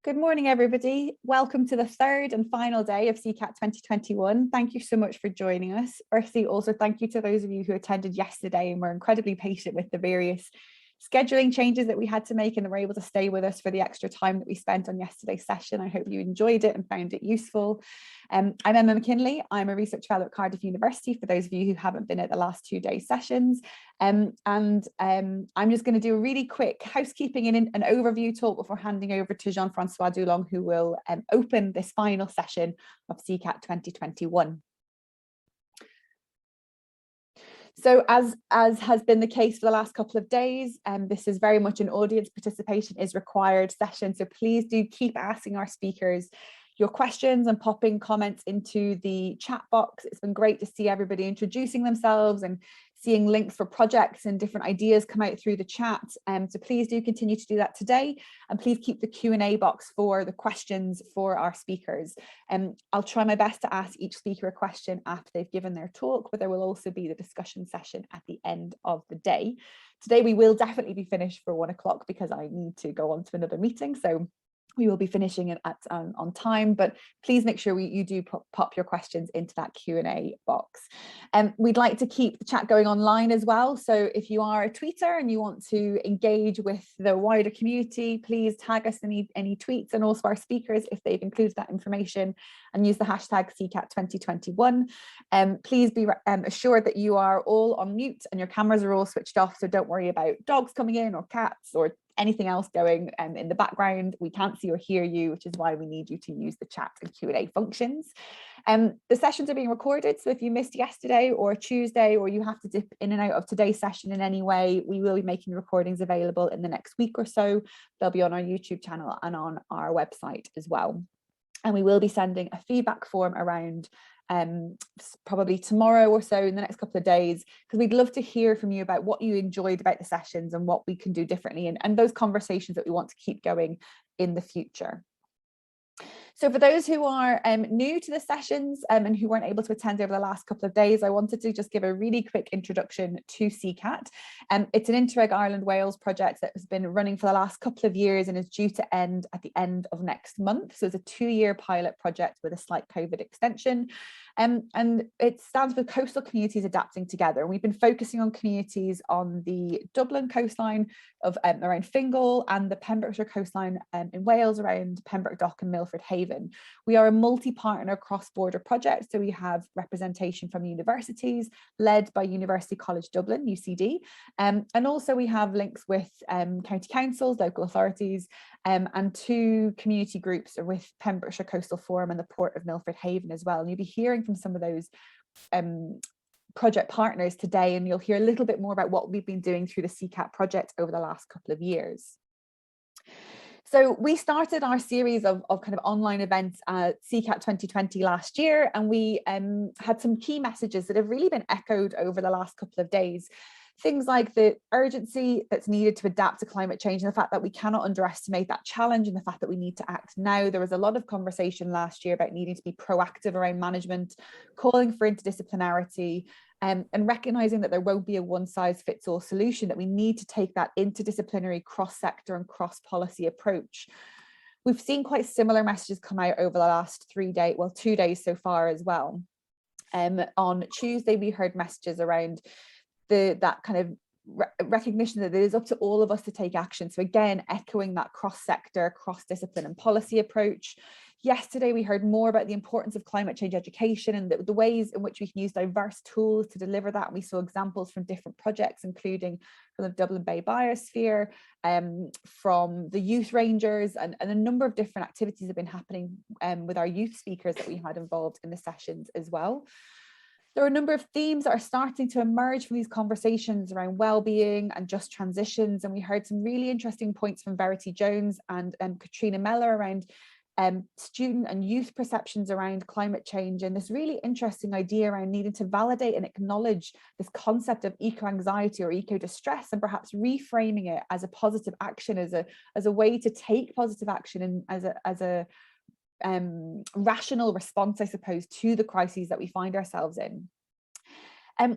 Good morning, everybody. Welcome to the third and final day of CCAT 2021. Thank you so much for joining us. Firstly, also thank you to those of you who attended yesterday and were incredibly patient with the various scheduling changes that we had to make and were able to stay with us for the extra time that we spent on yesterday's session. I hope you enjoyed it and found it useful. I'm Emma McKinley. I'm a research fellow at Cardiff University, for those of you who haven't been at the last 2 days sessions. I'm just going to do a really quick housekeeping and an overview talk before handing over to Jean-Francois Dulong, who will open this final session of CCAT 2021. So as has been the case for the last couple of days, this is very much an audience participation is required session. So please do keep asking our speakers your questions and popping comments into the chat box. It's been great to see everybody introducing themselves and seeing links for projects and different ideas come out through the chat. So please do continue to do that today, and please keep the Q&A box for the questions for our speakers. I'll try my best to ask each speaker a question after they've given their talk, but there will also be the discussion session at the end of the day. Today we will definitely be finished for 1 o'clock because I need to go on to another meeting, so we will be finishing it on time, but please make sure you do pop your questions into that Q&A box. We'd like to keep the chat going online as well, so if you are a tweeter and you want to engage with the wider community, please tag us in any tweets, and also our speakers if they've included that information, and use the hashtag CCAT 2021. Please be assured that you are all on mute and your cameras are all switched off, so don't worry about dogs coming in or cats or anything else going in the background. We can't see or hear you, which is why we need you to use the chat and Q&A functions. The sessions are being recorded, so if you missed yesterday or Tuesday, or you have to dip in and out of today's session in any way, we will be making recordings available in the next week or so. They'll be on our YouTube channel and on our website as well. And we will be sending a feedback form around probably tomorrow or so, in the next couple of days, because we'd love to hear from you about what you enjoyed about the sessions and what we can do differently, and those conversations that we want to keep going in the future. So for those who are new to the sessions and who weren't able to attend over the last couple of days, I wanted to just give a really quick introduction to CCAT. It's an Interreg Ireland-Wales project that has been running for the last couple of years and is due to end at the end of next month. So it's a 2-year pilot project with a slight COVID extension. And it stands for Coastal Communities Adapting Together. And we've been focusing on communities on the Dublin coastline of around Fingal, and the Pembrokeshire coastline in Wales around Pembroke Dock and Milford Haven. We are a multi-partner cross-border project, so we have representation from universities led by University College Dublin, UCD, and also we have links with county councils, local authorities, and 2 community groups with Pembrokeshire Coastal Forum and the Port of Milford Haven as well. And you'll be hearing from some of those project partners today, and you'll hear a little bit more about what we've been doing through the CCAT project over the last couple of years. So we started our series of kind of online events at CCAT 2020 last year, and we had some key messages that have really been echoed over the last couple of days. Things like the urgency that's needed to adapt to climate change, and the fact that we cannot underestimate that challenge, and the fact that we need to act now. There was a lot of conversation last year about needing to be proactive around management, calling for interdisciplinarity, and recognizing that there won't be a one-size-fits-all solution, that we need to take that interdisciplinary, cross-sector and cross-policy approach. We've seen quite similar messages come out over the last 2 days so far as well. On Tuesday, we heard messages around that kind of recognition that it is up to all of us to take action. So again, echoing that cross-sector, cross-discipline and policy approach. Yesterday, we heard more about the importance of climate change education and the ways in which we can use diverse tools to deliver that. And we saw examples from different projects, including from the Dublin Bay Biosphere, from the Youth Rangers, and a number of different activities have been happening with our youth speakers that we had involved in the sessions as well. There are a number of themes that are starting to emerge from these conversations around well-being and just transitions, and we heard some really interesting points from Verity Jones and Katrina Meller around student and youth perceptions around climate change, and this really interesting idea around needing to validate and acknowledge this concept of eco-anxiety or eco-distress, and perhaps reframing it as a positive action, as a way to take positive action, and as a rational response, I suppose, to the crises that we find ourselves in.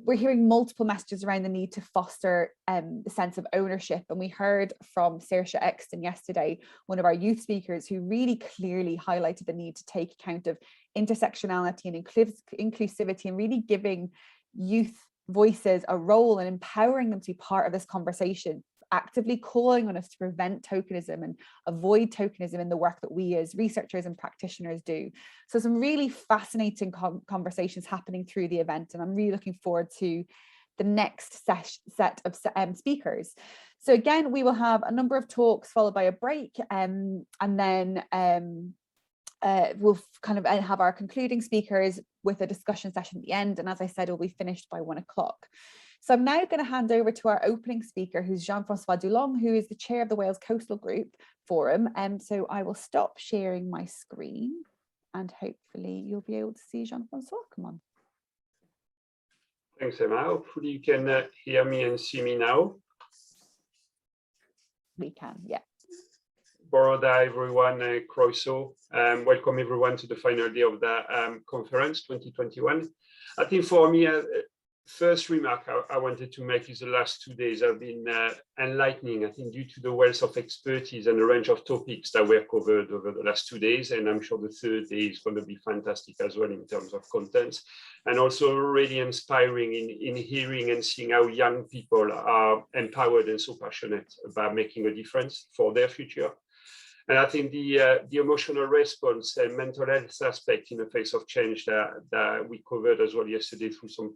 we're hearing multiple messages around the need to foster the sense of ownership. And we heard from Saoirse Exton yesterday, one of our youth speakers, who really clearly highlighted the need to take account of intersectionality and inclusivity, and really giving youth voices a role and empowering them to be part of this conversation, actively calling on us to prevent tokenism and avoid tokenism in the work that we as researchers and practitioners do. So some really fascinating conversations happening through the event, and I'm really looking forward to the next set of speakers. So again, we will have a number of talks followed by a break, and then we'll kind of have our concluding speakers with a discussion session at the end. And as I said, we'll be finished by 1 o'clock. So I'm now going to hand over to our opening speaker, who's Jean-Francois Dulong, who is the chair of the Wales Coastal Group Forum. And so I will stop sharing my screen and hopefully you'll be able to see Jean-Francois. Come on. Thanks, Emma. Hopefully you can hear me and see me now. We can, yeah. Boroda, everyone, Croeso. Welcome everyone to the final day of the conference 2021. I think for me, first remark I wanted to make is the last 2 days have been enlightening, I think, due to the wealth of expertise and the range of topics that were covered over the last 2 days. And I'm sure the third day is going to be fantastic as well in terms of content, and also really inspiring in hearing and seeing how young people are empowered and so passionate about making a difference for their future. And I think the emotional response and mental health aspect in the face of change that we covered as well yesterday through some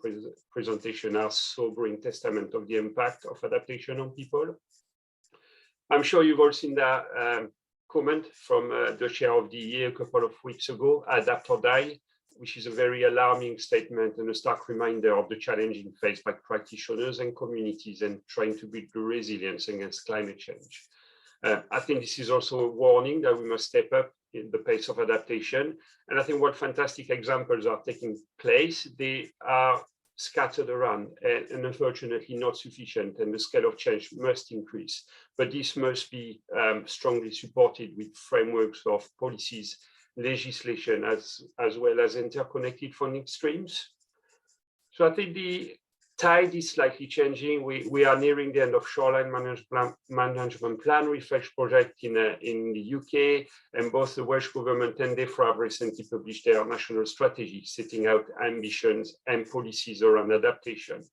presentation are sobering testament of the impact of adaptation on people. I'm sure you've all seen that comment from the chair of the EA a couple of weeks ago, adapt or die, which is a very alarming statement and a stark reminder of the challenging faced by practitioners and communities and trying to build the resilience against climate change. I think this is also a warning that we must step up in the pace of adaptation. And I think what fantastic examples are taking place, they are scattered around and unfortunately not sufficient, and the scale of change must increase. But this must be strongly supported with frameworks of policies, legislation, as well as interconnected funding streams. So I think the tide is slightly changing. We are nearing the end of shoreline management plan refresh project in the UK, and both the Welsh Government and DEFRA have recently published their national strategy, setting out ambitions and policies around adaptation.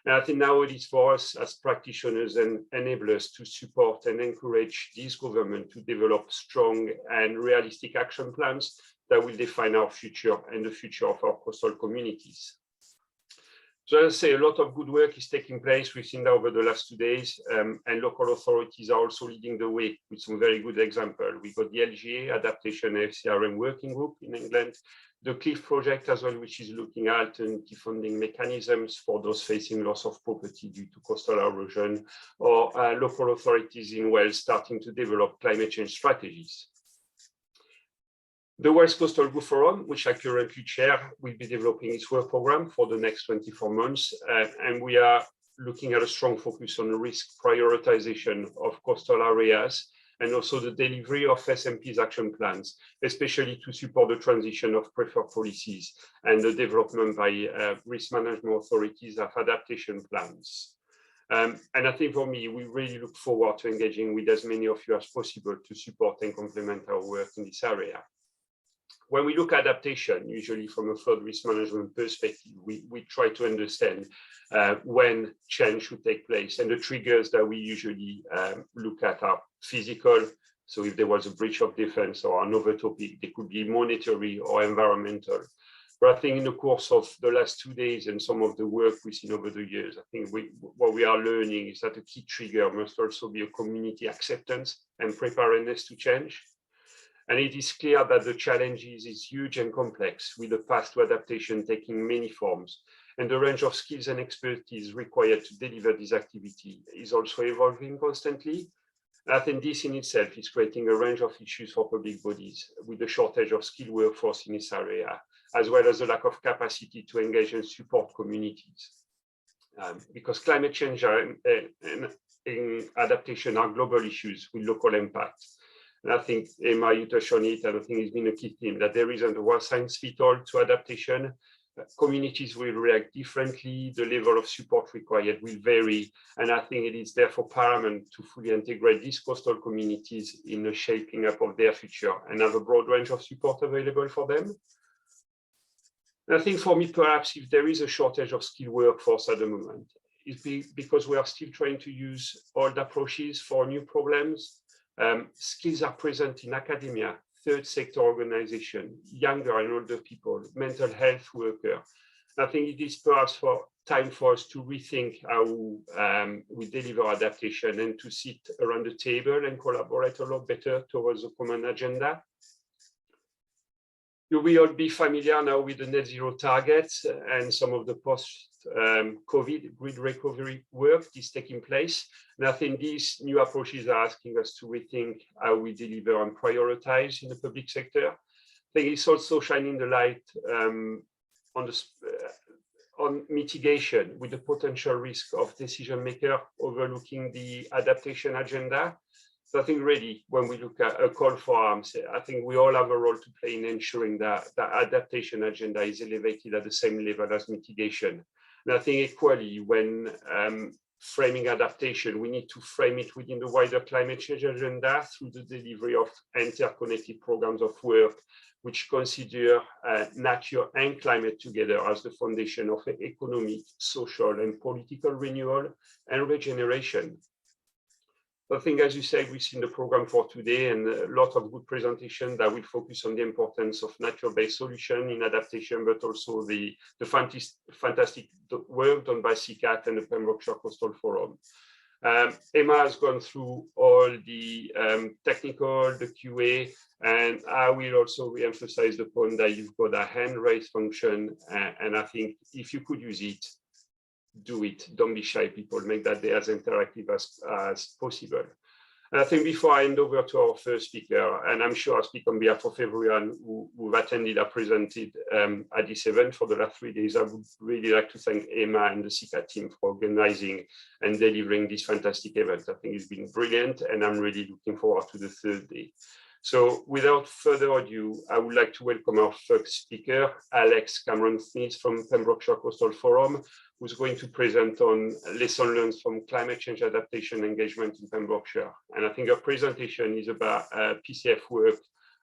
And I think now it is for us as practitioners and enablers to support and encourage this government to develop strong and realistic action plans that will define our future and the future of our coastal communities. So as I say, a lot of good work is taking place. We've seen that over the last 2 days, and local authorities are also leading the way with some very good examples. We've got the LGA, Adaptation FCRM Working Group in England, the CLIFF project as well, which is looking at alternative funding mechanisms for those facing loss of property due to coastal erosion, or local authorities in Wales starting to develop climate change strategies. The Wales Coastal Group Forum, which I currently chair, will be developing its work program for the next 24 months. And we are looking at a strong focus on risk prioritization of coastal areas, and also the delivery of SMP's action plans, especially to support the transition of preferred policies and the development by risk management authorities of adaptation plans. And I think for me, we really look forward to engaging with as many of you as possible to support and complement our work in this area. When we look at adaptation, usually from a flood risk management perspective, we try to understand when change should take place, and the triggers that we usually look at are physical. So if there was a breach of defense or another topic, they could be monetary or environmental. But I think in the course of the last 2 days and some of the work we've seen over the years, I think what we are learning is that a key trigger must also be a community acceptance and preparedness to change. And it is clear that the challenge is huge and complex, with the path to adaptation taking many forms. And the range of skills and expertise required to deliver this activity is also evolving constantly. And I think this in itself is creating a range of issues for public bodies, with the shortage of skilled workforce in this area, as well as the lack of capacity to engage and support communities. Because climate change and adaptation are global issues with local impact. And I think, Emma, you touched on it, and I think it's been a key theme that there isn't a one size fits all to adaptation. communities will react differently, the level of support required will vary, and I think it is therefore paramount to fully integrate these coastal communities in the shaping up of their future and have a broad range of support available for them. And I think for me, perhaps if there is a shortage of skilled workforce at the moment, it's because we are still trying to use old approaches for new problems. Skills are present in academia, third sector organization, younger and older people, mental health workers. I think it is perhaps time for us to rethink how we deliver adaptation and to sit around the table and collaborate a lot better towards a common agenda. You will all be familiar now with the net zero targets and some of the post-COVID grid recovery work is taking place. And I think these new approaches are asking us to rethink how we deliver and prioritize in the public sector. I think it's also shining the light on mitigation with the potential risk of decision maker overlooking the adaptation agenda. So I think really, when we look at a call for arms, I think we all have a role to play in ensuring that the adaptation agenda is elevated at the same level as mitigation. And I think equally, when framing adaptation, we need to frame it within the wider climate change agenda through the delivery of interconnected programs of work, which consider nature and climate together as the foundation of economic, social, and political renewal and regeneration. I think, as you said, we've seen the program for today and a lot of good presentations that will focus on the importance of nature-based solution in adaptation, but also the fantastic work done by CCAT and the Pembrokeshire Coastal Forum. Emma has gone through all the technical, the QA, and I will also re-emphasize the point that you've got a hand raise function, and I think if you could use it, do it. Don't be shy, people. Make that day as interactive as possible. And I think before I hand over to our first speaker, and I'm sure I speak on behalf of everyone who've attended or presented at this event for the last 3 days, I would really like to thank Emma and the CCAT team for organizing and delivering this fantastic event. I think it's been brilliant, and I'm really looking forward to the third day. So without further ado, I would like to welcome our first speaker, Alex Cameron-Smith from Pembrokeshire Coastal Forum, who's going to present on lessons learned from climate change adaptation engagement in Pembrokeshire. And I think her presentation is about PCF work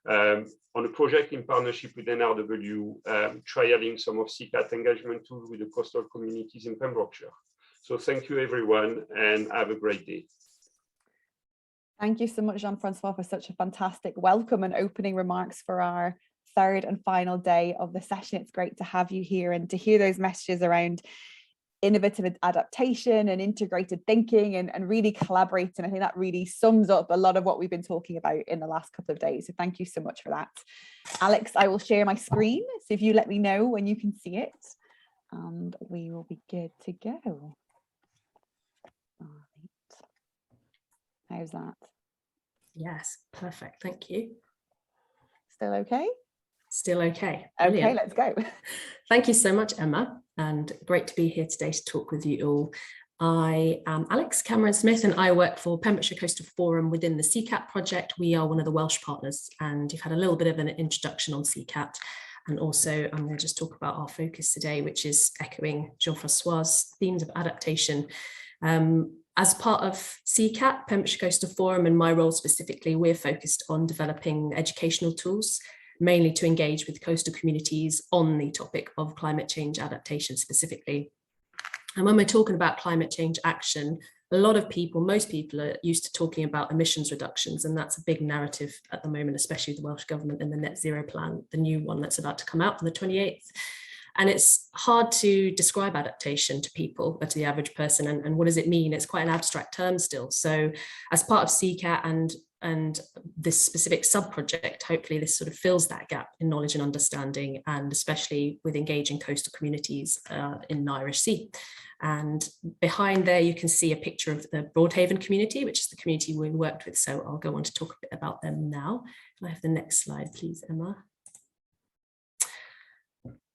on a project in partnership with NRW, trialing some of CCAT engagement tools with the coastal communities in Pembrokeshire. So thank you, everyone, and have a great day. Thank you so much, Jean-Francois, for such a fantastic welcome and opening remarks for our third and final day of the session. It's great to have you here and to hear those messages around innovative adaptation and integrated thinking and really collaborating. I think that really sums up a lot of what we've been talking about in the last couple of days. So thank you so much for that. Alex, I will share my screen. So if you let me know when you can see it, and we will be good to go. How's that? Yes, perfect. Thank you. Still okay? Still okay. Brilliant. Okay, let's go. Thank you so much, Emma, and great to be here today to talk with you all. I am Alex Cameron-Smith and I work for Pembrokeshire Coastal Forum within the CCAT project. We are one of the Welsh partners, and you've had a little bit of an introduction on CCAT. And also I'm going to just talk about our focus today, which is echoing Jean-Francois' themes of adaptation. As part of CCAT, Pembrokeshire Coastal Forum, and my role specifically, we're focused on developing educational tools, mainly to engage with coastal communities on the topic of climate change adaptation specifically. And when we're talking about climate change action, a lot of people, most people are used to talking about emissions reductions, and that's a big narrative at the moment, especially the Welsh Government and the net zero plan, the new one that's about to come out on the 28th. And it's hard to describe adaptation to people, or to the average person, and what does it mean? It's quite an abstract term still. So as part of CCAT and this specific sub-project, hopefully this sort of fills that gap in knowledge and understanding, and especially with engaging coastal communities in the Irish Sea. And behind there, you can see a picture of the Broadhaven community, which is the community we worked with. So I'll go on to talk a bit about them now. Can I have the next slide, please, Emma?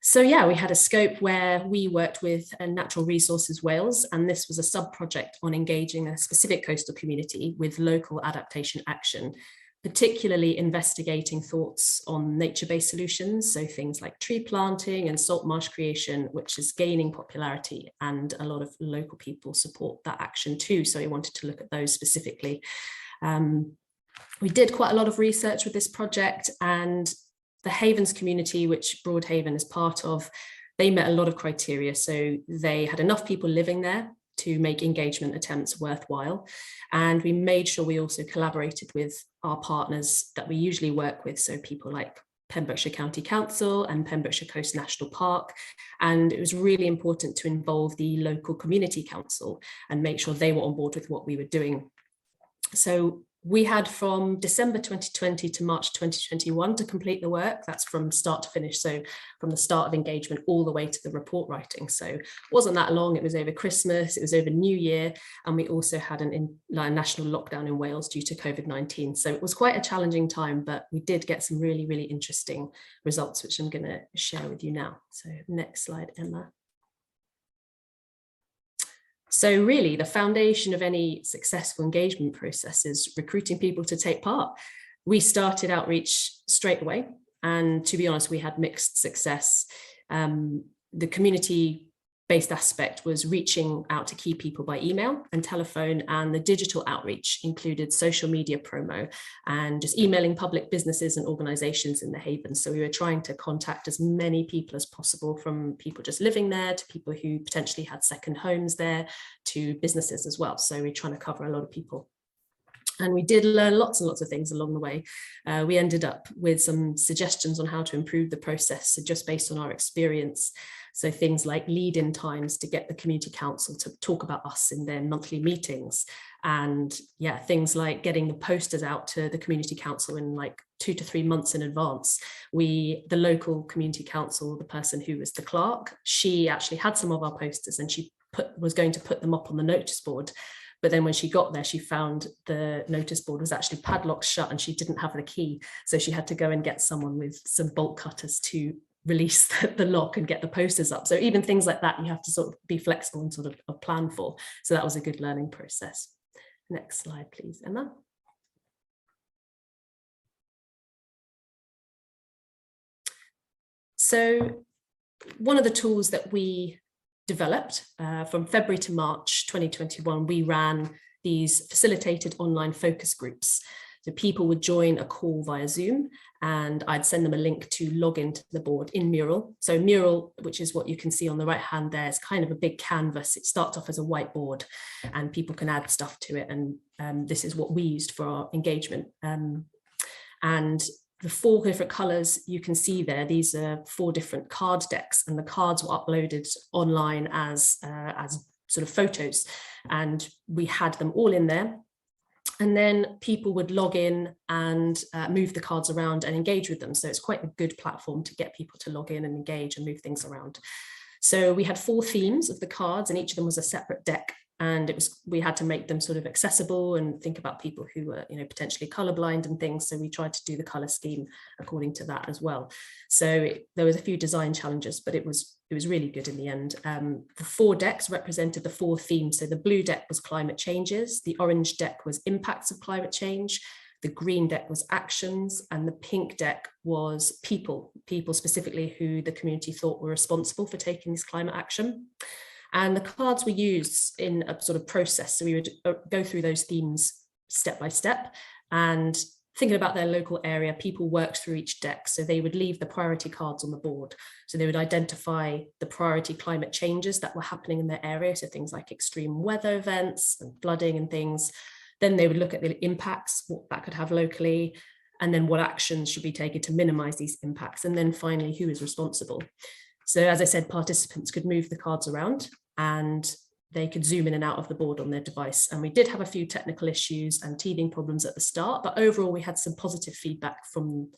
So yeah, we had a scope where we worked with Natural Resources Wales, and this was a sub-project on engaging a specific coastal community with local adaptation action. particularly investigating thoughts on nature-based solutions, so things like tree planting and salt marsh creation, which is gaining popularity, and a lot of local people support that action too, so we wanted to look at those specifically. We did quite a lot of research with this project, and the Havens community, which Broadhaven is part of, they met a lot of criteria. So they had enough people living there to make engagement attempts worthwhile. And we made sure we also collaborated with our partners that we usually work with. So people like Pembrokeshire County Council and Pembrokeshire Coast National Park. And it was really important to involve the local community council and make sure they were on board with what we were doing. So we had from December 2020 to March 2021 to complete the work. That's from start to finish. So from the start of engagement all the way to the report writing. So it wasn't that long. It was over Christmas, it was over New Year. And we also had a national lockdown in Wales due to COVID-19. So it was quite a challenging time, but we did get some really, really interesting results, which I'm going to share with you now. So next slide, Emma. So really, the foundation of any successful engagement process is recruiting people to take part. We started outreach straight away, and to be honest, we had mixed success. The community-based aspect was reaching out to key people by email and telephone, and the digital outreach included social media promo and just emailing public businesses and organisations in the Havens. So we were trying to contact as many people as possible, from people just living there to people who potentially had second homes there to businesses as well. So we're trying to cover a lot of people. And we did learn lots and lots of things along the way. We ended up with some suggestions on how to improve the process, so just based on our experience. So things like lead-in times to get the community council to talk about us in their monthly meetings. And yeah, things like getting the posters out to the community council in like 2 to 3 months in advance. The local community council, the person who was the clerk, she actually had some of our posters, and she was going to put them up on the notice board. But then when she got there, she found the notice board was actually padlocked shut and she didn't have the key. So she had to go and get someone with some bolt cutters to release the lock and get the posters up. So even things like that, you have to sort of be flexible and sort of plan for. So that was a good learning process. Next slide, please, Emma. So one of the tools that we developed from February to March 2021, we ran these facilitated online focus groups. So people would join a call via Zoom, and I'd send them a link to log into the board in Mural. So Mural, which is what you can see on the right hand there, is kind of a big canvas. It starts off as a whiteboard and people can add stuff to it. And this is what we used for our engagement. And the 4 different colours you can see there, these are 4 different card decks, and the cards were uploaded online as sort of photos, and we had them all in there. And then people would log in and move the cards around and engage with them. So it's quite a good platform to get people to log in and engage and move things around. So we had 4 themes of the cards, and each of them was a separate deck. And we had to make them sort of accessible and think about people who were, potentially colorblind and things. So we tried to do the color scheme according to that as well. So there was a few design challenges, but it was really good in the end. The 4 decks represented the 4 themes. So the blue deck was climate changes, the orange deck was impacts of climate change, the green deck was actions, and the pink deck was people specifically who the community thought were responsible for taking this climate action. And the cards were used in a sort of process. So we would go through those themes step by step, and thinking about their local area, people worked through each deck. So they would leave the priority cards on the board. So they would identify the priority climate changes that were happening in their area. So things like extreme weather events and flooding and things. Then they would look at the impacts, what that could have locally, and then what actions should be taken to minimize these impacts. And then finally, who is responsible? So as I said, participants could move the cards around and they could zoom in and out of the board on their device. And we did have a few technical issues and teething problems at the start, but overall we had some positive feedback from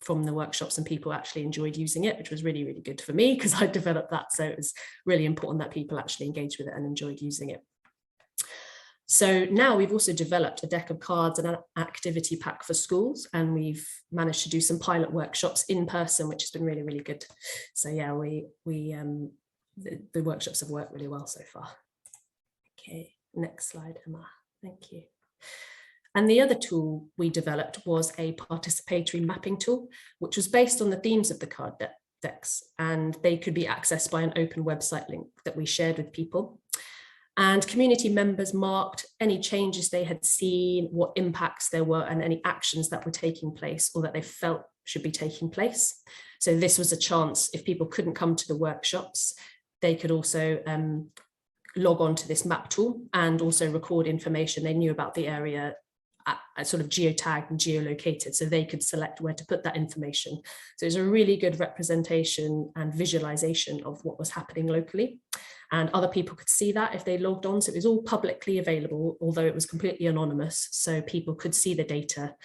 the workshops, and people actually enjoyed using it, which was really, really good for me because I developed that. So it was really important that people actually engaged with it and enjoyed using it. So now we've also developed a deck of cards and an activity pack for schools, and we've managed to do some pilot workshops in person, which has been really, really good. So yeah, the workshops have worked really well so far. Okay, next slide, Emma. Thank you. And the other tool we developed was a participatory mapping tool, which was based on the themes of the card decks, and they could be accessed by an open website link that we shared with people. And community members marked any changes they had seen, what impacts there were, and any actions that were taking place or that they felt should be taking place. So this was a chance, if people couldn't come to the workshops, they could also log on to this map tool and also record information they knew about the area, sort of geotagged and geolocated, so they could select where to put that information. So it was a really good representation and visualization of what was happening locally, and other people could see that if they logged on. So it was all publicly available, although it was completely anonymous, so people could see the data,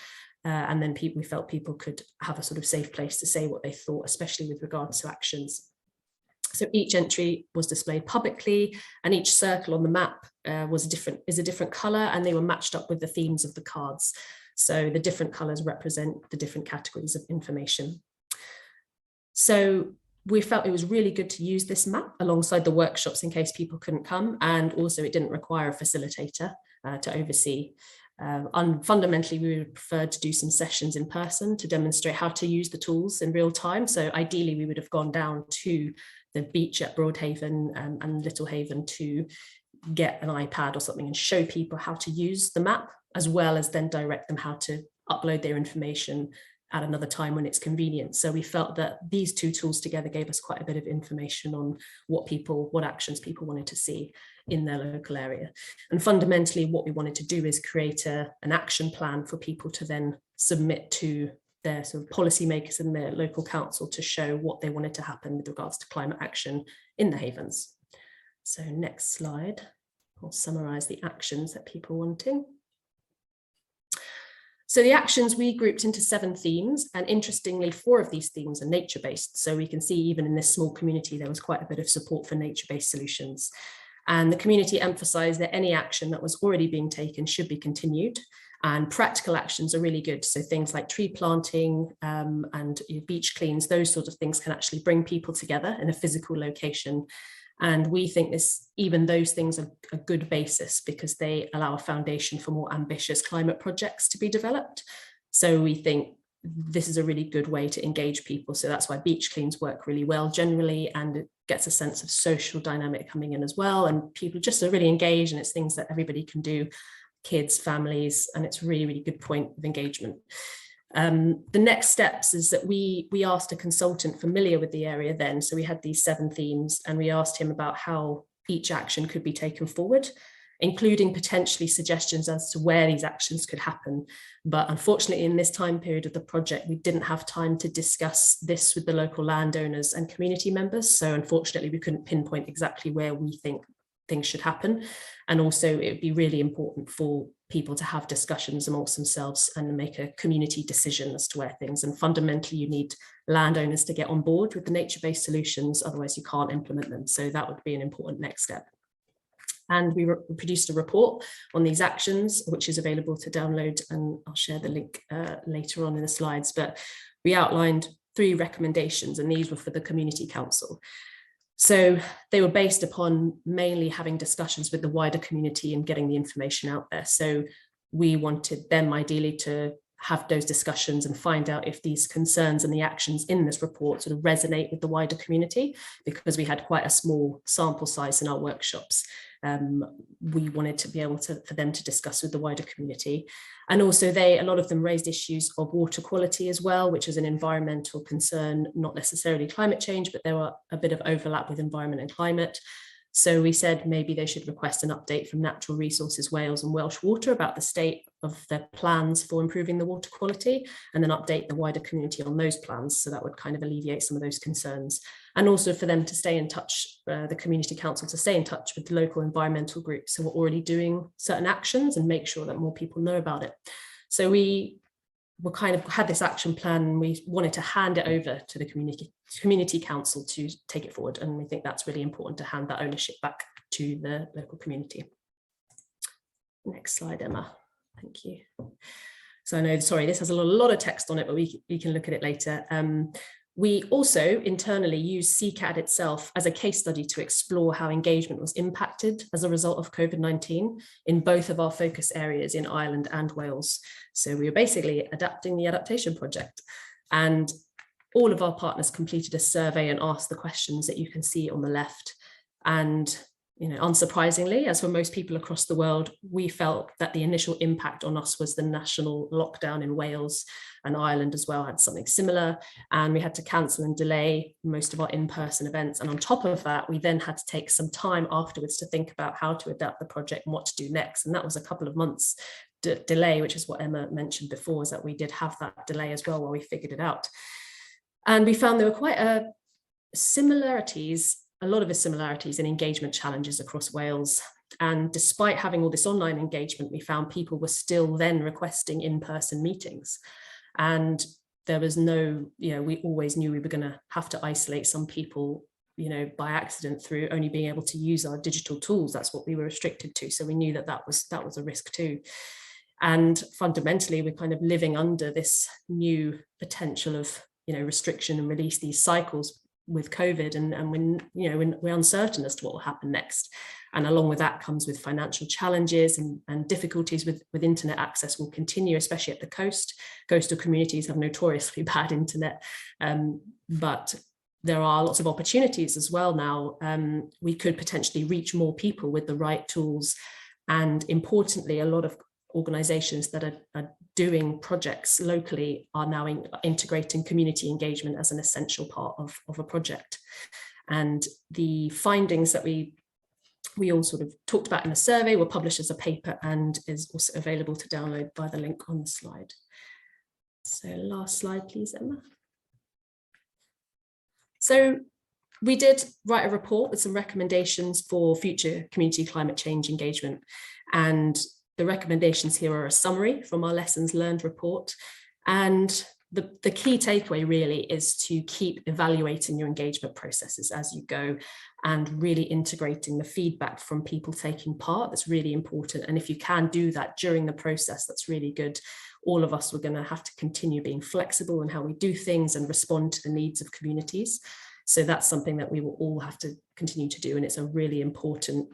and then we felt people could have a sort of safe place to say what they thought, especially with regards to actions. So each entry was displayed publicly, and each circle on the map is a different color, and they were matched up with the themes of the cards. So the different colors represent the different categories of information. So we felt it was really good to use this map alongside the workshops in case people couldn't come, and also it didn't require a facilitator to oversee. Fundamentally, we would prefer to do some sessions in person to demonstrate how to use the tools in real time. So ideally, we would have gone down to the beach at Broadhaven and Littlehaven to get an iPad or something and show people how to use the map, as well as then direct them how to upload their information at another time when it's convenient. So we felt that these two tools together gave us quite a bit of information on what actions people wanted to see in their local area. And fundamentally, what we wanted to do is create an action plan for people to then submit to their sort of policymakers and their local council to show what they wanted to happen with regards to climate action in the Havens. So next slide, I'll summarise the actions that people were wanting. So the actions we grouped into 7 themes, and interestingly, 4 of these themes are nature-based. So we can see even in this small community, there was quite a bit of support for nature-based solutions. And the community emphasised that any action that was already being taken should be continued, and practical actions are really good. So things like tree planting and beach cleans, those sorts of things can actually bring people together in a physical location. And we think even those things are a good basis because they allow a foundation for more ambitious climate projects to be developed. So we think this is a really good way to engage people. So that's why beach cleans work really well generally, and it gets a sense of social dynamic coming in as well. And people just are really engaged, and it's things that everybody can do, kids, families, and it's really, really good point of engagement. The next steps is that we asked a consultant familiar with the area then, so we had these 7 themes, and we asked him about how each action could be taken forward, including potentially suggestions as to where these actions could happen. But unfortunately, in this time period of the project, we didn't have time to discuss this with the local landowners and community members. So unfortunately, we couldn't pinpoint exactly where we think things should happen. And also it would be really important for people to have discussions amongst themselves and make a community decision as to where things, and fundamentally you need landowners to get on board with the nature-based solutions, otherwise you can't implement them. So that would be an important next step. And we produced a report on these actions, which is available to download, and I'll share the link later on in the slides, but we outlined 3 recommendations, and these were for the community council. So they were based upon mainly having discussions with the wider community and getting the information out there. So we wanted them ideally to have those discussions and find out if these concerns and the actions in this report sort of resonate with the wider community, because we had quite a small sample size in our workshops. We wanted to be able for them to discuss with the wider community. And also a lot of them raised issues of water quality as well, which is an environmental concern, not necessarily climate change, but there were a bit of overlap with environment and climate. So we said maybe they should request an update from Natural Resources Wales and Welsh Water about the state of their plans for improving the water quality, and then update the wider community on those plans. So that would kind of alleviate some of those concerns. And also for them to stay in touch, the community council to stay in touch with the local environmental groups who are already doing certain actions and make sure that more people know about it. So we kind of had this action plan, and we wanted to hand it over to the community council to take it forward. And we think that's really important, to hand that ownership back to the local community. Next slide, Emma. Thank you. So I know, sorry, this has a lot of text on it, but we can look at it later. We also internally used CCAT itself as a case study to explore how engagement was impacted as a result of COVID-19 in both of our focus areas in Ireland and Wales. So we were basically adapting the adaptation project, and all of our partners completed a survey and asked the questions that you can see on the left. And unsurprisingly, as for most people across the world, we felt that the initial impact on us was the national lockdown in Wales, and Ireland as well had something similar. And we had to cancel and delay most of our in-person events. And on top of that, we then had to take some time afterwards to think about how to adapt the project and what to do next. And that was a couple of months delay, which is what Emma mentioned before, is that we did have that delay as well while we figured it out. And we found there were quite a lot of the similarities in engagement challenges across Wales. And despite having all this online engagement, we found people were still then requesting in-person meetings. And there was we always knew we were going to have to isolate some people, by accident through only being able to use our digital tools. That's what we were restricted to. So we knew that was a risk too. And fundamentally, we're kind of living under this new potential of, restriction and release, these cycles with COVID, and when we're uncertain as to what will happen next. And along with that comes with financial challenges and difficulties with internet access will continue, especially at the coast. Coastal communities have notoriously bad internet, but there are lots of opportunities as well now. We could potentially reach more people with the right tools, and importantly, a lot of organizations that are doing projects locally are now integrating community engagement as an essential part of a project. And the findings that we all sort of talked about in the survey were published as a paper and is also available to download by the link on the slide. So last slide, please, Emma. So we did write a report with some recommendations for future community climate change engagement, and the recommendations here are a summary from our lessons learned report. And the key takeaway really is to keep evaluating your engagement processes as you go, and really integrating the feedback from people taking part. That's really important. And if you can do that during the process, that's really good. All of us, we're going to have to continue being flexible in how we do things and respond to the needs of communities. So that's something that we will all have to continue to do. And it's a really important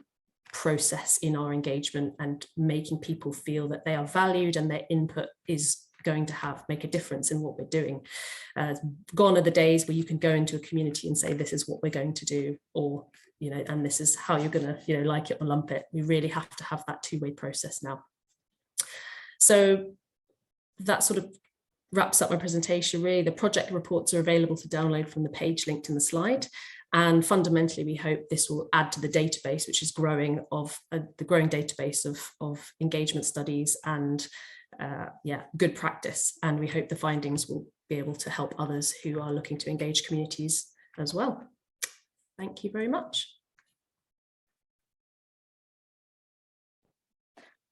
process in our engagement, and making people feel that they are valued and their input is going to make a difference in what we're doing. Gone are the days where you can go into a community and say, this is what we're going to do, or, and this is how you're going to, like it or lump it. We really have to have that two-way process now. So that sort of wraps up my presentation. Really, the project reports are available to download from the page linked in the slide. And fundamentally, we hope this will add to the database, which is growing, of the growing database of engagement studies and good practice. And we hope the findings will be able to help others who are looking to engage communities as well. Thank you very much.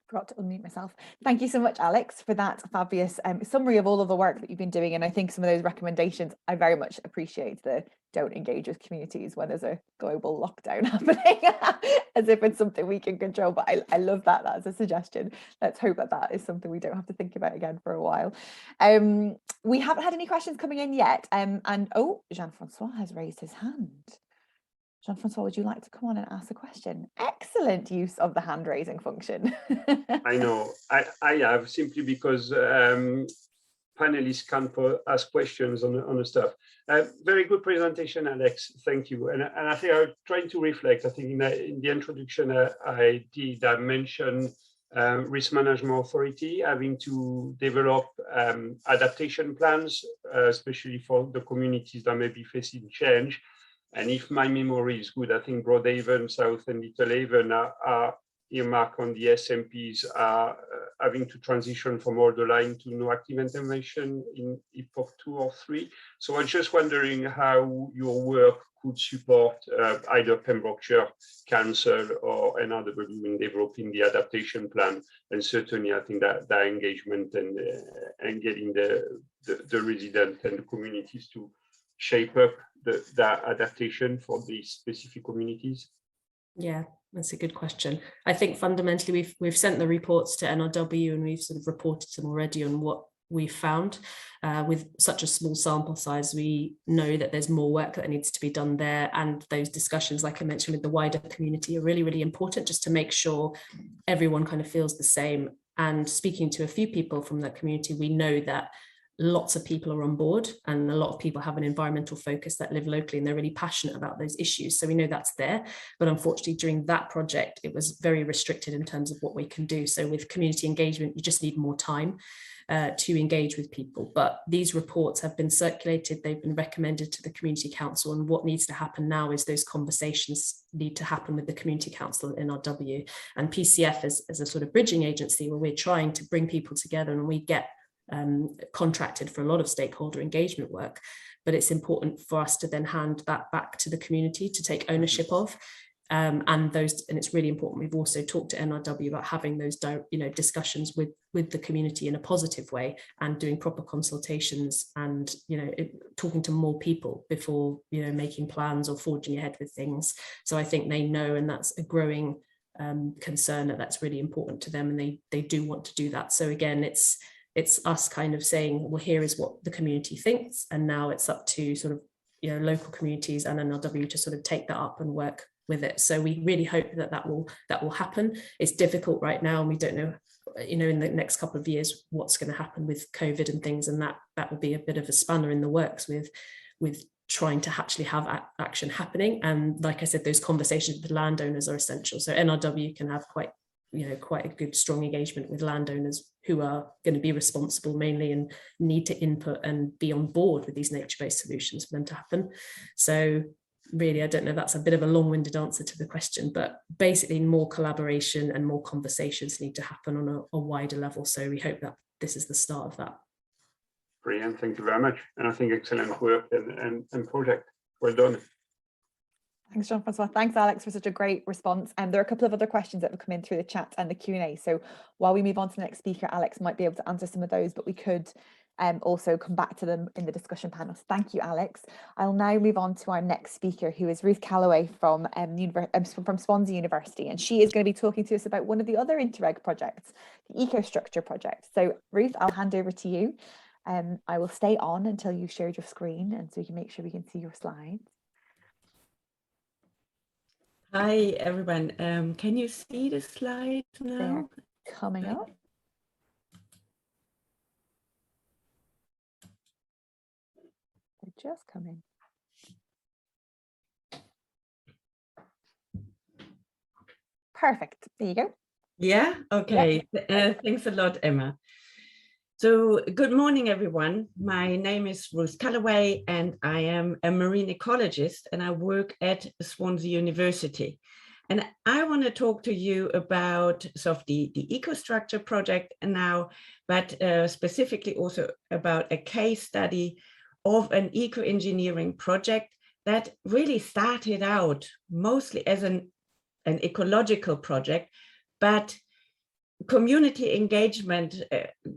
Forgot to unmute myself. Thank you so much, Alex, for that fabulous summary of all of the work that you've been doing. And I think some of those recommendations, I very much appreciate the don't engage with communities when there's a global lockdown happening, as if it's something we can control. But I love that as a suggestion. Let's hope that is something we don't have to think about again for a while. We haven't had any questions coming in yet. And Jean-Francois has raised his hand. Jean-Francois, would you like to come on and ask a question? Excellent use of the hand raising function. I know, I have, simply because panelists can ask questions on the stuff. Very good presentation, Alex. Thank you. And I think I'm trying to reflect. I think in the introduction I mentioned Risk Management Authority having to develop adaptation plans, especially for the communities that may be facing change. And if my memory is good, I think Broadhaven, South and Little Haven are earmarked on the SMPs, are having to transition from order line to no active intervention in epoch 2 or 3. So I'm just wondering how your work could support either Pembrokeshire Council or NRW in developing the adaptation plan. And certainly I think that engagement and getting the residents and the communities to shape up that adaptation for these specific communities? Yeah, that's a good question. I think fundamentally we've sent the reports to NRW and we've sort of reported to them already on what we found. With such a small sample size, we know that there's more work that needs to be done there, and those discussions, like I mentioned, with the wider community are really, really important, just to make sure everyone kind of feels the same. And speaking to a few people from that community, we know that lots of people are on board, and a lot of people have an environmental focus that live locally, and they're really passionate about those issues. So we know that's there, but unfortunately during that project, it was very restricted in terms of what we can do. So with community engagement, you just need more time to engage with people. But these reports have been circulated, they've been recommended to the Community Council, and what needs to happen now is those conversations need to happen with the Community Council in NRW, and PCF as a sort of bridging agency where we're trying to bring people together, and we get contracted for a lot of stakeholder engagement work, but it's important for us to then hand that back to the community to take ownership of. And it's really important. We've also talked to NRW about having those discussions with the community in a positive way, and doing proper consultations, and talking to more people before making plans or forging ahead with things. So I think they know, and that's a growing concern, that's really important to them, and they do want to do that. So again, it's us kind of saying, well, here is what the community thinks, and now it's up to sort of local communities and NRW to sort of take that up and work with it. So we really hope that will happen. It's difficult right now, and we don't know in the next couple of years what's going to happen with COVID and things, and that will be a bit of a spanner in the works with trying to actually have action happening. And like I said, those conversations with landowners are essential. So NRW can have quite a good strong engagement with landowners who are going to be responsible mainly and need to input and be on board with these nature-based solutions for them to happen. So really, I don't know, that's a bit of a long-winded answer to the question, but basically more collaboration and more conversations need to happen on a wider level. So we hope that this is the start of that. Brilliant, thank you very much. And I think excellent work and project. Well done. Thanks, Jean-Francois. Thanks, Alex, for such a great response. And there are a couple of other questions that have come in through the chat and the Q&A. So while we move on to the next speaker, Alex might be able to answer some of those, but we could also come back to them in the discussion panels. Thank you, Alex. I'll now move on to our next speaker, who is Ruth Callaway from Swansea University. And she is going to be talking to us about one of the other Interreg projects, the Ecostructure project. So Ruth, I'll hand over to you. I will stay on until you've shared your screen, and so you can make sure we can see your slides. Hi, everyone. Can you see the slides now? They're coming up. They're just coming. Perfect. There you go. Yeah, okay. Yeah. Thanks a lot, Emma. So good morning, everyone. My name is Ruth Callaway, and I am a marine ecologist, and I work at Swansea University. And I want to talk to you about sort of the Ecostructure project now, but specifically also about a case study of an eco-engineering project that really started out mostly as an ecological project, but community engagement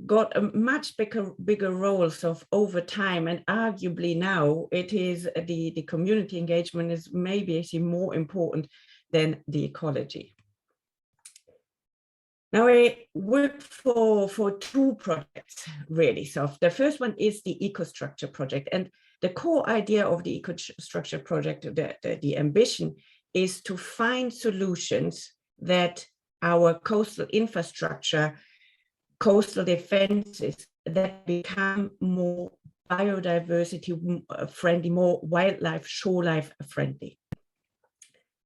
got a much bigger role of over time, and arguably now it is the community engagement is maybe actually more important than the ecology. Now I work for two projects really. So the first one is the Ecostructure project, and the core idea of the Ecostructure project, the ambition is to find solutions that our coastal infrastructure, coastal defenses that become more biodiversity friendly, more wildlife, shore life friendly.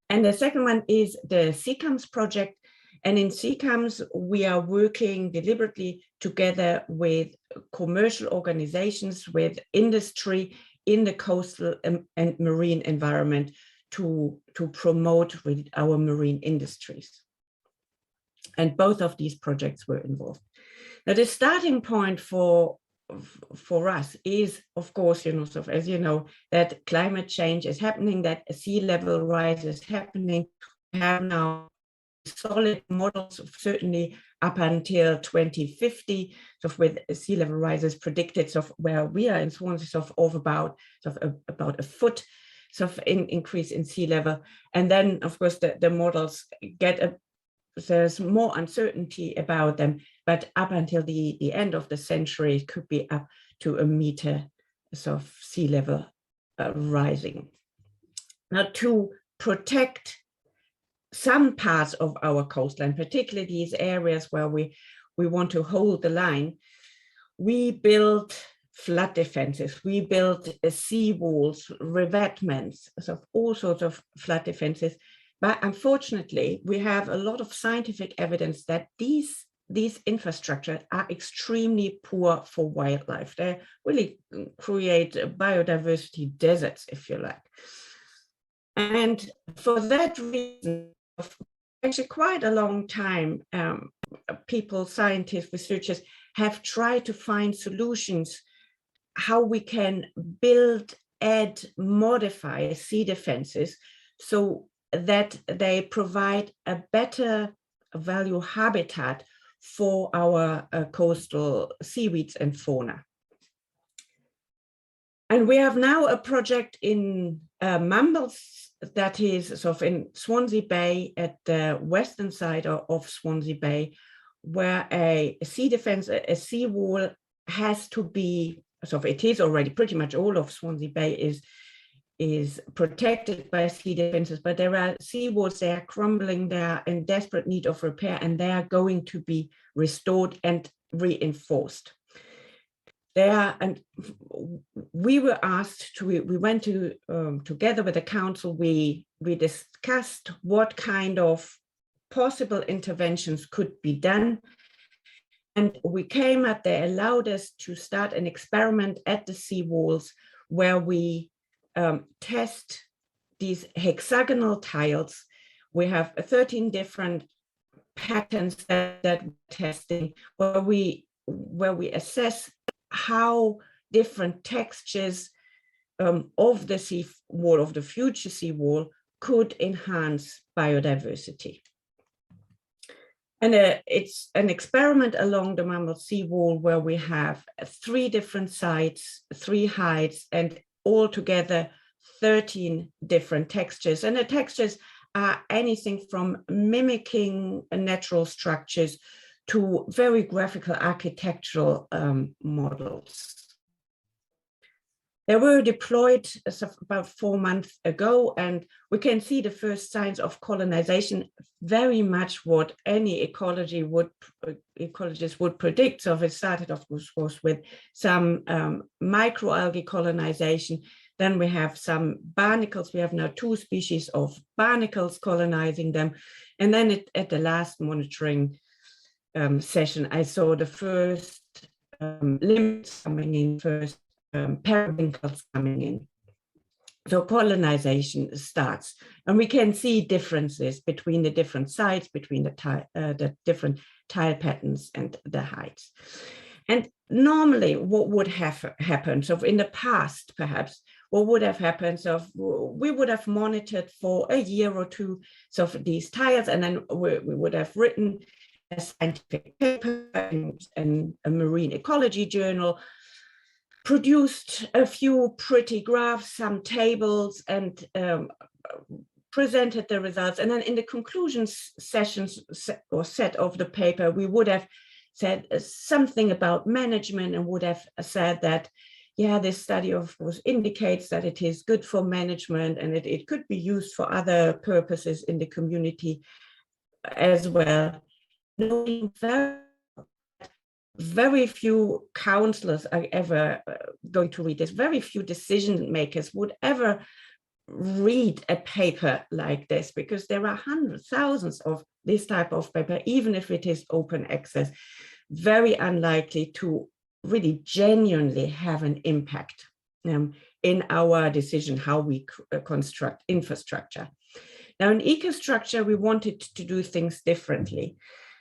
And the second one is the CCAMS project. And in CCAMS, we are working deliberately together with commercial organizations, with industry in the coastal and marine environment to promote our marine industries. And both of these projects were involved. Now, the starting point for us is, of course, as you know, that climate change is happening, that sea level rise is happening. We have now solid models, certainly up until 2050, with sea level rises predicted, where we are in Swansea, of about a foot increase in sea level. And then, of course, the models get there's more uncertainty about them, but up until the end of the century, it could be up to 1 meter of sea level rising. Now, to protect some parts of our coastline, particularly these areas where we want to hold the line, we built flood defenses, we built sea walls, revetments, so all sorts of flood defenses. But unfortunately, we have a lot of scientific evidence that these infrastructures are extremely poor for wildlife. They really create biodiversity deserts, if you like. And for that reason, actually quite a long time, people, scientists, researchers have tried to find solutions how we can build, add, modify sea defenses so that they provide a better value habitat for our coastal seaweeds and fauna. And we have now a project in Mumbles that is sort of in Swansea Bay, at the western side of Swansea Bay, where a sea defense, a sea wall has to be, so it is already pretty much all of Swansea Bay is protected by sea defenses, but there are sea walls, they are crumbling, they are in desperate need of repair, and they are going to be restored and reinforced. And we were asked to, we went to, together with the council, we discussed what kind of possible interventions could be done. And we came up, they allowed us to start an experiment at the sea walls where we test these hexagonal tiles. We have 13 different patterns that we're testing, where we assess how different textures of the sea wall, of the future sea wall, could enhance biodiversity. And it's an experiment along the Mumbles sea wall where we have 3 different sites, 3 heights, and altogether 13 different textures. And the textures are anything from mimicking natural structures to very graphical architectural models. They were deployed about 4 months ago, and we can see the first signs of colonization, very much what any ecologist would predict. So it started, of course, with some microalgae colonization. Then we have some barnacles. We have now 2 species of barnacles colonizing them. And then at the last monitoring session, I saw the first limbs coming in, first periwinkles coming in. So colonization starts, and we can see differences between the different sites, between the different tile patterns and the heights. And normally what would have happened, so in the past perhaps, what would have happened, so we would have monitored for a year or 2 so for these tiles, and then we would have written a scientific paper in a marine ecology journal, produced a few pretty graphs, some tables, and presented the results. And then in the conclusions sessions or set of the paper, we would have said something about management and would have said that, yeah, this study of course indicates that it is good for management and it could be used for other purposes in the community as well. Knowing very few councillors are ever going to read this. Very few decision makers would ever read a paper like this, because there are hundreds, thousands of this type of paper, even if it is open access, very unlikely to really genuinely have an impact in our decision how we construct infrastructure. Now in Ecostructure, we wanted to do things differently.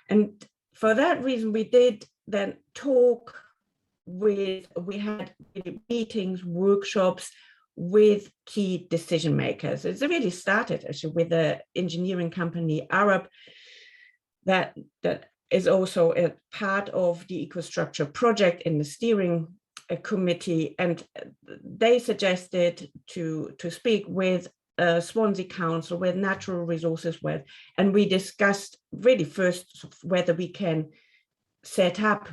And for that reason, we did then talk with, we had meetings, workshops with key decision makers. It's really started actually with the engineering company Arab that is also a part of the Ecostructure project in the steering committee. And they suggested to speak with Swansea Council, with natural resources, and we discussed really first whether we can set up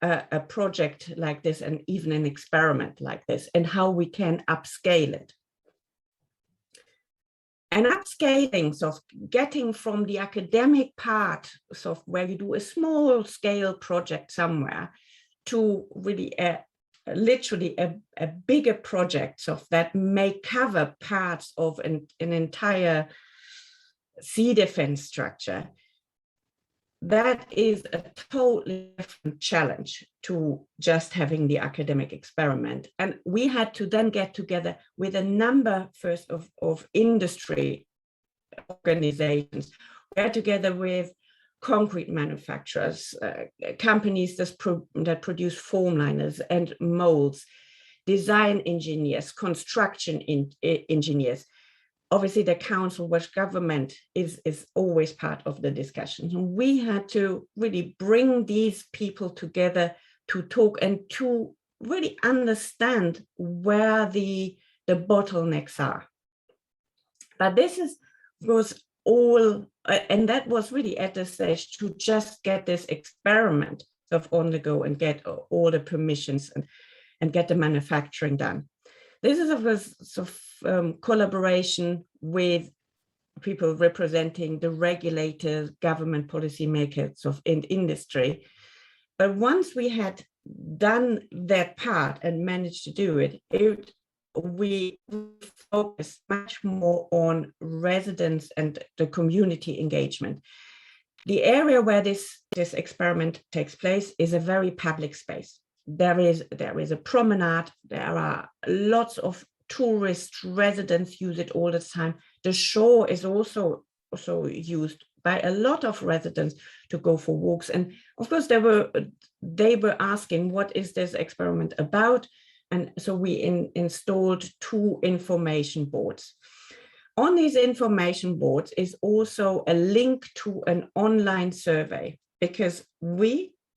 a project like this and even an experiment like this, and how we can upscale it. And upscaling, so getting from the academic part, so where you do a small scale project somewhere, to really literally a bigger project, so that may cover parts of an entire sea defense structure. That is a totally different challenge to just having the academic experiment. And we had to then get together with a number first of industry organizations. We got together with concrete manufacturers, companies that produce foam liners and molds, design engineers, construction engineers. Obviously, the council, which government is always part of the discussion. And we had to really bring these people together to talk and to really understand where the bottlenecks are. But this was all, and that was really at the stage to just get this experiment on the go and get all the permissions and get the manufacturing done. This is, of course, collaboration with people representing the regulators, government policymakers in industry. But once we had done that part and managed to do it, we focused much more on residents and the community engagement. The area where this experiment takes place is a very public space. There is a promenade. There are lots of tourist residents use it all the time. The shore is also used by a lot of residents to go for walks. And of course, they were asking, what is this experiment about? And so we installed 2 information boards. On these information boards is also a link to an online survey, because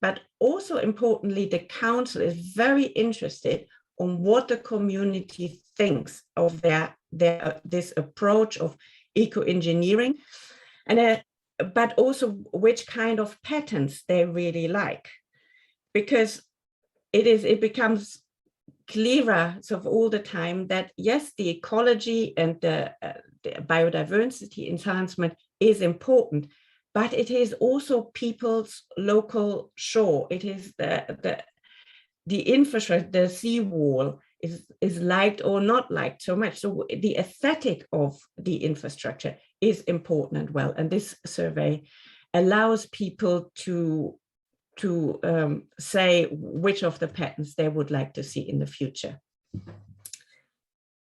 but also importantly, the council is very interested on what the community thinks of this approach of eco-engineering, and but also which kind of patterns they really like, because it becomes clearer all the time that yes, the ecology and the biodiversity enhancement is important, but it is also people's local shore. It is the infrastructure, the seawall is liked or not liked so much. So the aesthetic of the infrastructure is important as well. And this survey allows people to say which of the patterns they would like to see in the future.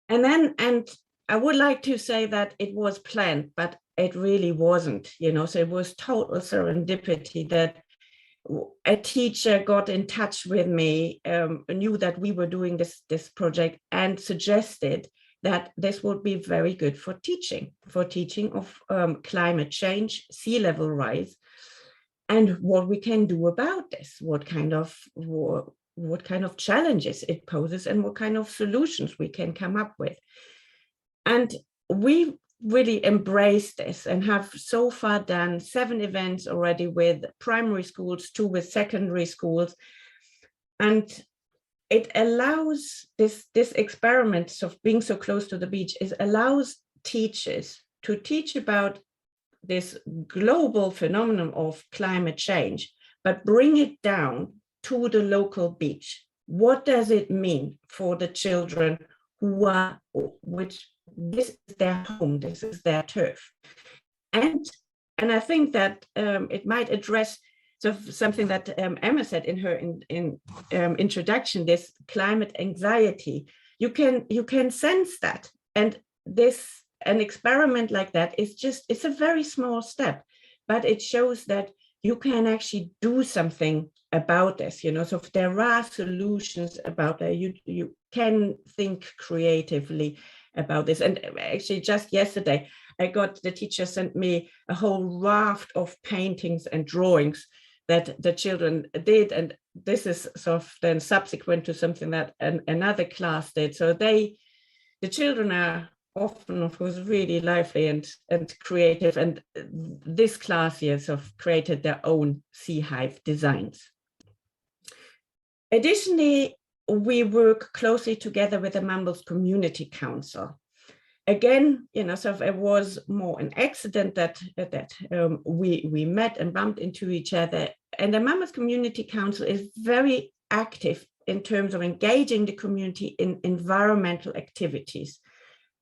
And I would like to say that it was planned, but it really wasn't, so it was total serendipity that a teacher got in touch with me, knew that we were doing this project, and suggested that this would be very good for teaching of climate change, sea level rise, and what we can do about this, what kind of challenges it poses, and what kind of solutions we can come up with. And we really embrace this and have so far done 7 events already with primary schools, 2 with secondary schools. And it allows this experiment of being so close to the beach allows teachers to teach about this global phenomenon of climate change, but bring it down to the local beach. What does it mean for the children which this is their home, this is their turf? And I think that it might address something that Emma said in her introduction, this climate anxiety. You can sense that, and an experiment like that it's a very small step, but it shows that you can actually do something about this, so if there are solutions about that, you can think creatively about this. And actually just yesterday, the teacher sent me a whole raft of paintings and drawings that the children did. And this is then subsequent to something that another class did. So the children are often, of course, really lively and creative. And this class here sort of created their own sea hive designs. Additionally, we work closely together with the Mumbles Community Council. Again, so it was more an accident that we met and bumped into each other. And the Mumbles Community Council is very active in terms of engaging the community in environmental activities.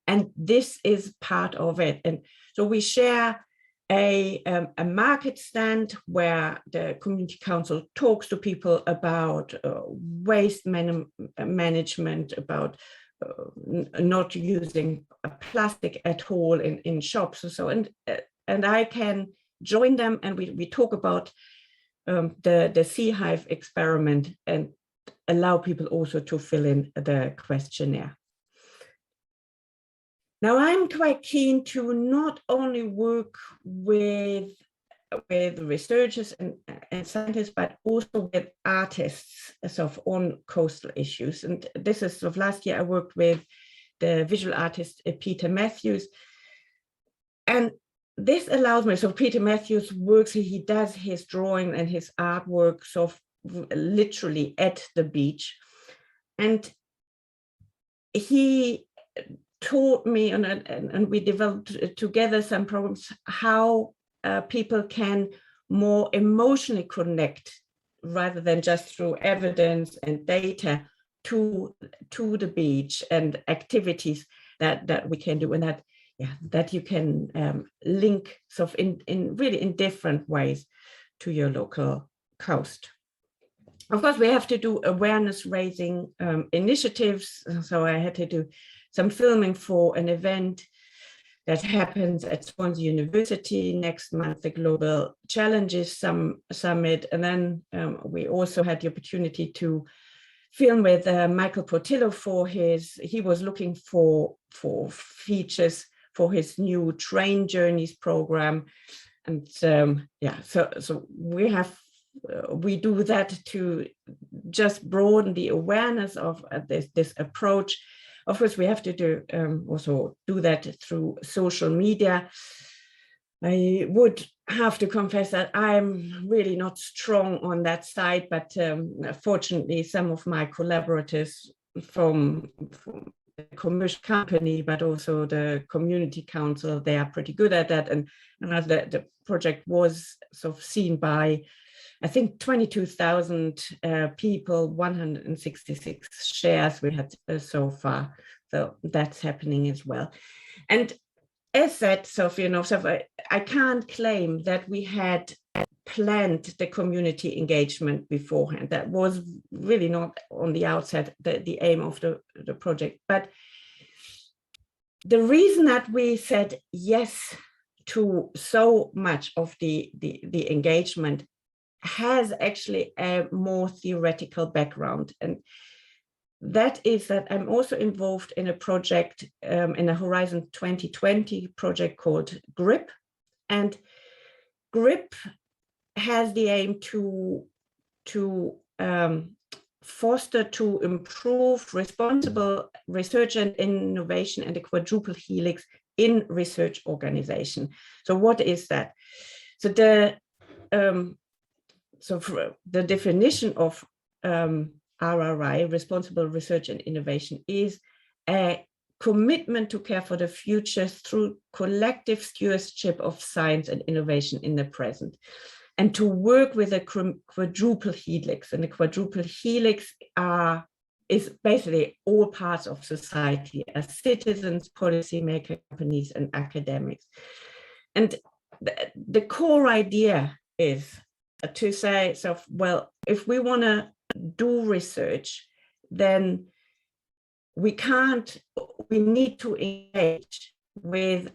And this is part of it. And so we share a market stand where the community council talks to people about waste management, about not using plastic at all in shops and so on. And I can join them, and we talk about the sea hive experiment and allow people also to fill in the questionnaire. Now, I'm quite keen to not only work with researchers and scientists, but also with artists sort of on coastal issues. And this is sort of last year I worked with the visual artist Peter Matthews. And this allows me, so Peter Matthews works, he does his drawing and his artwork sort of literally at the beach. And he taught me, and we developed together some programs, how people can more emotionally connect rather than just through evidence and data to the beach and activities that we can do, and that you can link sort of in different ways to your local coast. Of course, we have to do awareness raising initiatives. So I had to do some filming for an event that happens at Swansea University next month, the Global Challenges Summit. And then we also had the opportunity to film with Michael Portillo he was looking for features for his new train journeys program. And so we do that to just broaden the awareness of this approach. Of course, we have to also do that through social media. I would have to confess that I'm really not strong on that side, but fortunately, some of my collaborators from the commercial company, but also the community council, they are pretty good at that. And the project was sort of seen by, I think, 22,000 people, 166 shares we had so far. So that's happening as well. And as said, I can't claim that we had planned the community engagement beforehand. That was really not on the outset the aim of the project. But the reason that we said yes to so much of the engagement has actually a more theoretical background. And that is that I'm also involved in a project, in a Horizon 2020 project called GRIP. And GRIP has the aim to foster, to improve responsible research and innovation and the quadruple helix in research organization. So what is that? So the definition of RRI, responsible research and innovation, is a commitment to care for the future through collective stewardship of science and innovation in the present, and to work with a quadruple helix. And the quadruple helix is basically all parts of society, as citizens, policymakers, companies, and academics. And the core idea is to say, well, if we want to do research, then we need to engage with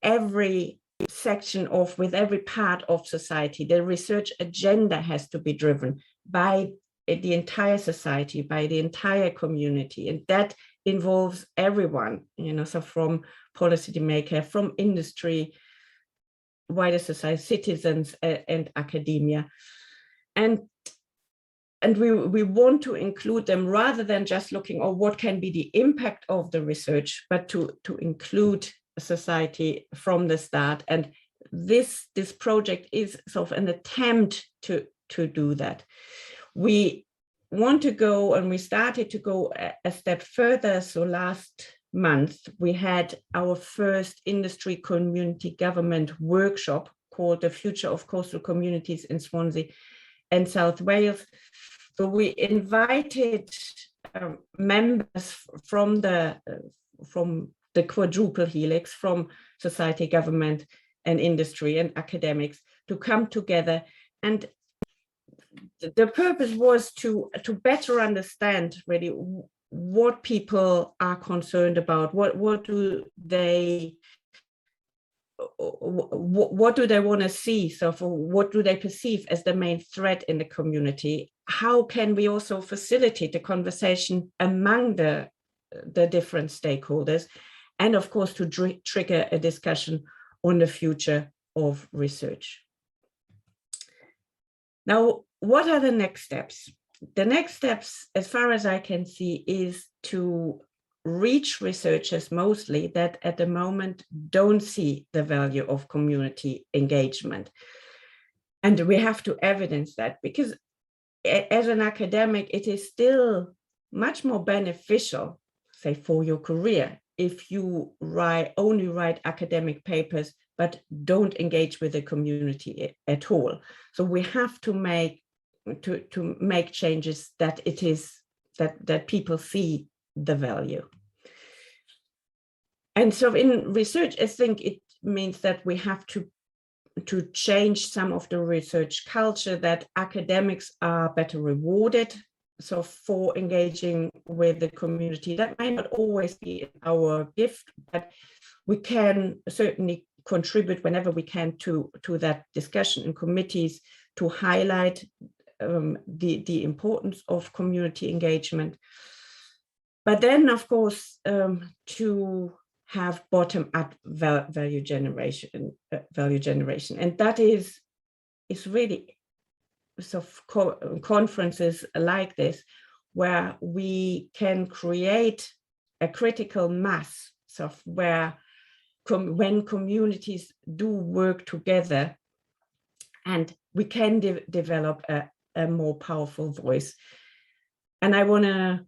every section with every part of society. The research agenda has to be driven by the entire society, by the entire community, and that involves everyone, so from policymaker, from industry, wider society, citizens, and academia. And and we want to include them rather than just looking at what can be the impact of the research, but to include society from the start. And this project is sort of an attempt to do that. We want to go, and we started to go a step further. So last month, we had our first industry community government workshop called The Future of Coastal Communities in Swansea and South Wales. So we invited members from the quadruple helix, from society, government, and industry and academics, to come together. And the purpose was to better understand really what people are concerned about, what do they want to see, so what do they perceive as the main threat in the community? How can we also facilitate the conversation among the different stakeholders, and of course to trigger a discussion on the future of research. Now, what are the next steps? The next steps, as far as I can see, is to reach researchers mostly that at the moment don't see the value of community engagement. And we have to evidence that, because as an academic, it is still much more beneficial, say, for your career, if you only write academic papers, but don't engage with the community at all. So we have to make changes that that people see the value. And so in research, I think it means that we have to change some of the research culture, that academics are better rewarded. So for engaging with the community, that might not always be our gift, but we can certainly contribute whenever we can to that discussion in committees, to highlight the importance of community engagement. But then, of course, to have bottom-up value generation, and that is really sort of conferences like this, where we can create a critical mass, so where when communities do work together, and we can develop a more powerful voice. And I want to,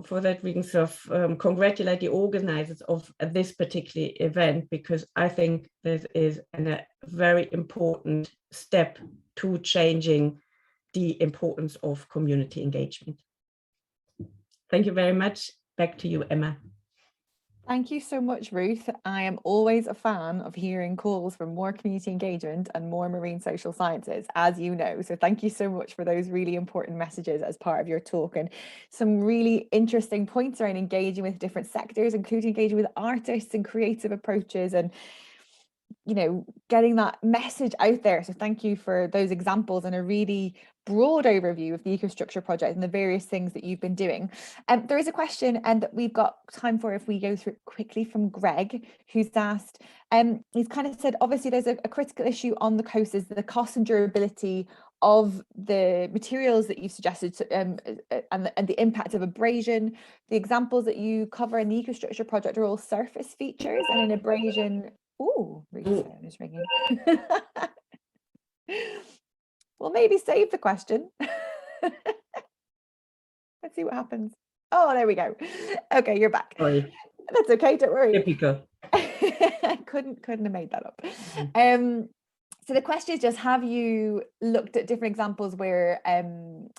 for that reason, sort of congratulate the organizers of this particular event, because I think this is a very important step to changing the importance of community engagement. Thank you very much. Back to you, Emma. Thank you so much, Ruth. I am always a fan of hearing calls for more community engagement and more marine social sciences, as you know. So thank you so much for those really important messages as part of your talk, and some really interesting points around engaging with different sectors, including engaging with artists and creative approaches, and getting that message out there. So thank you for those examples and a really broad overview of the Ecostructure project and the various things that you've been doing. There is a question that we've got time for if we go through quickly from Greg, who's asked, he's kind of said, obviously there's a critical issue on the coast is the cost and durability of the materials that you've suggested, and the impact of abrasion. The examples that you cover in the Ecostructure project are all surface features, and in abrasion, Ruth's phone is ringing. Well, maybe save the question. Let's see what happens. Oh, there we go. Okay, you're back. Sorry. That's okay, don't worry. Typical. couldn't have made that up. So the question is just, have you looked at different examples where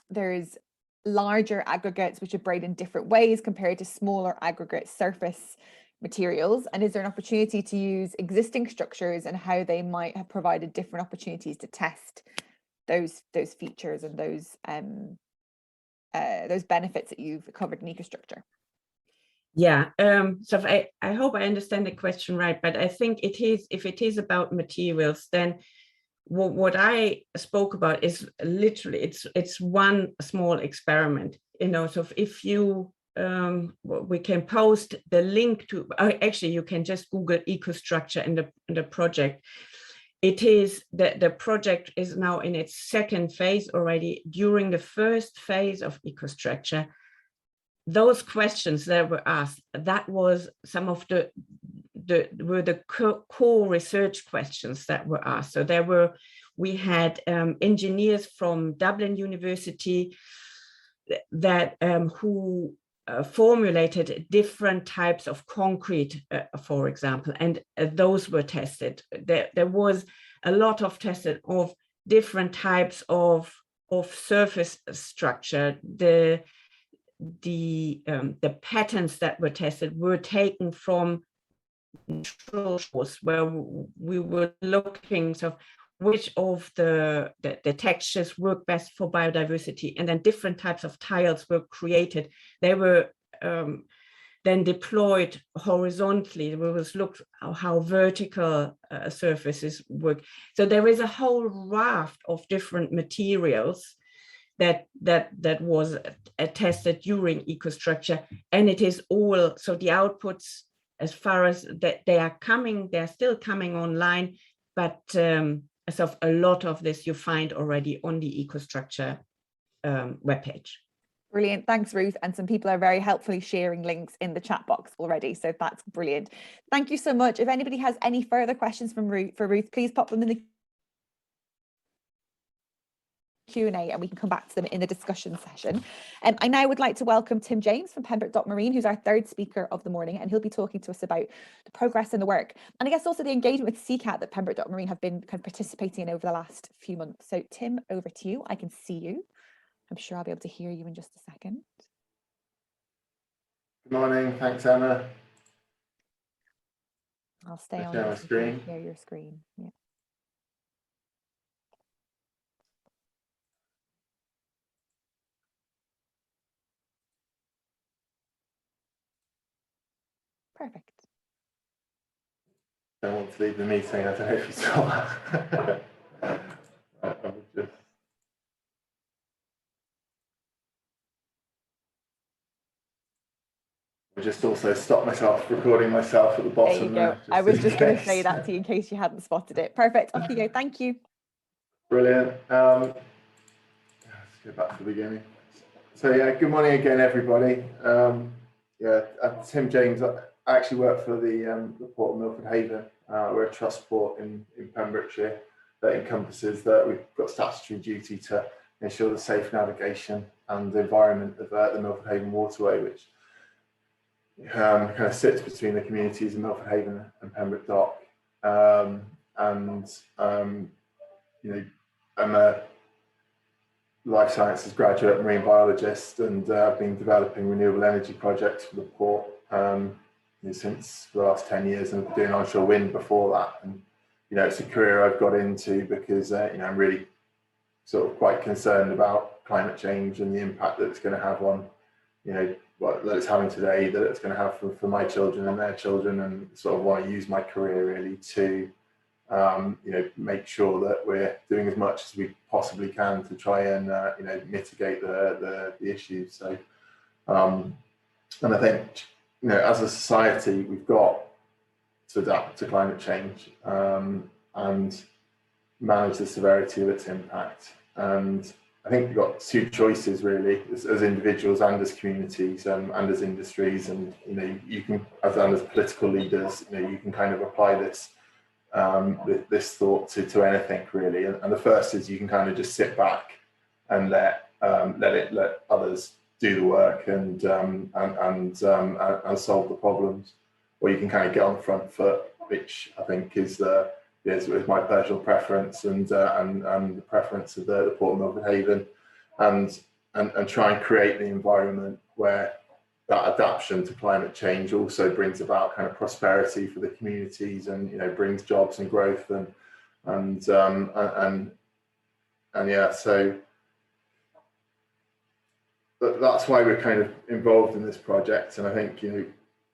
there's larger aggregates which abrade in different ways compared to smaller aggregate surface materials, and is there an opportunity to use existing structures and how they might have provided different opportunities to test those features and those benefits that you've covered in Ecostructure? Yeah, so I hope I understand the question right, but I think it is, if it is about materials, then what I spoke about is literally it's one small experiment, so if you we can post the link to, actually you can just Google Ecostructure in the project, it is that the project is now in its second phase already. During the first phase of Ecostructure, those questions that were asked, that was some of the core research questions that were asked. So we had engineers from Dublin University that who formulated different types of concrete, for example, and those were tested. There was a lot of testing of different types of surface structure. The patterns that were tested were taken from natural shores, where we were looking so which of the textures work best for biodiversity, and then different types of tiles were created. They were then deployed horizontally. We was looked how vertical surfaces work. So there is a whole raft of different materials that was tested during Ecostructure, and it is all, so the outputs, as far as that they're still coming online, but as of a lot of this you find already on the Ecostructure webpage. Brilliant, thanks Ruth. And some people are very helpfully sharing links in the chat box already, so that's brilliant. Thank you so much. If anybody has any further questions for Ruth, please pop them in the Q&A and we can come back to them in the discussion session. I now would like to welcome Tim James from Pembroke Marine, who's our third speaker of the morning, and he'll be talking to us about the progress in the work, and I guess also the engagement with CCAT that Pembroke Marine have been kind of participating in over the last few months. So Tim, over to you. I can see you. I'm sure I'll be able to hear you in just a second. Good morning, thanks Emma. I'll stay on my screen. Hear your screen. Yeah. Perfect. I don't want to leave the meeting, I don't know if you saw that. I just also stopped myself recording myself at the bottom. There you go. I was just going to say that to you in case you hadn't spotted it. Perfect. Off you go. Thank you. Brilliant. Let's go back to the beginning. So yeah, good morning again, everybody. Yeah, I'm Tim James. I actually work for the Port of Milford Haven. We're a trust port in Pembrokeshire that encompasses that we've got statutory duty to ensure the safe navigation and the environment of the Milford Haven waterway, which kind of sits between the communities of Milford Haven and Pembroke Dock. You know, I'm a life sciences graduate marine biologist, and I've been developing renewable energy projects for the port since the last 10 years, and I've been doing onshore wind before that. And you know, it's a career I've got into because you know, I'm really sort of quite concerned about climate change and the impact that it's going to have on, you know, what that it's having today, that it's going to have for my children and their children, and sort of want to use my career really to you know, make sure that we're doing as much as we possibly can to try and you know, mitigate the issues. So and I think, you know, as a society we've got to adapt to climate change and manage the severity of its impact. And I think we've got two choices really, as individuals and as communities and as industries. And you know, you can, as political leaders, you know, you can kind of apply this this thought to anything really. And the first is you can kind of just sit back and let others do the work and solve the problems, or you can kind of get on the front foot, which I think is my personal preference and the preference of the Port of Milford Haven, and try and create the environment where that adaptation to climate change also brings about kind of prosperity for the communities, and you know, brings jobs and growth and yeah, so that's why we're kind of involved in this project. And I think, you know,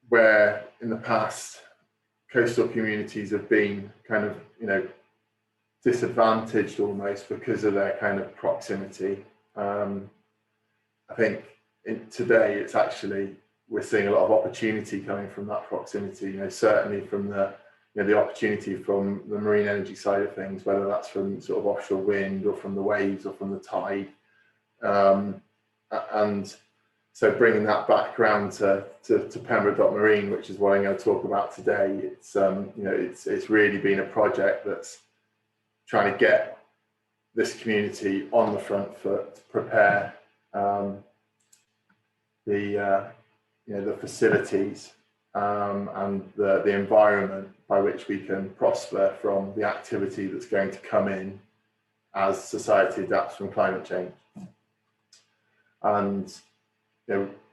where in the past coastal communities have been kind of, you know, disadvantaged almost because of their kind of proximity, I think today it's actually, we're seeing a lot of opportunity coming from that proximity, you know, certainly from the the opportunity from the marine energy side of things, whether that's from sort of offshore wind or from the waves or from the tide. And so bringing that back around to Pembroke Marine, which is what I'm going to talk about today, it's really been a project that's trying to get this community on the front foot to prepare the facilities and the environment by which we can prosper from the activity that's going to come in as society adapts from climate change. And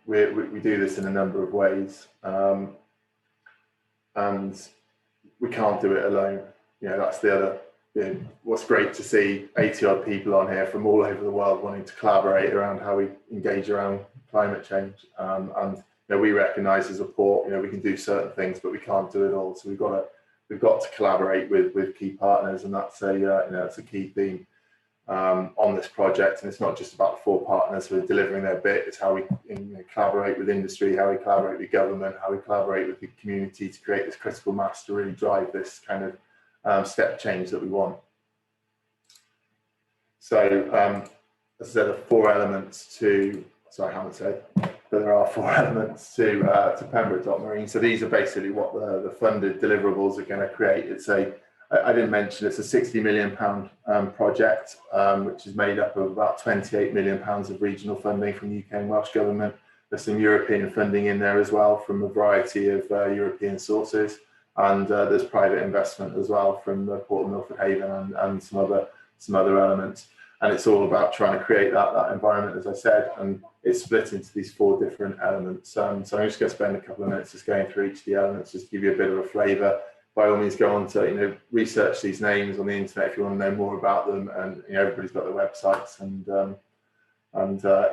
we do this in a number of ways, and we can't do it alone. That's the other. What's great to see 80 odd people on here from all over the world wanting to collaborate around how we engage around climate change. And we recognise as a port, we can do certain things, but we can't do it all. So we've got to collaborate with key partners, and that's a key theme on this project. And it's not just about the 4 partners who are delivering their bit. It's how we collaborate with industry, how we collaborate with government, how we collaborate with the community to create this critical mass to really drive this kind of step change that we want. So as I said, there are 4 elements to, sorry, I haven't said, but there are 4 elements to Pembroke Marine. So these are basically what the funded deliverables are going to create. I didn't mention, it's a £60 million project, which is made up of about £28 million of regional funding from the UK and Welsh Government. There's some European funding in there as well from a variety of European sources. And there's private investment as well from the Port of Milford Haven and some other elements. And it's all about trying to create that environment, as I said, and it's split into these 4 different elements. So I'm just going to spend a couple of minutes just going through each of the elements, just to give you a bit of a flavour. By all means, go on to research these names on the internet if you want to know more about them. And everybody's got their websites, and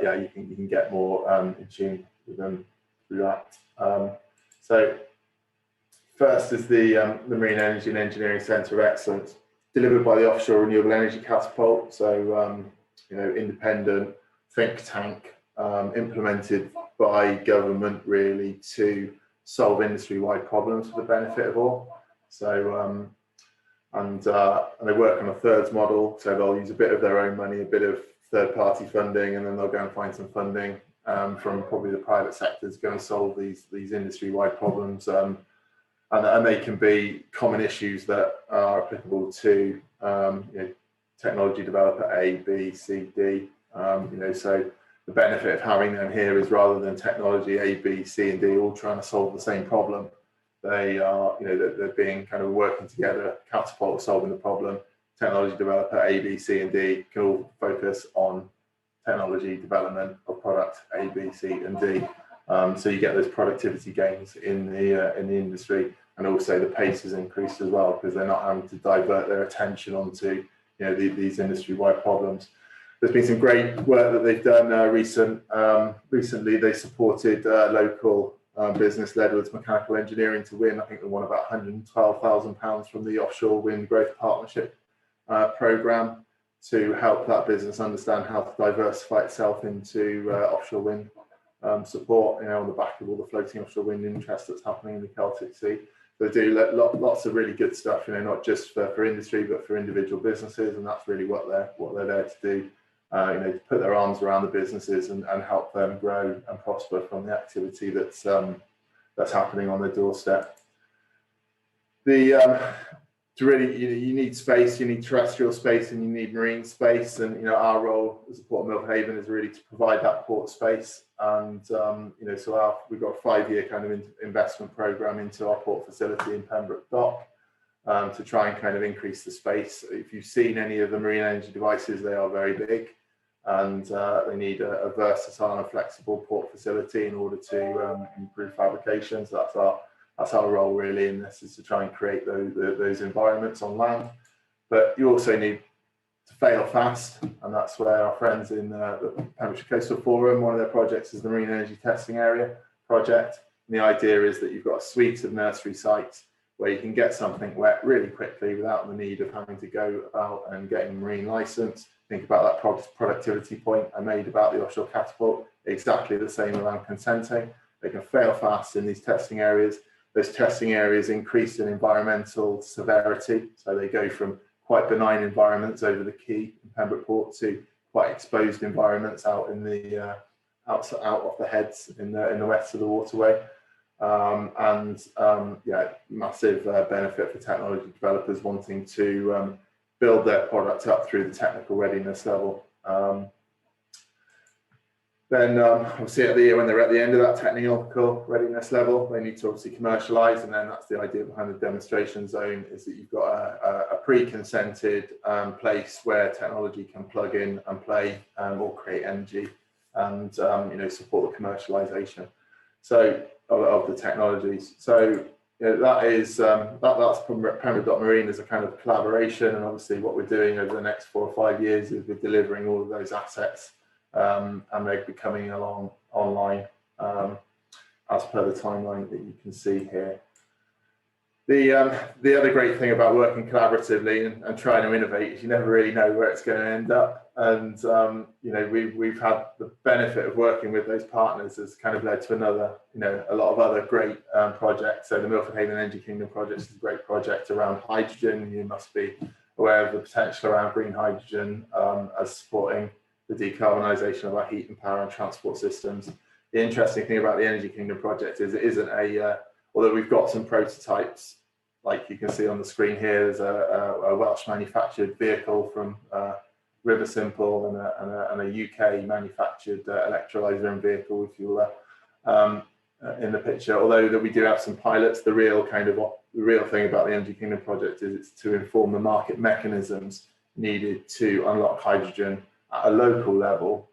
you can get more in tune with them through that. So first is the Marine Energy and Engineering Centre of Excellence, delivered by the Offshore Renewable Energy Catapult. So independent think tank, implemented by government really to solve industry-wide problems for the benefit of all. So and they work on a thirds model, so they'll use a bit of their own money, a bit of third-party funding, and then they'll go and find some funding from probably the private sector to go and solve these industry-wide problems. And they can be common issues that are applicable to technology developer A, B, C, D. So the benefit of having them here is, rather than technology A, B, C, and D all trying to solve the same problem, they are, they're being kind of working together, catapult solving the problem. Technology developer A, B, C, and D can all focus on technology development of product A, B, C, and D. So you get those productivity gains in the industry, and also the pace is increased as well, because they're not having to divert their attention onto these industry-wide problems. There's been some great work that they've done recently. They supported local business-led with mechanical engineering to win. I think they won about £112,000 from the Offshore Wind Growth Partnership programme to help that business understand how to diversify itself into offshore wind support, on the back of all the floating offshore wind interest that's happening in the Celtic Sea. They do lots of really good stuff, not just for industry, but for individual businesses, and that's really what they're there to do. To put their arms around the businesses and help them grow and prosper from the activity that's happening on their doorstep. To really, you need space, you need terrestrial space, and you need marine space. And our role as a Port of Milford Haven is really to provide that port space. And so we've got a 5-year kind of investment program into our port facility in Pembroke Dock to try and kind of increase the space. If you've seen any of the marine energy devices, they are very big, and they need a versatile and flexible port facility in order to improve fabrication. So that's our role really in this, is to try and create those environments on land. But you also need to fail fast, and that's where our friends in the Pembrokeshire Coastal Forum, one of their projects is the Marine Energy Testing Area project. And the idea is that you've got a suite of nursery sites where you can get something wet really quickly without the need of having to go about and getting a marine license. Think about that productivity point I made about the offshore catapult, exactly the same around consenting. They can fail fast in these testing areas. those testing areas increase in environmental severity. So they go from quite benign environments over the quay in Pembroke Port to quite exposed environments out in the out off the heads in the west of the waterway. Yeah, massive benefit for technology developers wanting to build their product up through the technical readiness level. Then obviously when they're at the end of that technical readiness level, they need to obviously commercialise, and then that's the idea behind the demonstration zone, is that you've got a pre-consented place where technology can plug in and play or create energy and support the commercialisation of the technologies. So that is that's Pembroke Marine as a kind of collaboration, and obviously what we're doing over the next 4 or 5 years is we're delivering all of those assets. And they'll be coming along online as per the timeline that you can see here. The other great thing about working collaboratively and trying to innovate is you never really know where it's going to end up. And we've had the benefit of working with those partners has kind of led to a lot of other great projects. So the Milford Haven Energy Kingdom project is a great project around hydrogen. You must be aware of the potential around green hydrogen as supporting the decarbonisation of our heat and power and transport systems. The interesting thing about the Energy Kingdom project is it isn't although we've got some prototypes, like you can see on the screen here, there's a Welsh manufactured vehicle from River Simple and a UK manufactured electrolyser and vehicle, if you will, in the picture. Although that we do have some pilots, the real thing about the Energy Kingdom project is it's to inform the market mechanisms needed to unlock hydrogen at a local level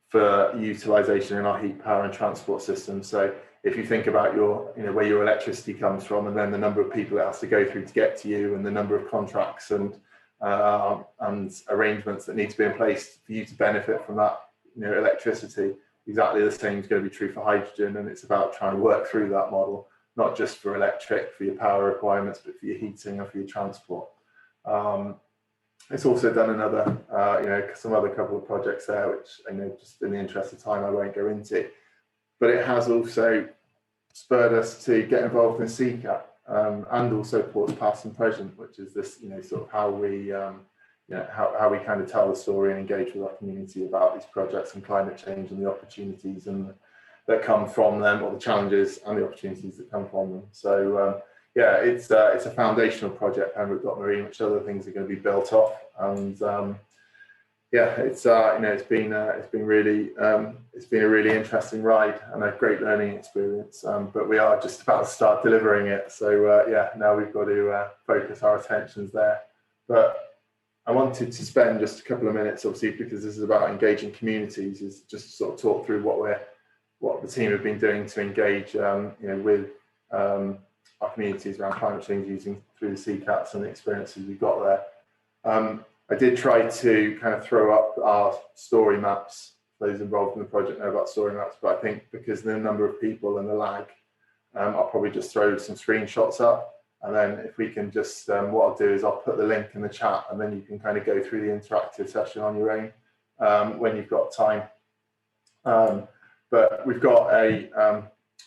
for utilisation in our heat, power and transport systems. So if you think about where your electricity comes from, and then the number of people it has to go through to get to you, and the number of contracts and arrangements that need to be in place for you to benefit from that electricity, exactly the same is going to be true for hydrogen. And it's about trying to work through that model, not just for electric, for your power requirements, but for your heating and for your transport. It's also done some other couple of projects there, which just in the interest of time I won't go into. But it has also spurred us to get involved in CCAT and also Ports Past and Present, which is this sort of how we how we kind of tell the story and engage with our community about these projects and climate change and the opportunities that come from them, or the challenges and the opportunities that come from them. So it's a foundational project, Pembroke Marine, which other things are going to be built off, and it's been a really interesting ride and a great learning experience. But we are just about to start delivering it, so now we've got to focus our attentions there. But I wanted to spend just a couple of minutes, obviously, because this is about engaging communities, is just sort of talk through what the team have been doing to engage with our communities around climate change using through the CCATs and the experiences we've got there. I did try to kind of throw up our story maps. Those involved in the project know about story maps, but I think because of the number of people and the lag, I'll probably just throw some screenshots up. And then if we can just, what I'll do is I'll put the link in the chat, and then you can kind of go through the interactive session on your own when you've got time. But we've got a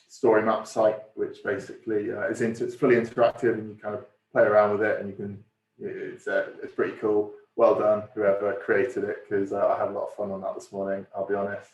story map site, which basically it's fully interactive, and you kind of play around with it, and you can, it's pretty cool. Well done, whoever created it, because I had a lot of fun on that this morning, I'll be honest.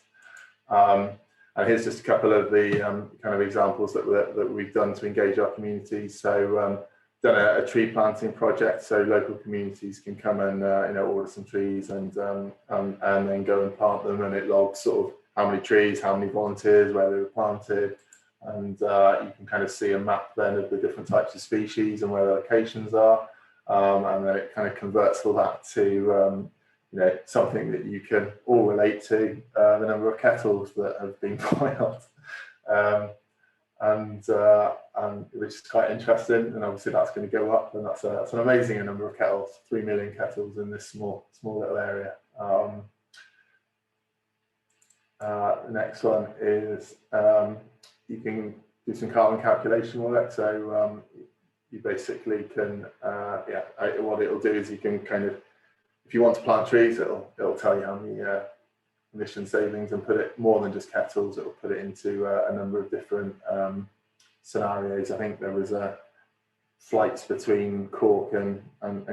And here's just a couple of the kind of examples that we've done to engage our communities. So done a tree planting project, so local communities can come and order some trees and then go and plant them, and it logs sort of how many trees, how many volunteers, where they were planted, and you can kind of see a map then of the different types of species and where the locations are. And then it kind of converts all that to something that you can all relate to, the number of kettles that have been boiled, and which is quite interesting. And obviously that's going to go up, and that's an amazing number of kettles, 3 million kettles in this small little area. The next one is you can do some carbon calculation work. So you basically can, what it'll do is you can kind of, if you want to plant trees, it'll tell you how many emission savings, and put it more than just kettles. It'll put it into a number of different scenarios. I think there was flights between Cork and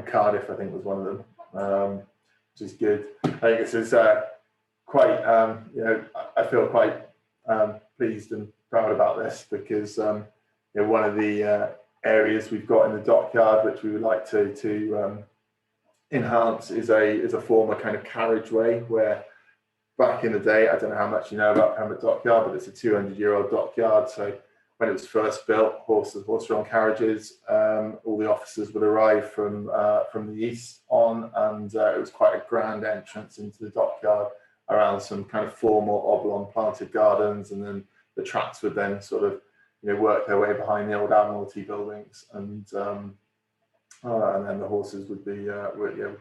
Cardiff, I think was one of them, which is good. I think this is quite, I feel quite pleased and proud about this, because one of the areas we've got in the dockyard which we would like to enhance is a former kind of carriageway, where back in the day, I don't know how much you know about Pembroke dockyard, but it's a 200-year-old dockyard. So when it was first built, horse-drawn carriages, all the officers would arrive from the east on, and it was quite a grand entrance into the dockyard around some kind of formal oblong planted gardens, and then the tracks would then sort of work their way behind the old Admiralty buildings, and then the horses would be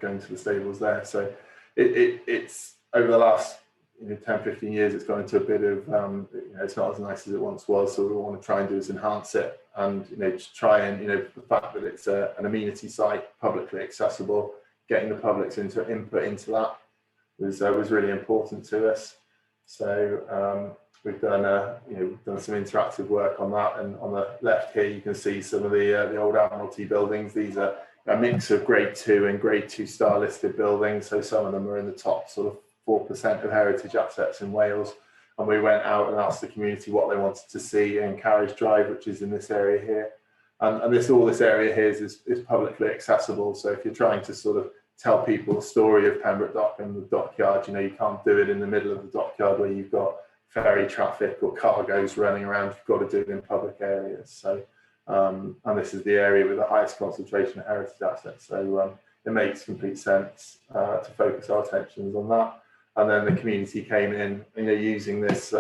going to the stables there. So it's over the last 10-15 years, it's gone into a bit of it's not as nice as it once was. So what we want to try and do is enhance it, and just try and the fact that it's an amenity site, publicly accessible, getting the public's input into that was really important to us. So we've done we've done some interactive work on that, and on the left here you can see some of the old Admiralty buildings. These are a mix of Grade 2 and Grade 2 star listed buildings, so some of them are in the top sort of 4% of heritage assets in Wales. And we went out and asked the community what they wanted to see in Carriage Drive, which is in this area here. And all this area here is publicly accessible. So if you're trying to sort of tell people a story of Pembroke Dock and the dockyard, you can't do it in the middle of the dockyard where you've got ferry traffic or cargoes running around. You've got to do it in public areas. So and this is the area with the highest concentration of heritage assets. So it makes complete sense to focus our attentions on that. And then the community came in, using this,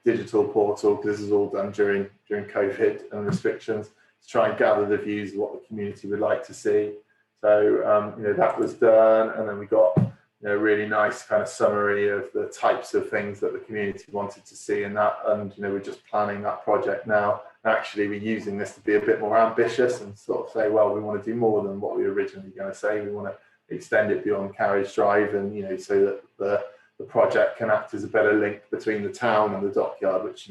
digital portal, because this is all done during COVID and restrictions, to try and gather the views of what the community would like to see. So, that was done, and then we got a really nice kind of summary of the types of things that the community wanted to see in that. And we're just planning that project now. Actually, we're using this to be a bit more ambitious and sort of say, well, we want to do more than what we were originally going to say. We want to extend it beyond Carriage Drive, and so that the project can act as a better link between the town and the dockyard, which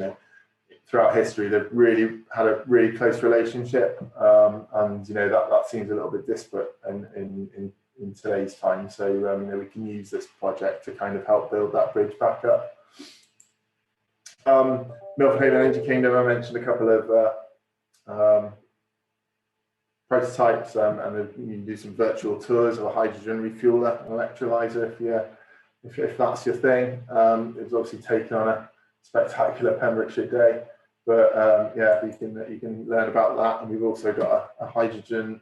throughout history they've really had a really close relationship, and that seems a little bit disparate in today's time. So we can use this project to kind of help build that bridge back up. Milford Haven Energy Kingdom, I mentioned a couple of prototypes, and you can do some virtual tours of a hydrogen refueler and electrolyzer if that's your thing. It was obviously taken on a spectacular Pembrokeshire day, but you can learn about that. And we've also got a hydrogen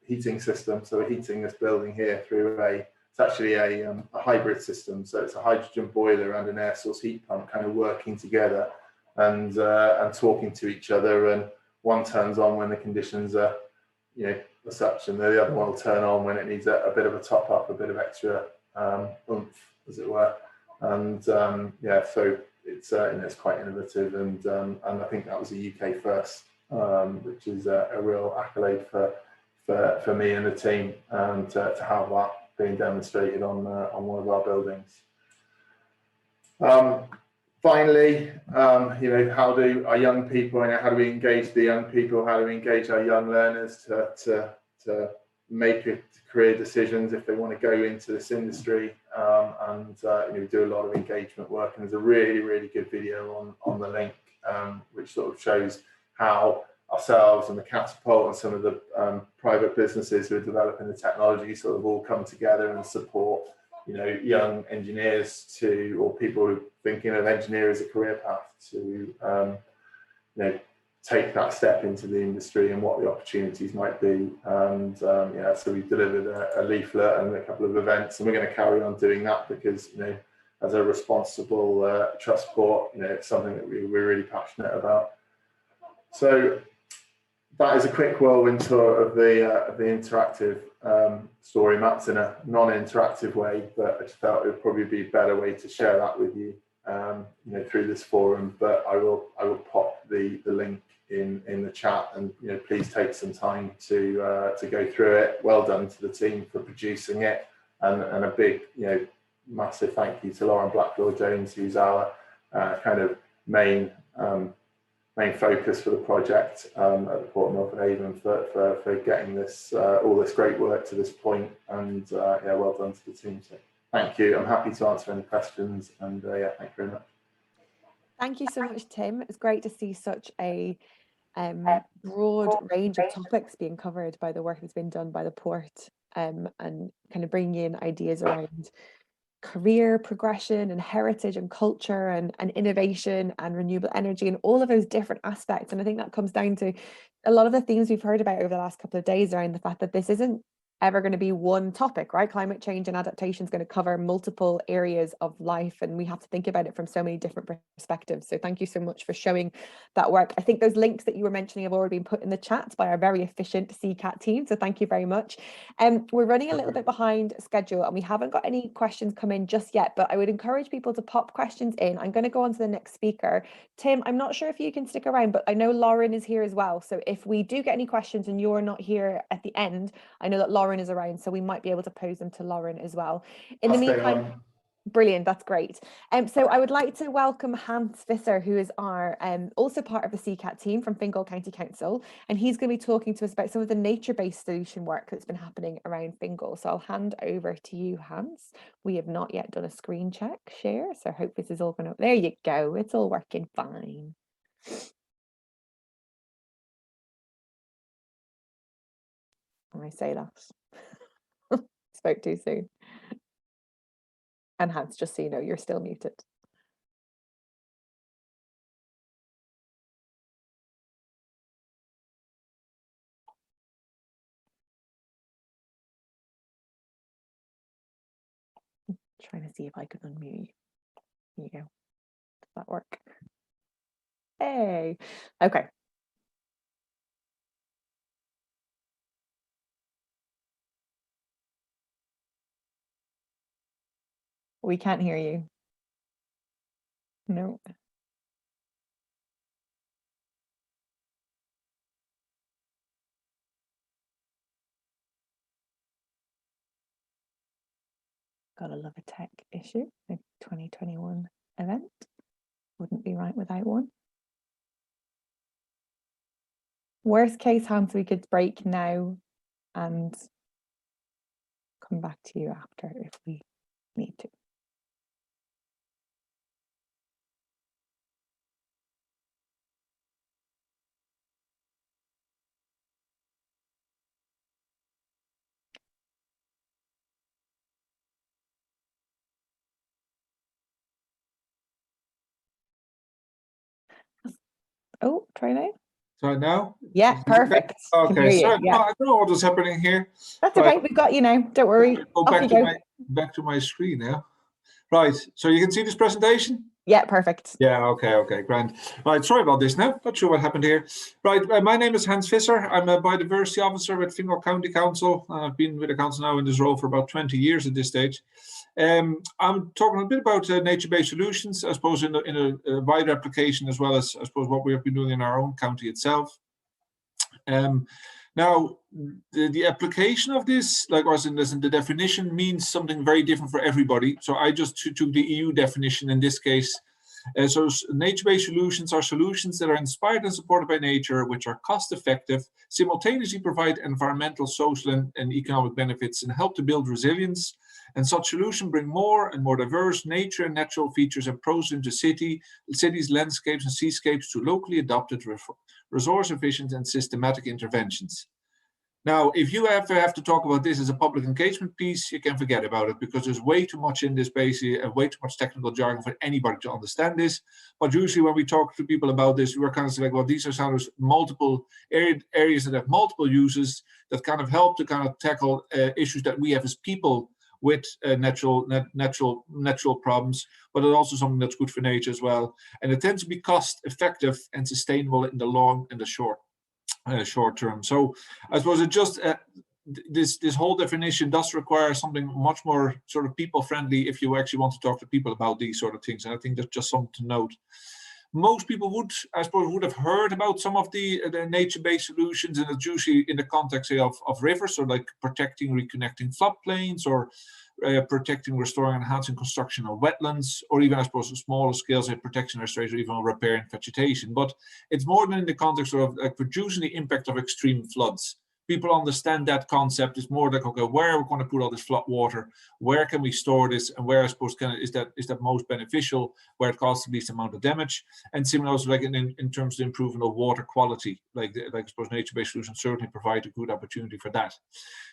heating system. So we're heating this building here through it's actually a hybrid system. So it's a hydrogen boiler and an air source heat pump kind of working together and talking to each other. And one turns on when the conditions are as such, and the other one will turn on when it needs a bit of a top up, a bit of extra oomph, as it were. And so it's quite innovative, and I think that was a UK first, which is a real accolade for me and the team, to have that being demonstrated on one of our buildings. Finally, how do our young people, and how do we engage the young people? How do we engage our young learners to make career decisions if they want to go into this industry? We do a lot of engagement work, and there's a really, really good video on the link, which sort of shows how ourselves and the Catapult and some of the private businesses who are developing the technology sort of all come together and support young engineers or people who are thinking of engineering as a career path to take that step into the industry and what the opportunities might be. And so we've delivered a leaflet and a couple of events, and we're going to carry on doing that because as a responsible trust port, it's something that we're really passionate about. So that is a quick whirlwind tour of the interactive story maps in a non-interactive way, but I just felt it would probably be a better way to share that with you, through this forum. But I will pop the link in the chat, and please take some time to go through it. Well done to the team for producing it, and a big massive thank you to Lauren Blacklow Jones, who's our kind of main main focus for the project at the Port of Milford Haven for getting this all this great work to this point, and yeah, well done to the team. So thank you. I'm happy to answer any questions, and yeah, thank you very much. Thank you so much, Tim. It's great to see such a broad range of topics being covered by the work that's been done by the port, and kind of bringing in ideas around career progression and heritage and culture and innovation and renewable energy and all of those different aspects. And I think that comes down to a lot of the themes we've heard about over the last couple of days around the fact that this isn't ever going to be one topic, right? Climate change and adaptation is going to cover multiple areas of life, and we have to think about it from so many different perspectives. So thank you so much for showing that work. I think those links that you were mentioning have already been put in the chat by our very efficient CCAT team, so thank you very much. We're running a little bit behind schedule and we haven't got any questions come in just yet, but I would encourage people to pop questions in. I'm going to go on to the next speaker. Tim, I'm not sure if you can stick around, but I know Lauren is here as well. So if we do get any questions and you're not here at the end, I know that Lauren is around, so we might be able to pose them to Lauren as well. In the meantime, brilliant, that's great. So I would like to welcome Hans Visser, who is our also part of the CCAT team from Fingal County Council, and he's going to be talking to us about some of the nature-based solution work that's been happening around Fingal. So I'll hand over to you, Hans. We have not yet done a screen check share, so I hope this is all going to, there you go, it's all working fine. I say that. Spoke too soon. And Hans, just so you know, you're still muted. I'm trying to see if I can unmute you. Here you go. Does that work? Hey. Okay. We can't hear you. No. Gotta love a tech issue. A 2021 event. Wouldn't be right without one. Worst case, Hans, we could break now and come back to you after if we need to. Oh, try now. So now? Yeah, perfect. Okay, so yeah. I don't know what is happening here. That's okay, we've got you now, don't worry. Go back to my screen now. Right, so you can see this presentation? Yeah, perfect. Yeah, okay, grand. Right, sorry about this now, not sure what happened here. Right, my name is Hans Visser. I'm a biodiversity officer at Fingal County Council. I've been with the council now in this role for about 20 years at this stage. I'm talking a bit about nature-based solutions, I suppose, in a wider application, as well as, I suppose, what we have been doing in our own county itself. Now, the application of this, like I was in this, and the definition means something very different for everybody. So I just took the EU definition in this case. So nature-based solutions are solutions that are inspired and supported by nature, which are cost-effective, simultaneously provide environmental, social, and economic benefits, and help to build resilience. And such solutions bring more and more diverse nature and natural features and pros into cities, landscapes, and seascapes to locally adopted, resource-efficient, and systematic interventions. Now, if you ever have to talk about this as a public engagement piece, you can forget about it, because there's way too much in this basically, way too much technical jargon for anybody to understand this. But usually when we talk to people about this, we're kind of like, well, these are sort of multiple areas that have multiple uses that kind of help to kind of tackle issues that we have as people with natural problems, but it's also something that's good for nature as well. And it tends to be cost effective and sustainable in the long and the short term. So I suppose it just this whole definition does require something much more sort of people friendly if you actually want to talk to people about these sort of things. And I think that's just something to note. Most people would, I suppose, would have heard about some of the nature-based solutions, and it's usually in the context, say, of rivers, so like protecting, reconnecting floodplains, or protecting, restoring, enhancing construction of wetlands, or even, I suppose, smaller scales, like protection, restoration, or even repairing vegetation. But it's more than in the context of reducing the impact of extreme floods. People understand that concept. It's more like, okay, where are we going to put all this flood water? Where can we store this? And where, I suppose, is that most beneficial, where it causes the least amount of damage? And similarly, also, like in terms of improvement of water quality, like I suppose nature-based solutions certainly provide a good opportunity for that.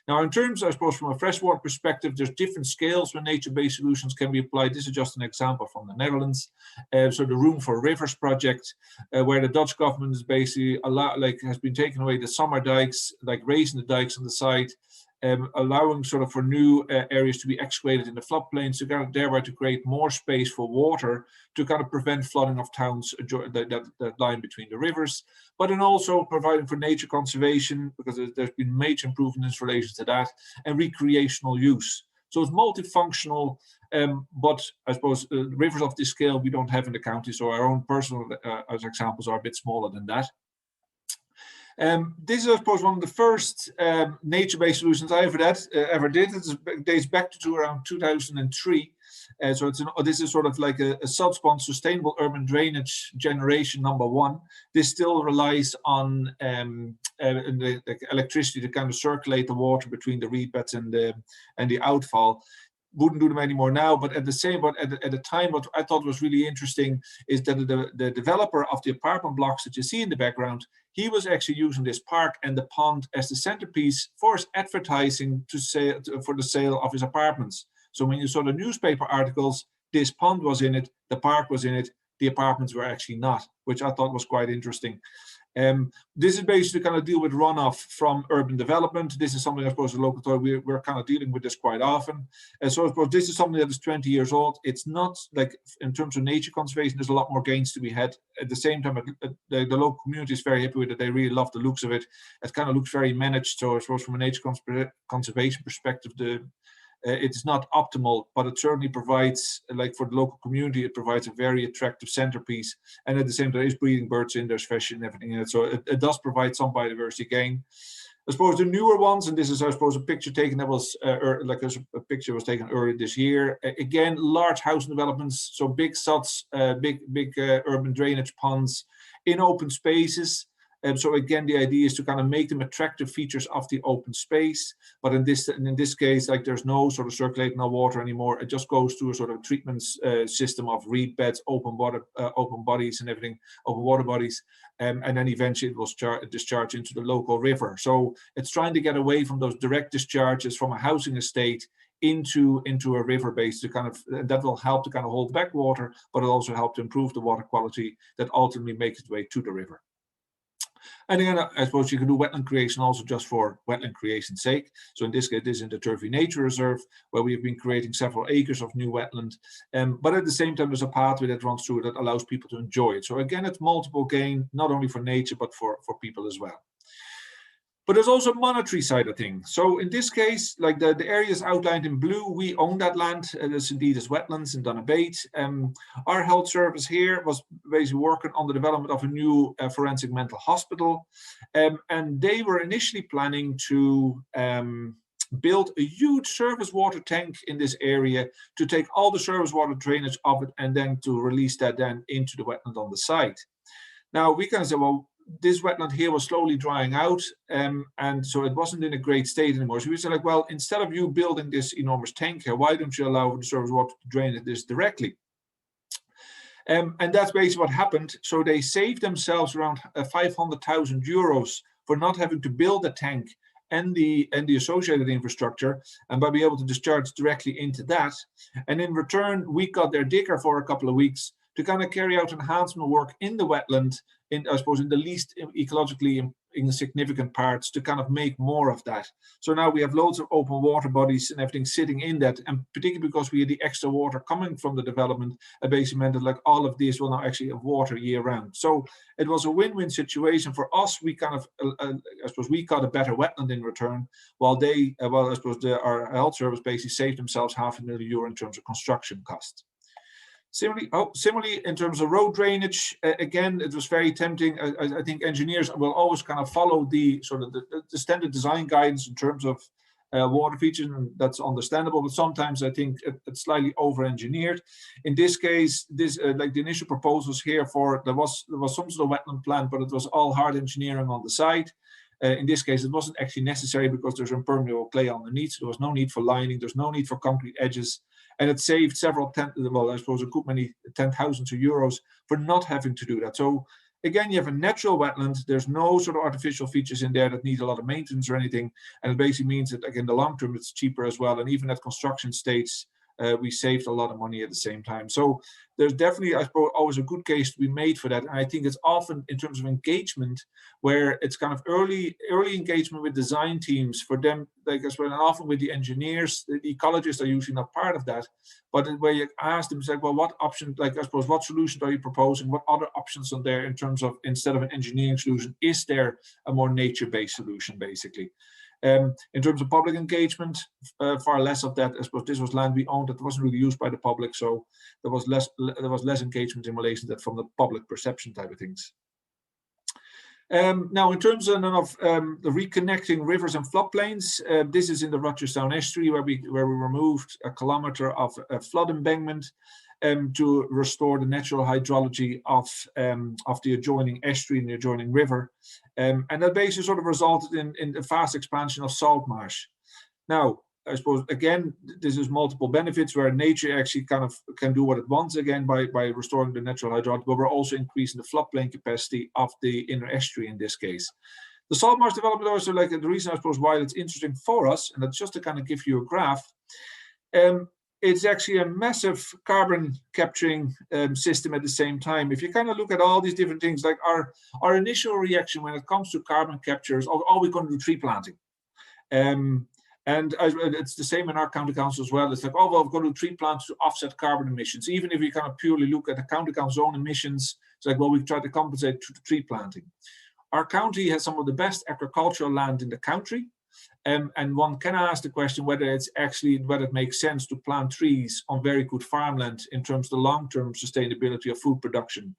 Now, in terms, I suppose, from a freshwater perspective, there's different scales where nature-based solutions can be applied. This is just an example from the Netherlands. So the Room for Rivers project, where the Dutch government is basically has been taking away the summer dikes, like raising the dikes on the side, allowing sort of for new areas to be excavated in the floodplains, to kind of thereby to create more space for water to kind of prevent flooding of towns that lie between the rivers, but then also providing for nature conservation, because there's been major improvements in relation to that, and recreational use. So it's multifunctional, but I suppose rivers of this scale we don't have in the county, so our own personal as examples are a bit smaller than that. This is, I suppose, one of the first nature-based solutions I ever did. It dates back to around 2003. So this is sort of like a subspon sustainable urban drainage generation #1. This still relies on the electricity to kind of circulate the water between the reed beds and the outfall. Wouldn't do them anymore now, but at the time, what I thought was really interesting is that the developer of the apartment blocks that you see in the background, he was actually using this park and the pond as the centerpiece for his advertising for the sale of his apartments. So when you saw the newspaper articles, this pond was in it, the park was in it, the apartments were actually not, which I thought was quite interesting. This is basically kind of deal with runoff from urban development. This is something, I suppose, the local authority, we're kind of dealing with this quite often. And so I suppose this is something that is 20 years old. It's not like, in terms of nature conservation, there's a lot more gains to be had. At the same time, the local community is very happy with it. They really love the looks of it. It kind of looks very managed. So I suppose from a nature conservation perspective, it's not optimal, but it certainly provides, like for the local community, it provides a very attractive centerpiece. And at the same time, there is breeding birds in, there's fish and everything in it. So it does provide some biodiversity gain. I suppose the newer ones, and this is, I suppose, a picture taken that was, a picture was taken earlier this year. Again, large housing developments, so big sots, big urban drainage ponds in open spaces. So again, the idea is to kind of make them attractive features of the open space. But in this case, like there's no sort of circulating of water anymore. It just goes through a sort of treatment system of reed beds, open bodies and everything, open water bodies. And then eventually it will discharge into the local river. So it's trying to get away from those direct discharges from a housing estate into a river base to kind of, that will help to kind of hold back water, but it'll also help to improve the water quality that ultimately makes its way to the river. And again, I suppose you can do wetland creation also just for wetland creation's sake. So in this case, this is in the Turvey Nature Reserve, where we have been creating several acres of new wetland. But at the same time, there's a pathway that runs through it that allows people to enjoy it. So again, it's multiple gain, not only for nature, but for people as well. But there's also a monetary side of things. So in this case, like the areas outlined in blue, we own that land. It's indeed as wetlands in Donabate. Our health service here was basically working on the development of a new forensic mental hospital. And they were initially planning to build a huge surface water tank in this area to take all the surface water drainage of it and then to release that then into the wetland on the site. Now we can say, well, this wetland here was slowly drying out, and so it wasn't in a great state anymore. So we said, like, well, instead of you building this enormous tank here, why don't you allow the surface water to drain this directly? And that's basically what happened. So they saved themselves around 500,000 euros for not having to build a tank and the associated infrastructure, and by being able to discharge directly into that. And in return, we got their digger for a couple of weeks to kind of carry out enhancement work in the wetland, I suppose in the least ecologically insignificant parts, to kind of make more of that. So now we have loads of open water bodies and everything sitting in that, and particularly because we had the extra water coming from the development, it basically meant that like all of these will now actually have water year round. So it was a win-win situation for us. We kind of, I suppose we got a better wetland in return, while I suppose our health service basically saved themselves €500,000 in terms of construction costs. Similarly, in terms of road drainage, again, it was very tempting. I think engineers will always kind of follow the sort of the standard design guidance in terms of water features, and that's understandable. But sometimes I think it's slightly over-engineered. In this case, like the initial proposals here for there was some sort of wetland plan, but it was all hard engineering on the side. In this case, it wasn't actually necessary because there's impermeable clay underneath. So there was no need for lining. There's no need for concrete edges. And it saved several well, I suppose a good many 10,000 euros for not having to do that. So again, you have a natural wetland. There's no sort of artificial features in there that need a lot of maintenance or anything. And it basically means that, again, the long term, it's cheaper as well. And even at construction stage, we saved a lot of money at the same time. So there's definitely, I suppose, always a good case to be made for that. And I think it's often in terms of engagement, where it's kind of early engagement with design teams for them, like as well, and often with the engineers. The ecologists are usually not part of that, but where you ask them, it's like, well, what option, like I suppose, what solution are you proposing? What other options are there in terms of, instead of an engineering solution, is there a more nature-based solution, basically? In terms of public engagement, far less of that. I suppose this was land we owned that wasn't really used by the public, so there was less engagement in relation to that from the public perception type of things. Now, in terms of the reconnecting rivers and floodplains, this is in the Rochester estuary where we removed 1 kilometer of flood embankment to restore the natural hydrology of the adjoining estuary and the adjoining river. And that basically sort of resulted in the fast expansion of salt marsh. Now, I suppose, again, this is multiple benefits where nature actually kind of can do what it wants again by restoring the natural hydrology, but we're also increasing the floodplain capacity of the inner estuary in this case. The salt marsh development also, like the reason I suppose why it's interesting for us, and that's just to kind of give you a graph, it's actually a massive carbon capturing system at the same time. If you kind of look at all these different things, like our initial reaction when it comes to carbon capture is, oh, are we going to do tree planting? And it's the same in our county council as well. It's like, oh, well, we're going to do tree plants to offset carbon emissions. Even if we kind of purely look at the county council's own emissions, it's like, well, we try to compensate through tree planting. Our county has some of the best agricultural land in the country. And one can ask the question whether it makes sense to plant trees on very good farmland in terms of the long-term sustainability of food production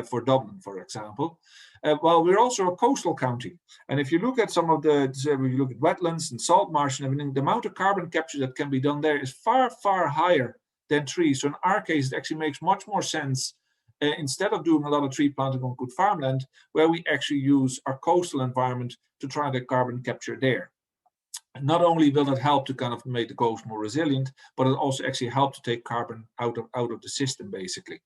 for Dublin, for example. Well, we're also a coastal county. And if you look at some of when you look at wetlands and salt marsh and everything, the amount of carbon capture that can be done there is far, far higher than trees. So in our case, it actually makes much more sense instead of doing a lot of tree planting on good farmland, where we actually use our coastal environment to try to carbon capture there. Not only will it help to kind of make the coast more resilient, but it also actually help to take carbon out of the system, basically.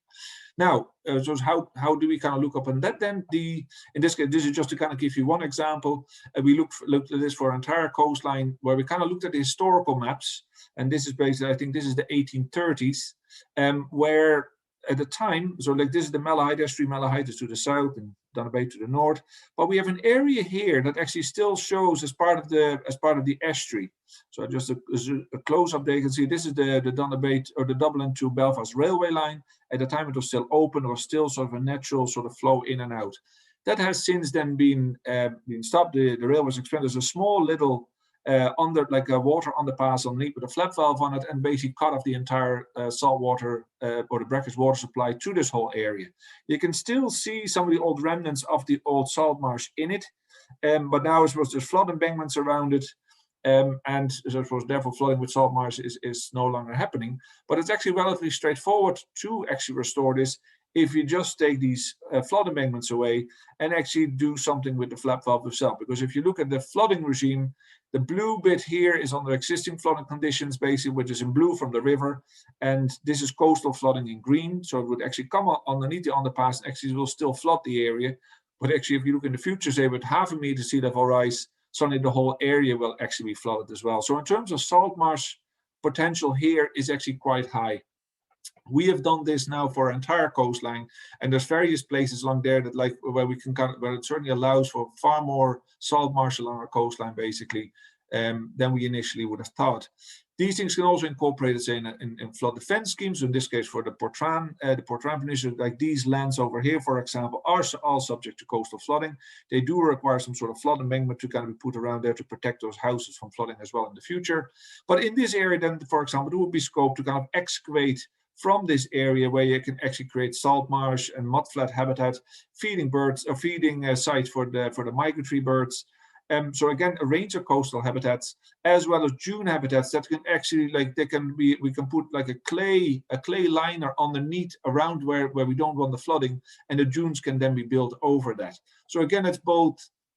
Now, so how do we kind of look up on that then? In this case, this is just to kind of give you one example. We looked at this for our entire coastline, where we kind of looked at the historical maps, and this is basically, I think this is the 1830s, where at the time, so like this is the Malahide estuary, Malahide is to the south and Donabate to the north, but we have an area here that actually still shows as part of the estuary. So just a close-up there, you can see this is the Donabate or the Dublin to Belfast railway line. At the time it was still open, it was still sort of a natural sort of flow in and out. That has since then been stopped. The rail was expanded. There's a small little under like a water underpass underneath with a flat valve on it, and basically cut off the entire salt water or the brackish water supply to this whole area. You can still see some of the old remnants of the old salt marsh in it, but now there's flood embankments around it, and so therefore flooding with salt marsh is no longer happening. But it's actually relatively straightforward to actually restore this if you just take these flood embankments away and actually do something with the flap valve itself. Because if you look at the flooding regime, the blue bit here is under existing flooding conditions, basically, which is in blue from the river. And this is coastal flooding in green. So it would actually come underneath the underpass, actually will still flood the area. But actually, if you look in the future, say with 0.5 meter sea level rise, suddenly the whole area will actually be flooded as well. So in terms of salt marsh potential here is actually quite high. We have done this now for our entire coastline, and there's various places along there that where we can where it certainly allows for far more salt marsh along our coastline, basically, than we initially would have thought. These things can also incorporate it in flood defense schemes. So in this case, for the Portrane Peninsula, like these lands over here, for example, are all subject to coastal flooding. They do require some sort of flood embankment to kind of be put around there to protect those houses from flooding as well in the future. But in this area, then, for example, there would be scope to kind of excavate from this area where you can actually create salt marsh and mudflat habitat, feeding birds or feeding sites for the migratory birds. So again, a range of coastal habitats, as well as dune habitats that can actually, like, we can put like a clay liner underneath around where we don't want the flooding, and the dunes can then be built over that. So again, it's both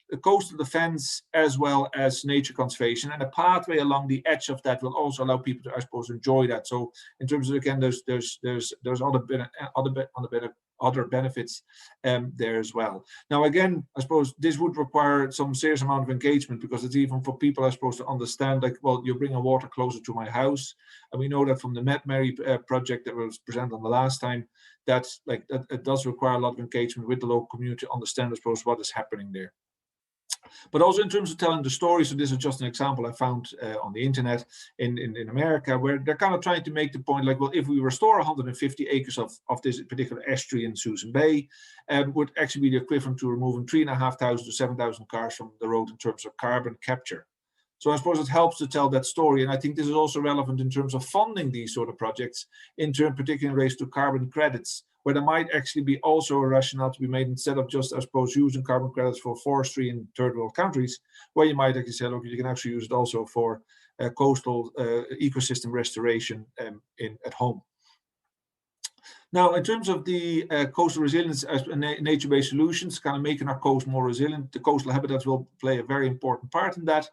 the coastal defense as well as nature conservation, and a pathway along the edge of that will also allow people to, I suppose, enjoy that. So in terms of, again, there's other benefits there as well. Now, again, I suppose this would require some serious amount of engagement, because it's even for people, I suppose, to understand, like, well, you're bringing water closer to my house. And we know that from the Met-Mary project that was presented on the last time, that it does require a lot of engagement with the local community to understand, I suppose, what is happening there. But also in terms of telling the story, so this is just an example I found on the internet in America, where they're kind of trying to make the point, like, well, if we restore 150 acres of this particular estuary in Susan Bay, would actually be the equivalent to removing 3,500 to 7,000 cars from the road in terms of carbon capture. So I suppose it helps to tell that story, and I think this is also relevant in terms of funding these sort of projects, in terms particularly in relation to carbon credits, where there might actually be also a rationale to be made, instead of just, I suppose, using carbon credits for forestry in third world countries, where you might actually say, look, you can actually use it also for coastal ecosystem restoration at home. Now, in terms of the coastal resilience as nature-based solutions, kind of making our coast more resilient, the coastal habitats will play a very important part in that.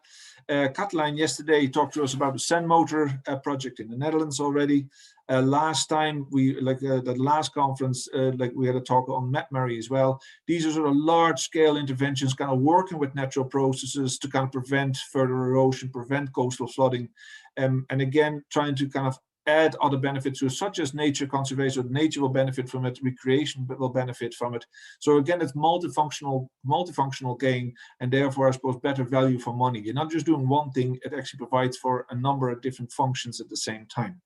Catalijn yesterday talked to us about the Sand Motor project in the Netherlands already. Last time, the last conference, we had a talk on Met-Mary as well. These are sort of large-scale interventions, kind of working with natural processes to kind of prevent further erosion, prevent coastal flooding, and again, trying to kind of add other benefits to it, such as nature conservation. Nature will benefit from it, recreation will benefit from it. So again, it's multifunctional gain, and therefore, I suppose, better value for money. You're not just doing one thing, it actually provides for a number of different functions at the same time.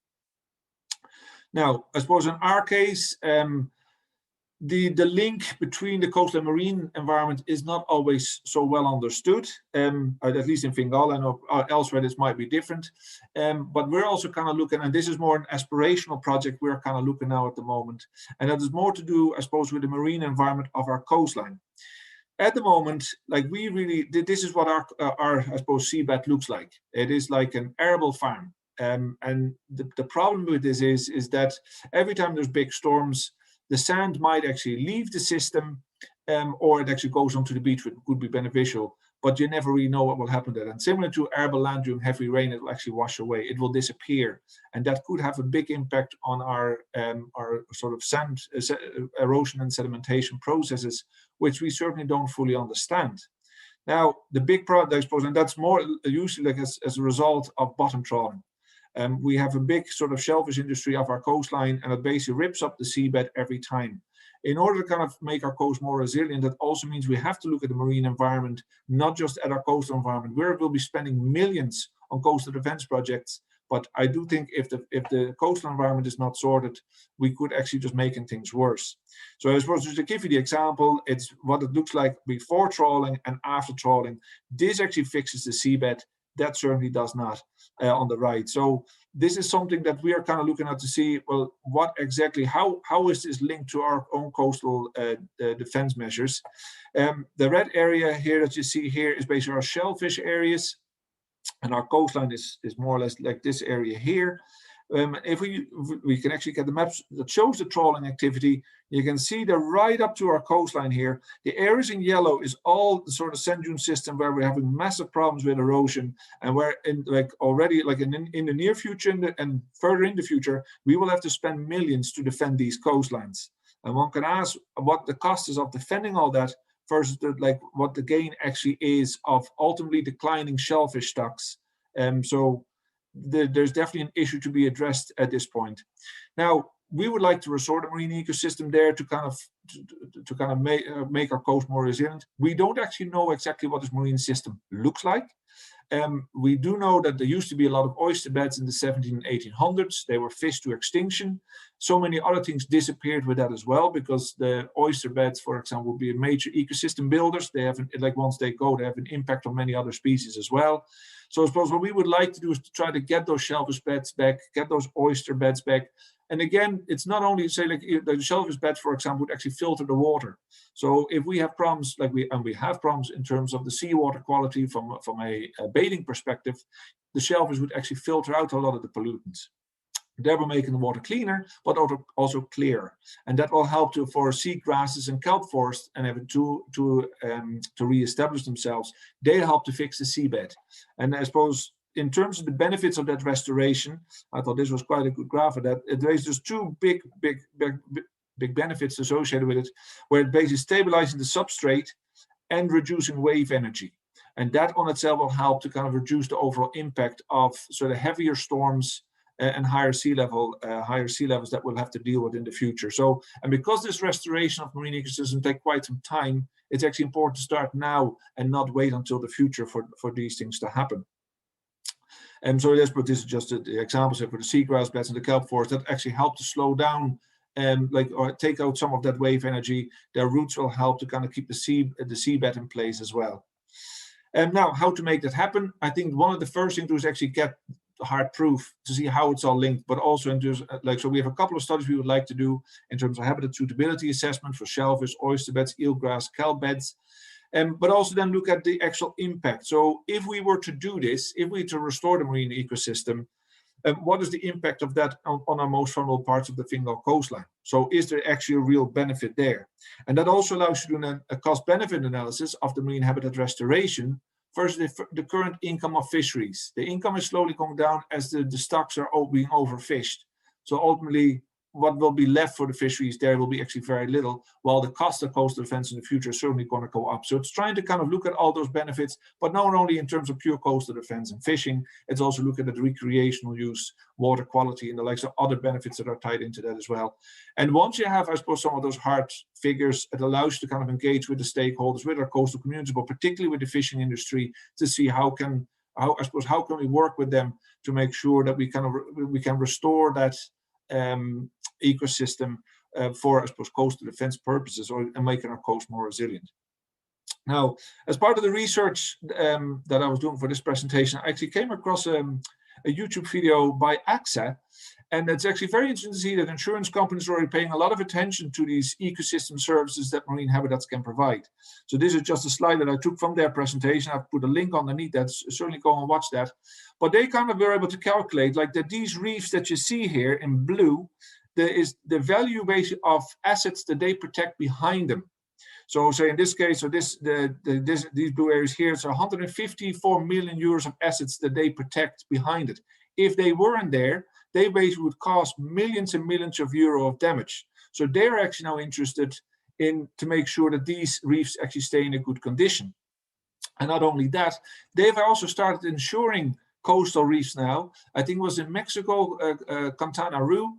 Now, I suppose in our case, the link between the coastal and marine environment is not always so well understood, at least in Fingal. I know elsewhere this might be different, but we're also kind of looking, and this is more an aspirational project we're kind of looking now at the moment, and that is more to do, I suppose, with the marine environment of our coastline. At the moment, like, we really, this is what our I suppose, seabed looks like. It is like an arable farm, and the problem with this is that every time there's big storms, the sand might actually leave the system, or it actually goes onto the beach, which could be beneficial, but you never really know what will happen there. And similar to arable land during heavy rain, it will actually wash away, it will disappear. And that could have a big impact on our sort of sand erosion and sedimentation processes, which we certainly don't fully understand. Now, the big problem, I suppose, and that's more usually like as a result of bottom trawling. We have a big sort of shellfish industry of our coastline, and it basically rips up the seabed every time. In order to kind of make our coast more resilient, that also means we have to look at the marine environment, not just at our coastal environment, where we'll be spending millions on coastal defense projects. But I do think if the coastal environment is not sorted, we could actually just making things worse. So I suppose, just to give you the example, it's what it looks like before trawling and after trawling. This actually fixes the seabed. That certainly does not on the right. So this is something that we are kind of looking at to see, well, what exactly, how is this linked to our own coastal defense measures? The red area here that you see here is basically our shellfish areas, and our coastline is more or less like this area here. If we can actually get the maps that shows the trawling activity, you can see that right up to our coastline here. The areas in yellow is all the sort of sand dune system where we're having massive problems with erosion, and where in the near future and further in the future, we will have to spend millions to defend these coastlines. And one can ask what the cost is of defending all that versus what the gain actually is of ultimately declining shellfish stocks. So there's definitely an issue to be addressed at this point. Now, we would like to restore the marine ecosystem there to kind of make our coast more resilient. We don't actually know exactly what this marine system looks like. We do know that there used to be a lot of oyster beds in the 1700s and 1800s. They were fished to extinction. So many other things disappeared with that as well, because the oyster beds, for example, will be major ecosystem builders. They have, once they go, they have an impact on many other species as well. So I suppose what we would like to do is to try to get those shellfish beds back, get those oyster beds back. And again, it's not only say like the shellfish beds, for example, would actually filter the water. So if we have problems, like we have problems in terms of the seawater quality from a bathing perspective, the shellfish would actually filter out a lot of the pollutants, thereby making the water cleaner, but also clearer. And that will help for seagrasses and kelp forests and to reestablish themselves. They help to fix the seabed. And I suppose in terms of the benefits of that restoration, I thought this was quite a good graph of that. There's just two big benefits associated with it, where it basically stabilizing the substrate and reducing wave energy. And that on itself will help to kind of reduce the overall impact of sort of heavier storms and higher sea levels that we'll have to deal with in the future. So, and because this restoration of marine ecosystems take quite some time, it's actually important to start now and not wait until the future for these things to happen. And so this is just the examples for the seagrass beds and the kelp forest that actually help to slow down or take out some of that wave energy. Their roots will help to kind of keep the seabed in place as well. And now, how to make that happen? I think one of the first things to do is actually get hard proof to see how it's all linked, but also in terms so we have a couple of studies we would like to do in terms of habitat suitability assessment for shellfish, oyster beds, eelgrass, kelp beds. But also then look at the actual impact. So if we were to do this, if we were to restore the marine ecosystem, what is the impact of that on our most vulnerable parts of the Fingal coastline? So is there actually a real benefit there? And that also allows you to do a cost-benefit analysis of the marine habitat restoration versus the current income of fisheries. The income is slowly going down as the stocks are being overfished. So ultimately, what will be left for the fisheries there will be actually very little, while the cost of coastal defense in the future is certainly going to go up. So it's trying to kind of look at all those benefits, but not only in terms of pure coastal defense and fishing, it's also looking at the recreational use, water quality, and the likes of other benefits that are tied into that as well. And once you have, I suppose, some of those hard figures, it allows you to kind of engage with the stakeholders, with our coastal communities, but particularly with the fishing industry to see how can we work with them to make sure that we can restore that ecosystem for, I suppose, coastal defense purposes and making our coast more resilient. Now, as part of the research that I was doing for this presentation, I actually came across a YouTube video by AXA, and it's actually very interesting to see that insurance companies are already paying a lot of attention to these ecosystem services that marine habitats can provide. So this is just a slide that I took from their presentation. I've put a link underneath that, certainly go and watch that. But they kind of were able to calculate like that these reefs that you see here in blue, there is the value base of assets that they protect behind them. So say in this case, so these blue areas here, it's 154 million euros of assets that they protect behind it. If they weren't there, they basically would cause millions and millions of euro of damage. So they're actually now interested in to make sure that these reefs actually stay in a good condition. And not only that, they've also started insuring coastal reefs now. I think it was in Mexico, Quintana Roo.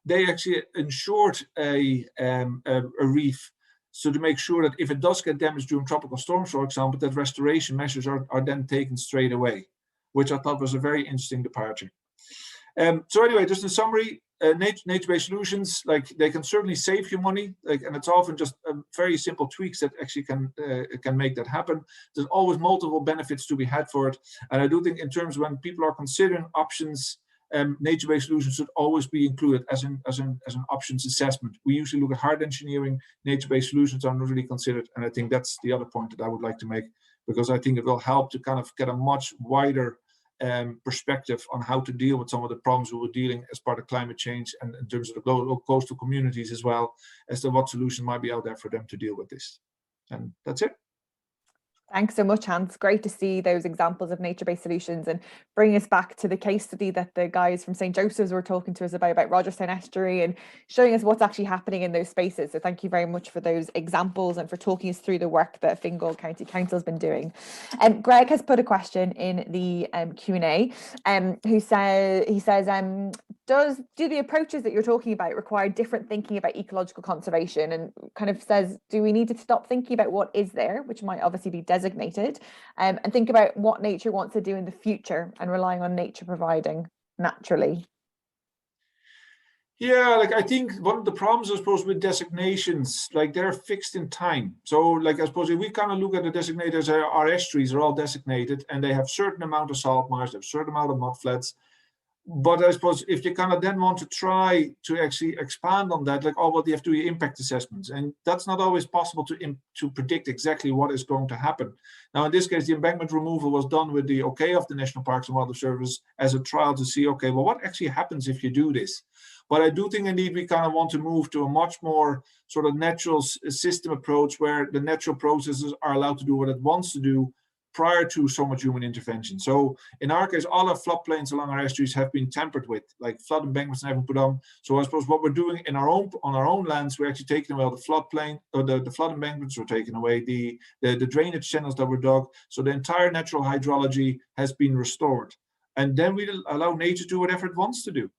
They actually insured a reef, so to make sure that if it does get damaged during tropical storms, for example, that restoration measures are then taken straight away, which I thought was a very interesting departure. So anyway, just in summary, nature-based solutions, like they can certainly save you money, and it's often just very simple tweaks that actually can make that happen. There's always multiple benefits to be had for it, and I do think in terms of when people are considering options, nature-based solutions should always be included as an options assessment. We usually look at hard engineering, nature-based solutions are not really considered, and I think that's the other point that I would like to make, because I think it will help to kind of get a much wider perspective on how to deal with some of the problems we were dealing as part of climate change, and in terms of the global coastal communities as well, as to what solution might be out there for them to deal with this. And that's it. Thanks so much, Hans. Great to see those examples of nature-based solutions and bring us back to the case study that the guys from St. Joseph's were talking to us about Rogerstown Estuary and showing us what's actually happening in those spaces. So thank you very much for those examples and for talking us through the work that Fingal County Council has been doing. Greg has put a question in the Q&A. He says, do the approaches that you're talking about require different thinking about ecological conservation, and kind of says, do we need to stop thinking about what is there, which might obviously be designated, and think about what nature wants to do in the future and relying on nature providing naturally? Yeah, like I think one of the problems, I suppose, with designations, like they're fixed in time. So like I suppose if we kind of look at the designators, our estuaries are all designated and they have certain amount of salt marsh, they have certain amount of mud flats. But I suppose if you kind of then want to try to actually expand on that, like, oh, well, you have to do impact assessments. And that's not always possible to predict exactly what is going to happen. Now, in this case, the embankment removal was done with the okay of the National Parks and Wildlife Service as a trial to see, okay, well, what actually happens if you do this? But I do think indeed we kind of want to move to a much more sort of natural system approach where the natural processes are allowed to do what it wants to do prior to so much human intervention. So in our case, all our floodplains along our estuaries have been tampered with, like flood embankments never put on. So I suppose what we're doing on our own lands, we're actually taking away the floodplain, or the flood embankments, we're taking away the drainage channels that were dug. So the entire natural hydrology has been restored. And then we allow nature to do whatever it wants to do.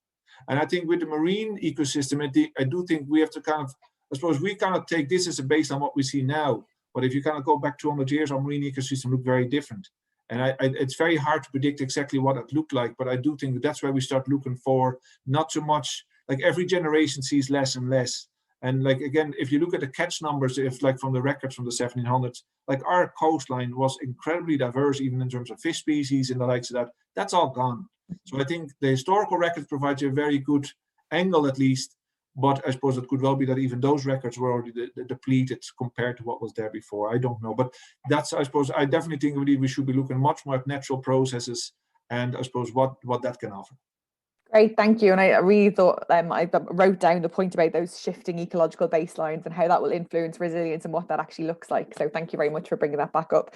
And I think with the marine ecosystem, I do think we have to kind of, I suppose we kind of take this as a base on what we see now. But if you kind of go back 200 years, our marine ecosystem look very different. And it's very hard to predict exactly what it looked like. But I do think that's where we start looking for not so much, like every generation sees less and less. And like, again, if you look at the catch numbers, if like from the records from the 1700s, like our coastline was incredibly diverse, even in terms of fish species and the likes of that, that's all gone. So I think the historical records provide you a very good angle, at least. But I suppose it could well be that even those records were already depleted compared to what was there before. I don't know. But that's, I suppose, I definitely think we should be looking much more at natural processes and I suppose what that can offer. Great, thank you. And I really thought I wrote down the point about those shifting ecological baselines and how that will influence resilience and what that actually looks like. So thank you very much for bringing that back up.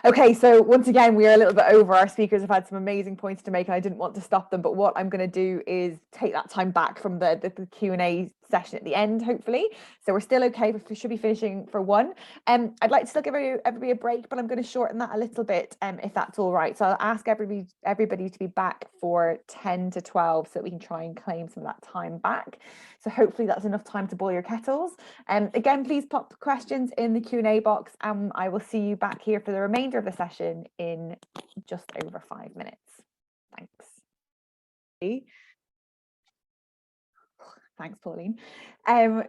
Okay, so once again, we are a little bit over. Our speakers have had some amazing points to make and I didn't want to stop them. But what I'm going to do is take that time back from the Q&A session at the end, hopefully. So we're still okay, but we should be finishing for 1. I'd like to still give everybody a break, but I'm going to shorten that a little bit if that's all right. So I'll ask everybody to be back for 10 to 12 so that we can try and claim some of that time back. So hopefully that's enough time to boil your kettles. Again, please pop questions in the Q&A box and I will see you back here for the remainder of the session in just over 5 minutes. Thanks. Thanks, Pauline.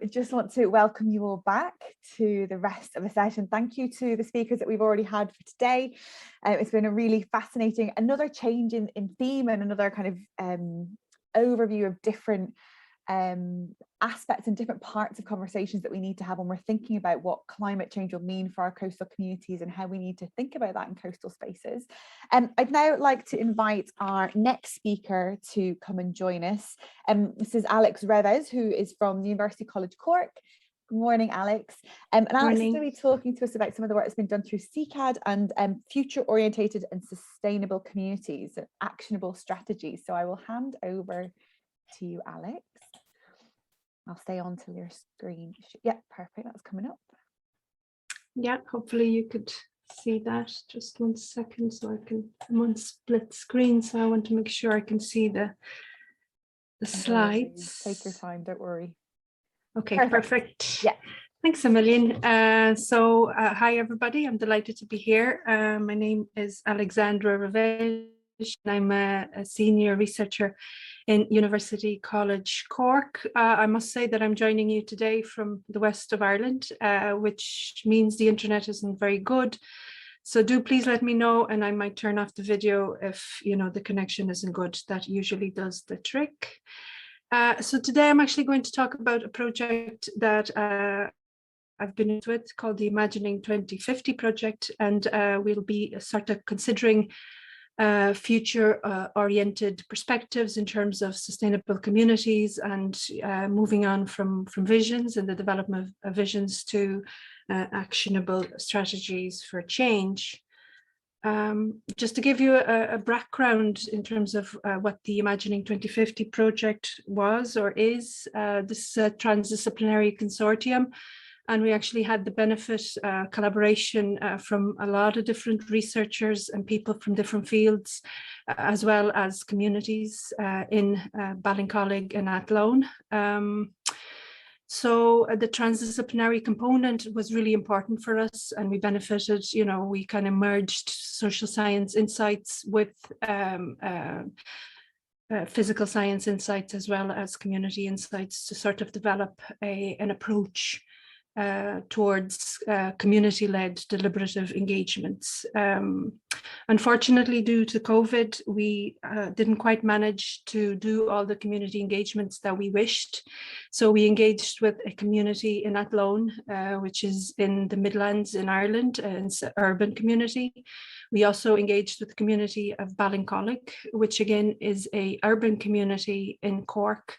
Just want to welcome you all back to the rest of the session. Thank you to the speakers that we've already had for today. It's been a really fascinating, another change in theme and another kind of overview of different aspects and different parts of conversations that we need to have when we're thinking about what climate change will mean for our coastal communities and how we need to think about that in coastal spaces. I'd now like to invite our next speaker to come and join us. This is Alexandra Revez, who is from the University College Cork. Good morning, Alex. And Alex is going to be talking to us about some of the work that's been done through CCAT and future-orientated and sustainable communities, actionable strategies. So I will hand over to you, Alex. I'll stay on till your screen. Yeah, perfect. That's coming up. Yeah, hopefully you could see that. Just 1 second, so I'm on split screen, so I want to make sure I can see the slides. Take your time, don't worry. Okay, perfect. Yeah. Thanks a million. Hi everybody, I'm delighted to be here. My name is Alexandra Revez. I'm a senior researcher in University College Cork. I must say that I'm joining you today from the west of Ireland, which means the internet isn't very good. So do please let me know, and I might turn off the video if the connection isn't good. That usually does the trick. So today I'm actually going to talk about a project that I've been into it called the Imagining 2050 project, and we'll be sort of considering future-oriented perspectives in terms of sustainable communities and moving on from visions and the development of visions to actionable strategies for change. Just to give you a background in terms of what the Imagining 2050 project was or is, this is a transdisciplinary consortium. And we actually had the benefit collaboration from a lot of different researchers and people from different fields, as well as communities in Ballincollig and Athlone. So the transdisciplinary component was really important for us, and we benefited, we kind of merged social science insights with physical science insights as well as community insights to sort of develop an approach towards community-led deliberative engagements. Unfortunately, due to COVID, we didn't quite manage to do all the community engagements that we wished. So we engaged with a community in Athlone, which is in the Midlands in Ireland, and it's an urban community. We also engaged with the community of Ballincollig, which again is an urban community in Cork.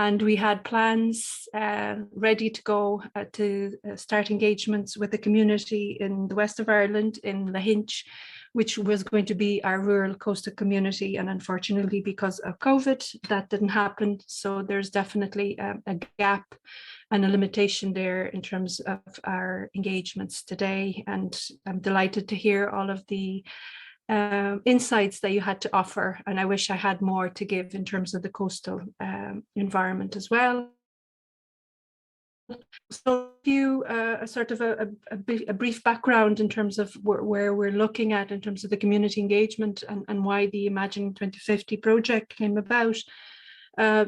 And we had plans ready to go to start engagements with the community in the west of Ireland, in Lahinch, which was going to be our rural coastal community. And unfortunately, because of COVID, that didn't happen. So there's definitely a gap and a limitation there in terms of our engagements today. And I'm delighted to hear all of the insights that you had to offer, and I wish I had more to give in terms of the coastal environment as well. So you sort of a brief background in terms of where we're looking at in terms of the community engagement and why the Imagining 2050 project came about.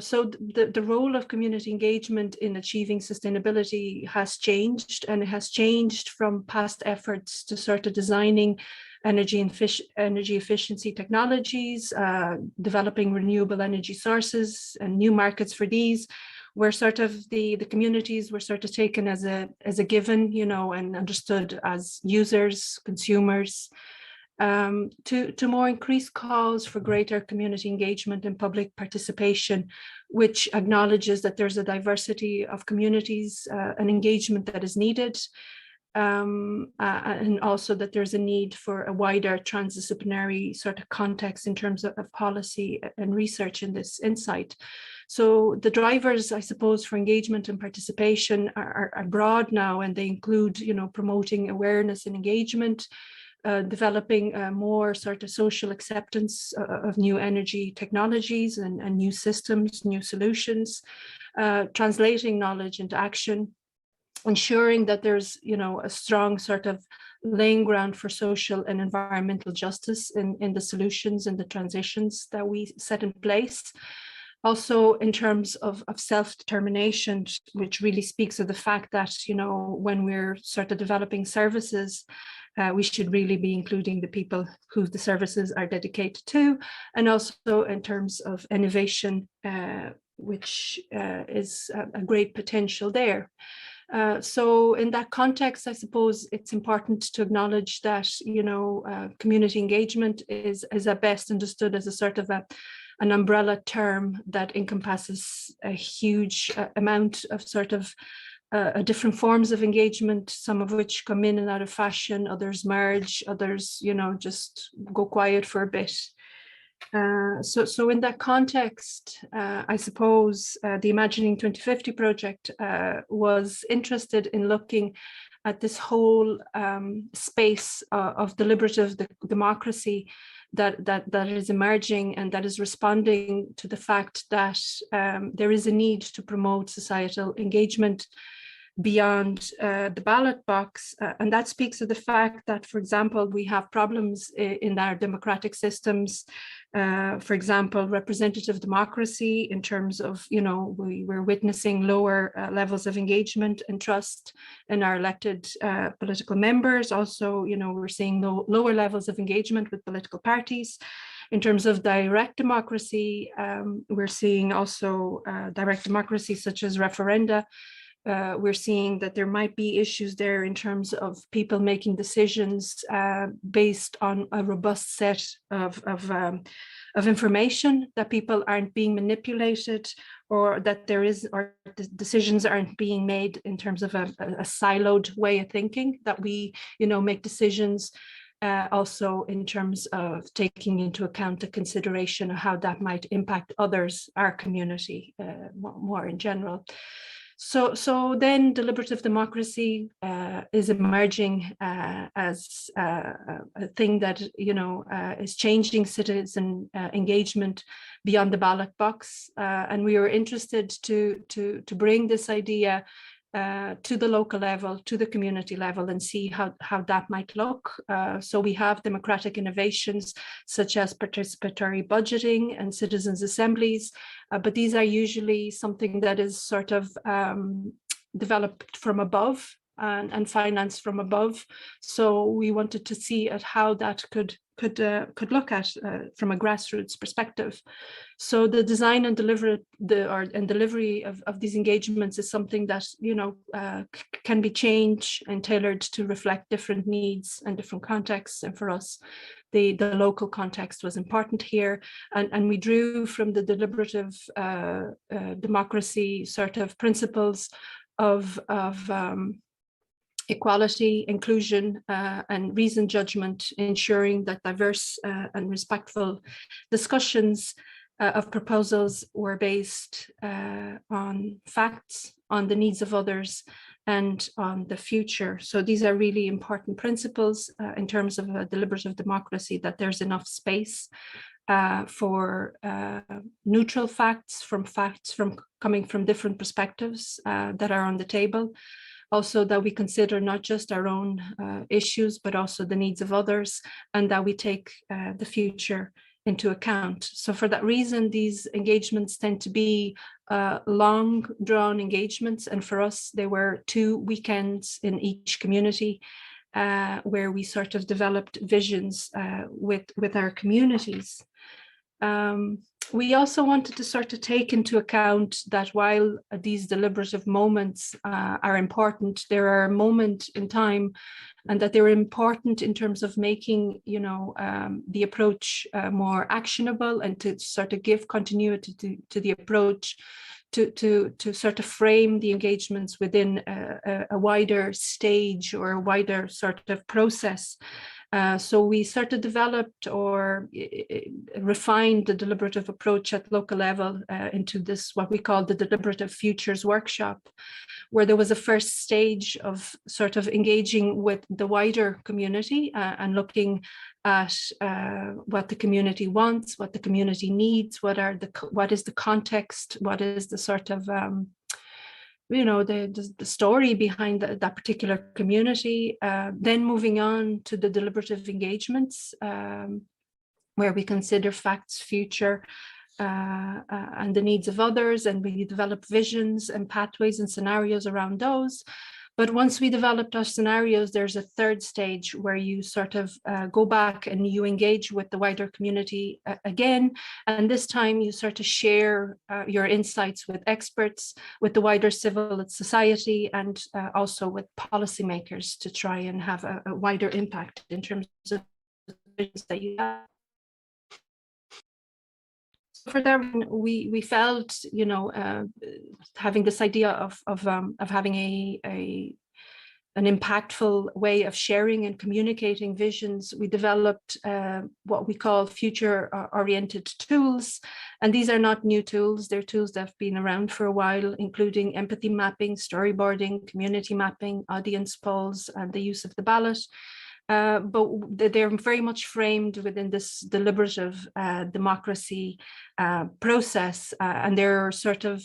So the role of community engagement in achieving sustainability has changed, and it has changed from past efforts to sort of designing energy efficiency technologies, developing renewable energy sources and new markets for these, where sort of the communities were sort of taken as a given, you know, and understood as users, consumers, to more increased calls for greater community engagement and public participation, which acknowledges that there's a diversity of communities and engagement that is needed. And also that there's a need for a wider transdisciplinary sort of context in terms of policy and research in this insight. So the drivers, I suppose, for engagement and participation are broad now, and they include, you know, promoting awareness and engagement, developing more sort of social acceptance of new energy technologies and new systems, new solutions, translating knowledge into action, ensuring that there's, you know, a strong sort of laying ground for social and environmental justice in the solutions and the transitions that we set in place. Also in terms of self-determination, which really speaks of the fact that, you know, when we're sort of developing services, we should really be including the people who the services are dedicated to, and also in terms of innovation, which is a great potential there. So in that context, I suppose it's important to acknowledge that, you know, community engagement is at best understood as a sort of an umbrella term that encompasses a huge amount of sort of different forms of engagement, some of which come in and out of fashion, others merge, others, you know, just go quiet for a bit. So in that context, I suppose the Imagining 2050 project was interested in looking at this whole space of deliberative democracy that is emerging and that is responding to the fact that there is a need to promote societal engagement beyond the ballot box. And that speaks of the fact that, for example, we have problems in our democratic systems. For example, representative democracy in terms of, you know, we're witnessing lower levels of engagement and trust in our elected political members. Also, you know, we're seeing lower levels of engagement with political parties. In terms of direct democracy, we're seeing also direct democracy such as referenda. We're seeing that there might be issues there in terms of people making decisions based on a robust set of information, that people aren't being manipulated, or that the decisions aren't being made in terms of a siloed way of thinking, that we, you know, make decisions also in terms of taking into account the consideration of how that might impact others, our community, more in general. So then deliberative democracy is emerging as a thing that, you know, is changing citizen engagement beyond the ballot box. And we were interested to bring this idea to the local level, to the community level, and see how that might look. So we have democratic innovations such as participatory budgeting and citizens' assemblies, but these are usually something that is sort of developed from above and financed from above. So we wanted to see at how that could look at from a grassroots perspective. So the design and delivery of these engagements is something that can be changed and tailored to reflect different needs and different contexts. And for us, the local context was important here, and we drew from the deliberative democracy sort of principles of equality, inclusion, and reasoned judgment, ensuring that diverse and respectful discussions of proposals were based on facts, on the needs of others, and on the future. So these are really important principles in terms of a deliberative democracy, that there's enough space for neutral facts from coming from different perspectives that are on the table. Also that we consider not just our own issues, but also the needs of others, and that we take the future into account. So for that reason, these engagements tend to be long drawn engagements. And for us, there were 2 weekends in each community where we sort of developed visions with our communities. We also wanted to sort of take into account that while these deliberative moments are important, there are a moment in time, and that they were important in terms of making, the approach more actionable, and to sort of give continuity to the approach, to sort of frame the engagements within a wider stage or a wider sort of process. So we sort of developed or refined the deliberative approach at local level into this, what we call the Deliberative Futures Workshop, where there was a first stage of sort of engaging with the wider community and looking at what the community wants, what the community needs, what is the context, what is the sort of the story behind that particular community. Then moving on to the deliberative engagements, where we consider facts, future, and the needs of others, and we develop visions and pathways and scenarios around those. But once we developed our scenarios, there's a third stage where you sort of go back and you engage with the wider community again. And this time you sort of share your insights with experts, with the wider civil society, and also with policymakers to try and have a wider impact in terms of the visions that you have. For that, we felt, having this idea of having an impactful way of sharing and communicating visions, we developed what we call future-oriented tools. And these are not new tools; they're tools that have been around for a while, including empathy mapping, storyboarding, community mapping, audience polls, and the use of the ballot. But they're very much framed within this deliberative democracy process, and they're sort of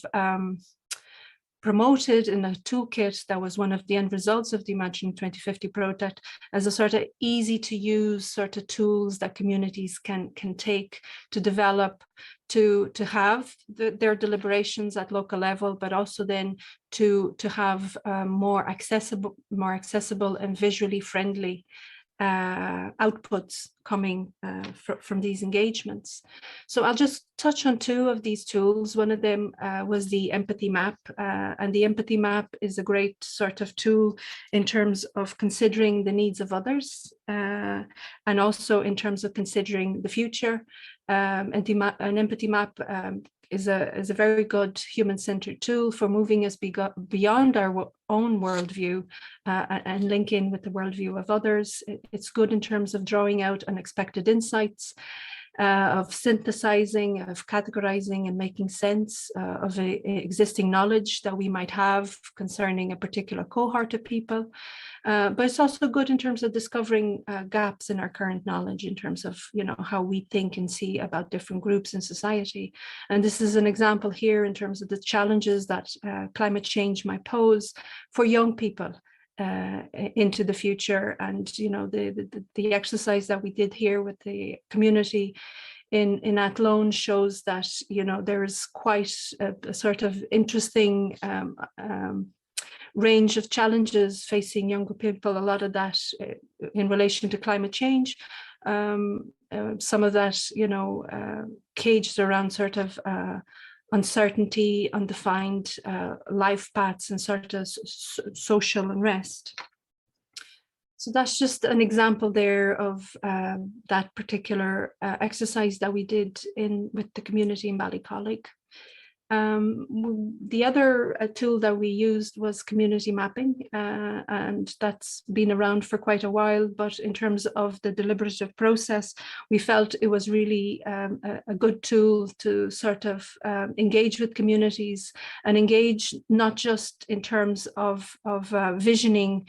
promoted in a toolkit that was one of the end results of the Imagine 2050 project, as a sort of easy to use sort of tools that communities can take to develop, to have their deliberations at local level, but also then to have more accessible and visually friendly outputs coming from these engagements. So I'll just touch on 2 of these tools. One of them was the empathy map, and the empathy map is a great sort of tool in terms of considering the needs of others, and also in terms of considering the future. An empathy map is a very good human-centered tool for moving us beyond our own worldview and link in with the worldview of others. It's good in terms of drawing out unexpected insights. of synthesizing, of categorizing and making sense of existing knowledge that we might have concerning a particular cohort of people. But it's also good in terms of discovering gaps in our current knowledge in terms of, how we think and see about different groups in society. And this is an example here in terms of the challenges that climate change might pose for young people into the future. And the exercise that we did here with the community in Athlone shows that there is quite a sort of interesting range of challenges facing younger people. A lot of that in relation to climate change. Some of that caged around sort of uncertainty, undefined life paths, and sort of social unrest. So that's just an example there of that particular exercise that we did with the community in Ballycollig. The other tool that we used was community mapping, and that's been around for quite a while, but in terms of the deliberative process, we felt it was really a good tool to sort of engage with communities and engage not just in terms of visioning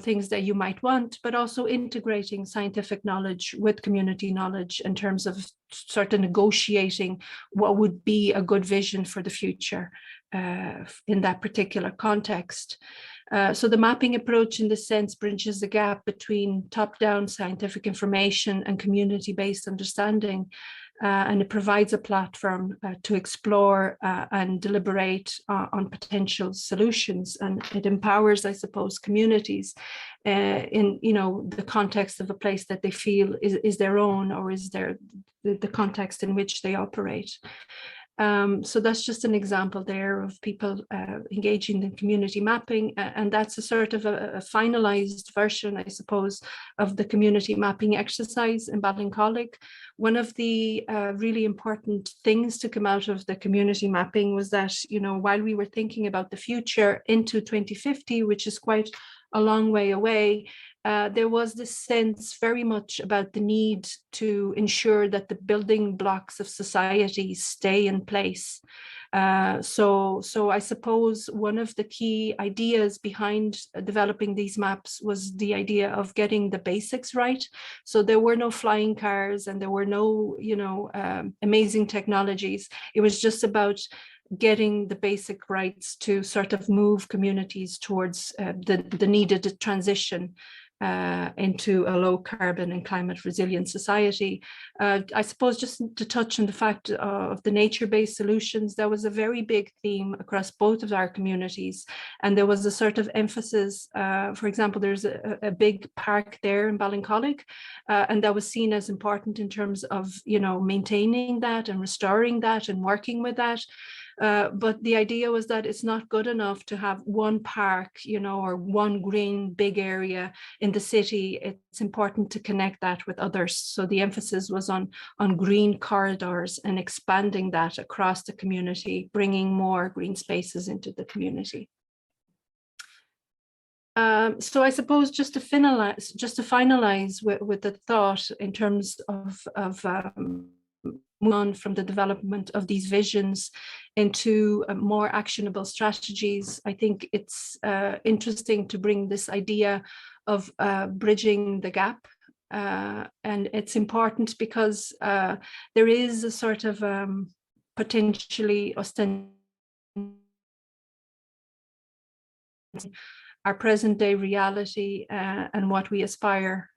things that you might want, but also integrating scientific knowledge with community knowledge in terms of sort of negotiating what would be a good vision for the future in that particular context. So the mapping approach in this sense bridges the gap between top-down scientific information and community-based understanding. And it provides a platform to explore and deliberate on potential solutions, and it empowers, I suppose, communities in the context of a place that they feel is their own, or is the context in which they operate. So that's just an example there of people engaging in community mapping, and that's a sort of a finalized version, I suppose, of the community mapping exercise in Ballincollig. One of the really important things to come out of the community mapping was that, while we were thinking about the future into 2050, which is quite a long way away, there was this sense very much about the need to ensure that the building blocks of society stay in place. So I suppose one of the key ideas behind developing these maps was the idea of getting the basics right. So there were no flying cars and there were no, amazing technologies. It was just about getting the basic rights to sort of move communities towards the needed transition into a low carbon and climate resilient society. I suppose just to touch on the fact of the nature-based solutions, that was a very big theme across both of our communities. And there was a sort of emphasis, for example, there's a big park there in Ballincollig, and that was seen as important in terms of, maintaining that and restoring that and working with that. But the idea was that it's not good enough to have one park, or one green big area in the city. It's important to connect that with others. So the emphasis was on green corridors and expanding that across the community, bringing more green spaces into the community. So I suppose just to finalize with the thought in terms of move on from the development of these visions into more actionable strategies. I think it's interesting to bring this idea of bridging the gap. And it's important because there is a sort of potentially our present day reality and what we aspire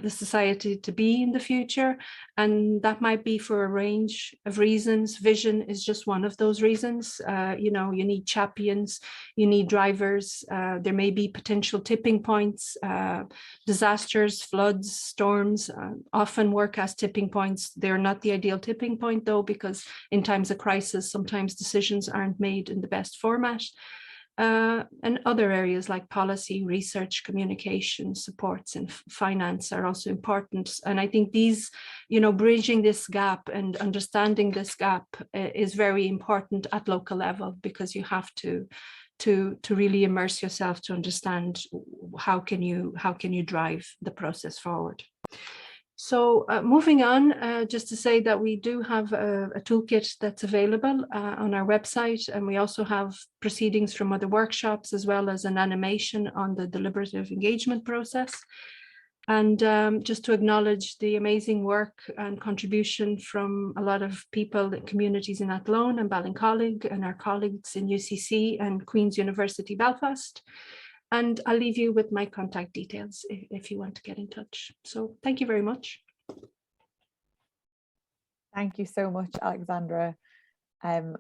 the society to be in the future. And that might be for a range of reasons. Vision is just one of those reasons. You need champions, you need drivers. There may be potential tipping points. Disasters, floods, storms often work as tipping points. They're not the ideal tipping point though, because in times of crisis, sometimes decisions aren't made in the best format. And other areas like policy, research, communication, supports, and finance are also important. And I think these, bridging this gap and understanding this gap is very important at local level, because you have to really immerse yourself to understand how can you drive the process forward. So moving on, just to say that we do have a toolkit that's available on our website, and we also have proceedings from other workshops, as well as an animation on the deliberative engagement process. And just to acknowledge the amazing work and contribution from a lot of people, communities in Athlone and Ballincollig, and our colleagues in UCC and Queen's University Belfast. And I'll leave you with my contact details if you want to get in touch. So thank you very much. Thank you so much, Alexandra. I'm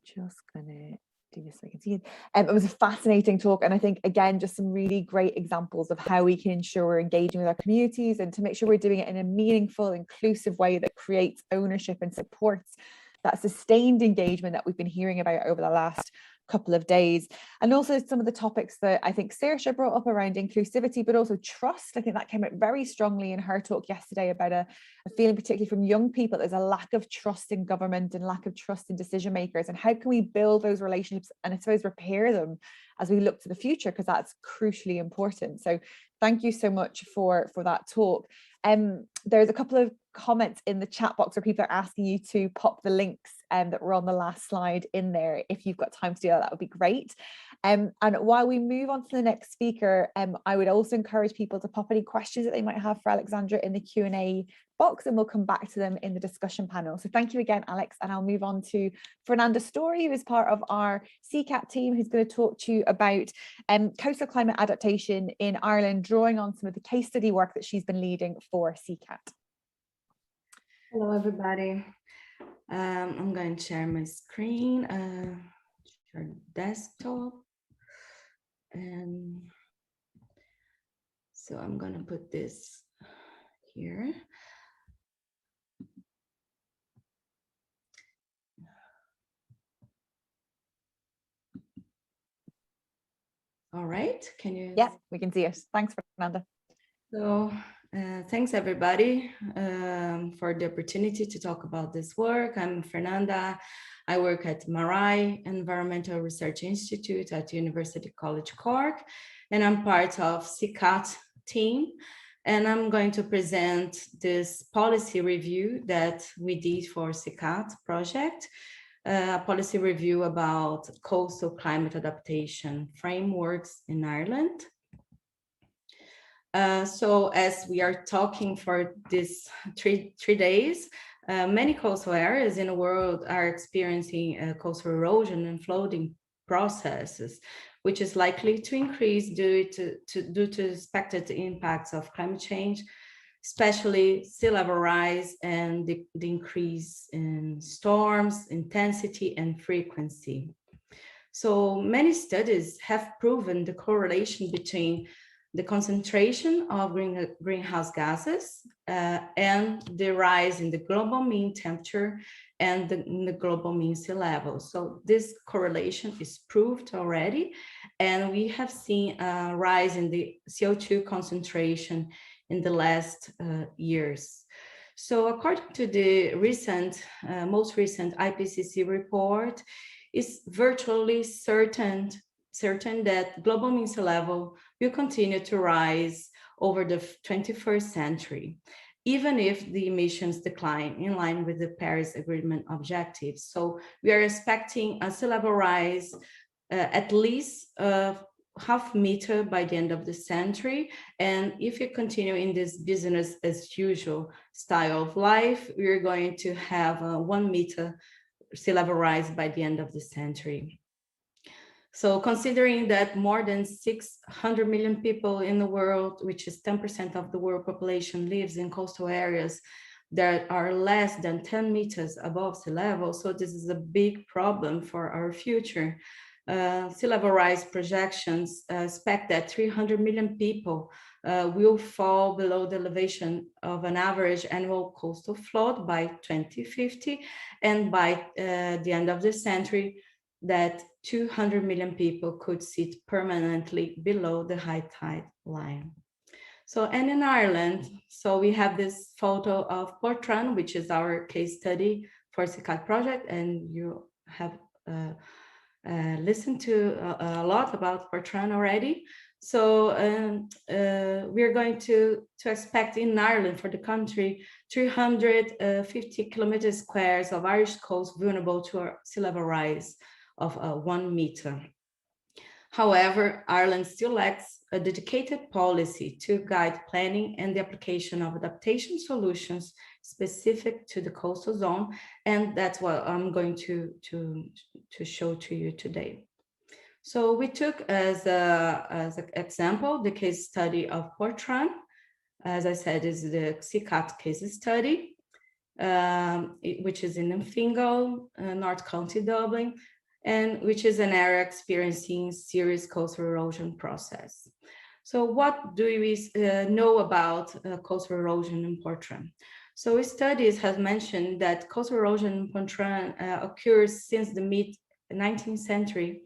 just gonna do this so I can see it. It was a fascinating talk, and I think again just some really great examples of how we can ensure we're engaging with our communities and to make sure we're doing it in a meaningful, inclusive way that creates ownership and supports that sustained engagement that we've been hearing about over the last couple of days. And also some of the topics that I think Saoirse brought up around inclusivity, but also trust. I think that came out very strongly in her talk yesterday about a feeling, particularly from young people, there's a lack of trust in government and lack of trust in decision makers. And how can we build those relationships and I suppose repair them as we look to the future, because that's crucially important. So thank you so much for that talk. There's a couple of comments in the chat box where people are asking you to pop the links that were on the last slide in there. If you've got time to do that, that would be great. And while we move on to the next speaker, I would also encourage people to pop any questions that they might have for Alexandra in the Q&A box, and we'll come back to them in the discussion panel. So thank you again, Alex, and I'll move on to Fernanda Stori, who is part of our CCAT team, who's going to talk to you about coastal climate adaptation in Ireland, drawing on some of the case study work that she's been leading for CCAT. Hello, everybody. I'm going to share my screen, share desktop. And so I'm going to put this here. All right, can you? Yeah, we can see it. Thanks, Fernanda. So thanks everybody for the opportunity to talk about this work. I'm Fernanda. I work at MARAI Environmental Research Institute at University College Cork, and I'm part of CCAT team. And I'm going to present this policy review that we did for CCAT project, a policy review about coastal climate adaptation frameworks in Ireland. So as we are talking for these three days, many coastal areas in the world are experiencing coastal erosion and flooding processes, which is likely to increase due to expected impacts of climate change, especially sea level rise and the increase in storms, intensity and frequency. So many studies have proven the correlation between the concentration of greenhouse gases and the rise in the global mean temperature and the global mean sea level. So this correlation is proved already, and we have seen a rise in the CO2 concentration in the last years. So according to the most recent IPCC report, it's virtually certain that global mean sea level will continue to rise over the 21st century, even if the emissions decline in line with the Paris Agreement objectives. So we are expecting a sea level rise at least half meter by the end of the century. And if you continue in this business as usual style of life, we're going to have a 1 meter sea level rise by the end of the century. So considering that more than 600 million people in the world, which is 10% of the world population, lives in coastal areas that are less than 10 meters above sea level, so this is a big problem for our future. Sea level rise projections expect that 300 million people will fall below the elevation of an average annual coastal flood by 2050, and by the end of the century, that 200 million people could sit permanently below the high tide line. So, and in Ireland, so we have this photo of Portrane, which is our case study for CCAT project, and you have listened to a lot about Portrane already. So we're going to expect in Ireland, for the country, 350 kilometers squares of Irish coast vulnerable to a sea level rise of 1 meter. However, Ireland still lacks a dedicated policy to guide planning and the application of adaptation solutions specific to the coastal zone, and that's what I'm going to show to you today. So we took as an example the case study of Portrane. As I said, is the CCAT case study, which is in Fingal, North County, Dublin, and which is an area experiencing serious coastal erosion process. So what do we know about coastal erosion in Portrane? So studies have mentioned that coastal erosion in Portrane occurs since the mid-19th century,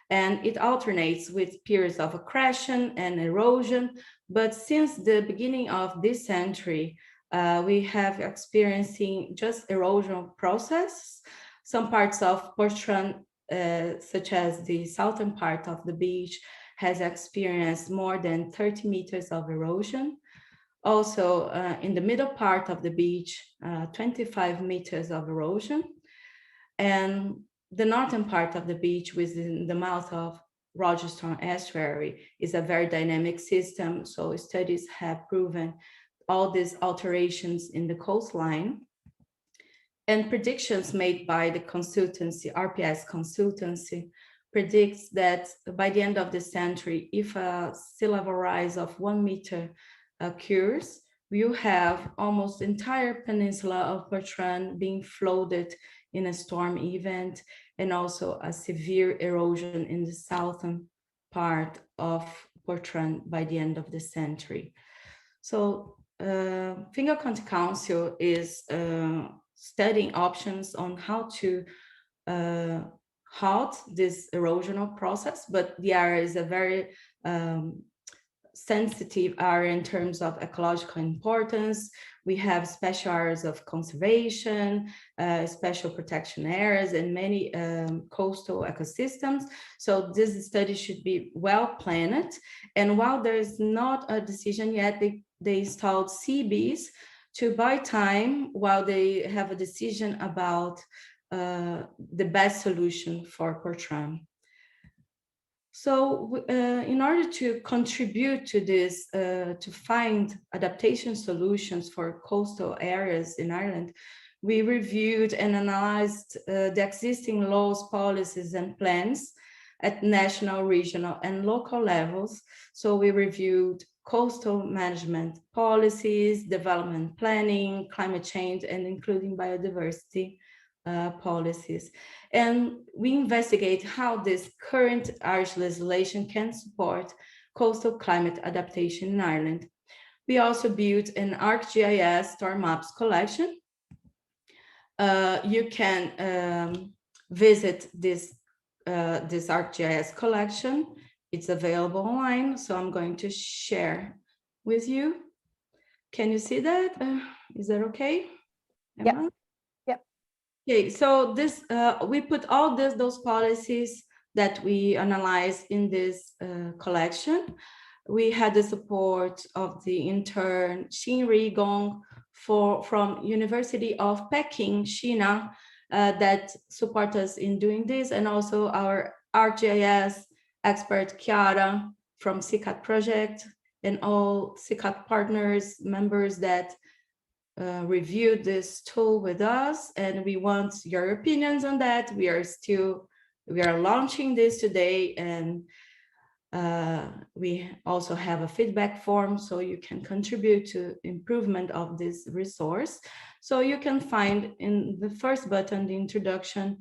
and it alternates with periods of accretion and erosion. But since the beginning of this century, we have experiencing just erosional process. Some parts of Portrane, such as the southern part of the beach, has experienced more than 30 meters of erosion. Also, in the middle part of the beach, 25 meters of erosion. And the northern part of the beach within the mouth of Rogerstone Estuary is a very dynamic system. So studies have proven all these alterations in the coastline. And predictions made by the consultancy, RPS consultancy, predicts that by the end of the century, if a sea level rise of 1 meter occurs, we will have almost the entire peninsula of Portrane being flooded in a storm event, and also a severe erosion in the southern part of Portrane by the end of the century. So Fingal County Council is studying options on how to halt this erosional process, but the area is a very sensitive area in terms of ecological importance. We have special areas of conservation, special protection areas, and many coastal ecosystems. So this study should be well planned. And while there is not a decision yet, they installed CBs to buy time while they have a decision about the best solution for Portrane. So in order to contribute to this, to find adaptation solutions for coastal areas in Ireland, we reviewed and analyzed the existing laws, policies, and plans at national, regional, and local levels. So we reviewed coastal management policies, development planning, climate change, and including biodiversity policies. And we investigate how this current Irish legislation can support coastal climate adaptation in Ireland. We also built an ArcGIS star maps collection. You can visit this ArcGIS collection. It's available online, so I'm going to share with you. Can you see that? Is that okay? Emma? Yep. Okay, so this we put all those policies that we analyzed in this collection. We had the support of the intern Xin Rigong from University of Peking, China, that support us in doing this, and also our ArcGIS expert Chiara from CCAT project, and all CCAT partners, members that reviewed this tool with us, and we want your opinions on that. We are launching this today, and we also have a feedback form so you can contribute to improvement of this resource. So you can find in the first button, the introduction,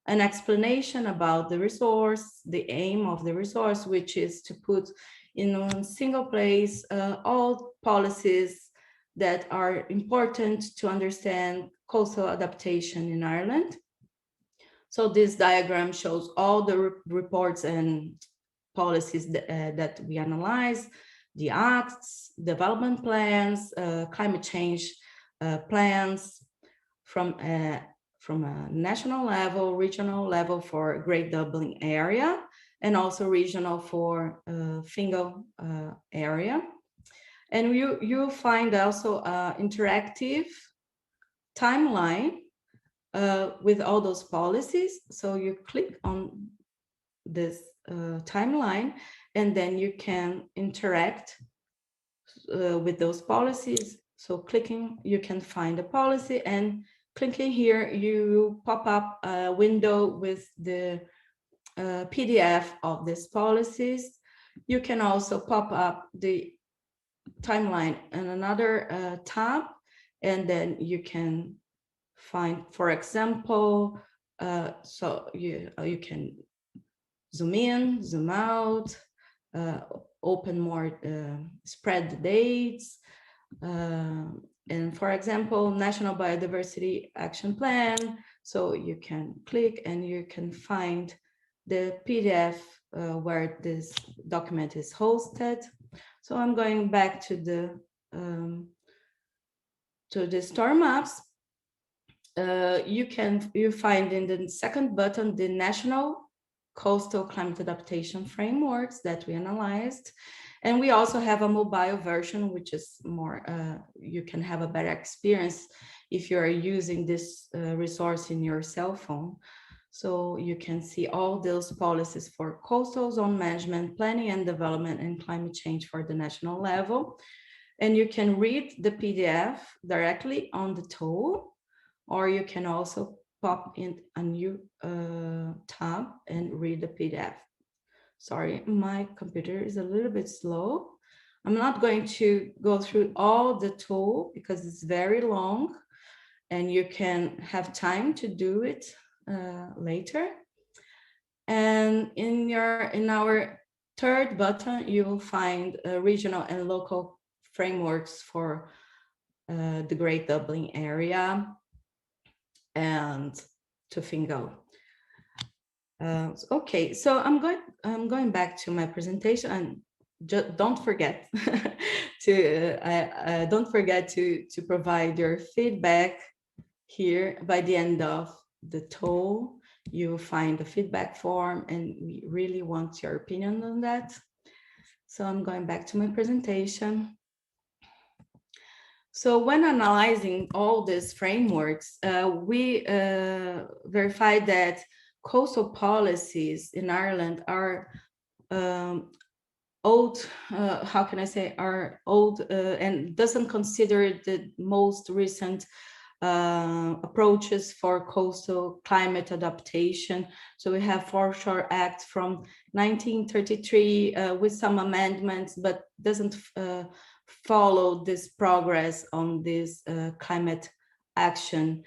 an explanation about the resource, the aim of the resource, which is to put in one single place all policies that are important to understand coastal adaptation in Ireland. So this diagram shows all the reports and policies that we analyze, the acts, development plans, climate change plans from a national level, regional level for Great Dublin area, and also regional for Fingal area. And you'll find also interactive timeline with all those policies. So you click on this timeline, and then you can interact with those policies. So clicking, you can find a policy, and clicking here, you pop up a window with the PDF of these policies. You can also pop up the timeline in another tab, and then you can find, for example, so you can zoom in, zoom out, open more, spread the dates, and for example, National Biodiversity Action Plan. So you can click and you can find the PDF where this document is hosted. So I'm going back to the Stori maps. You find in the second button the National Coastal Climate Adaptation Frameworks that we analyzed. And we also have a mobile version, which is more, you can have a better experience if you are using this resource in your cell phone. So you can see all those policies for coastal zone management, planning and development, and climate change for the national level. And you can read the PDF directly on the tool, or you can also pop in a new tab and read the PDF. Sorry, my computer is a little bit slow. I'm not going to go through all the tool because it's very long, and you can have time to do it later. And in our third button, you will find regional and local frameworks for the Great Dublin area and to Fingal. Okay, so I'm going back to my presentation, and just don't forget to provide your feedback here. By the end of the tool, you will find the feedback form, and we really want your opinion on that. So I'm going back to my presentation. So when analyzing all these frameworks, we verified that coastal policies in Ireland are old, how can I say, are old and doesn't consider the most recent approaches for coastal climate adaptation. So we have Foreshore Act from 1933 with some amendments, but doesn't follow this progress on this climate action.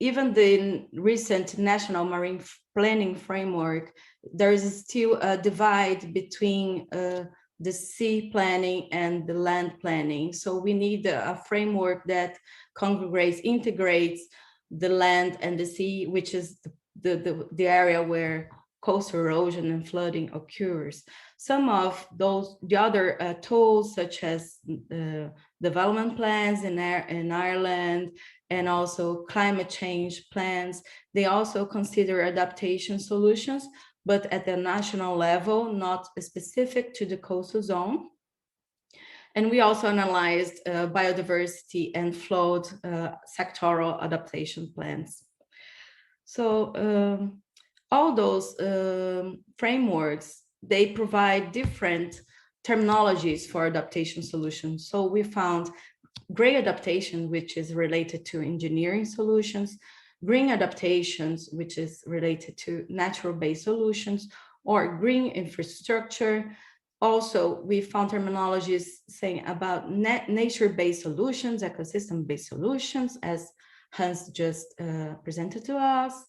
Even the recent National Marine Planning Framework, there is still a divide between the sea planning and the land planning. So we need a framework that congregates, integrates the land and the sea, which is the area where coastal erosion and flooding occurs. Some of the other tools, such as development plans in Ireland, and also climate change plans, they also consider adaptation solutions, but at the national level, not specific to the coastal zone. And we also analyzed biodiversity and flood sectoral adaptation plans. So all those frameworks, they provide different terminologies for adaptation solutions. So we found gray adaptation, which is related to engineering solutions, green adaptations, which is related to natural-based solutions, or green infrastructure. Also, we found terminologies saying about nature-based solutions, ecosystem-based solutions, as Hans just presented to us.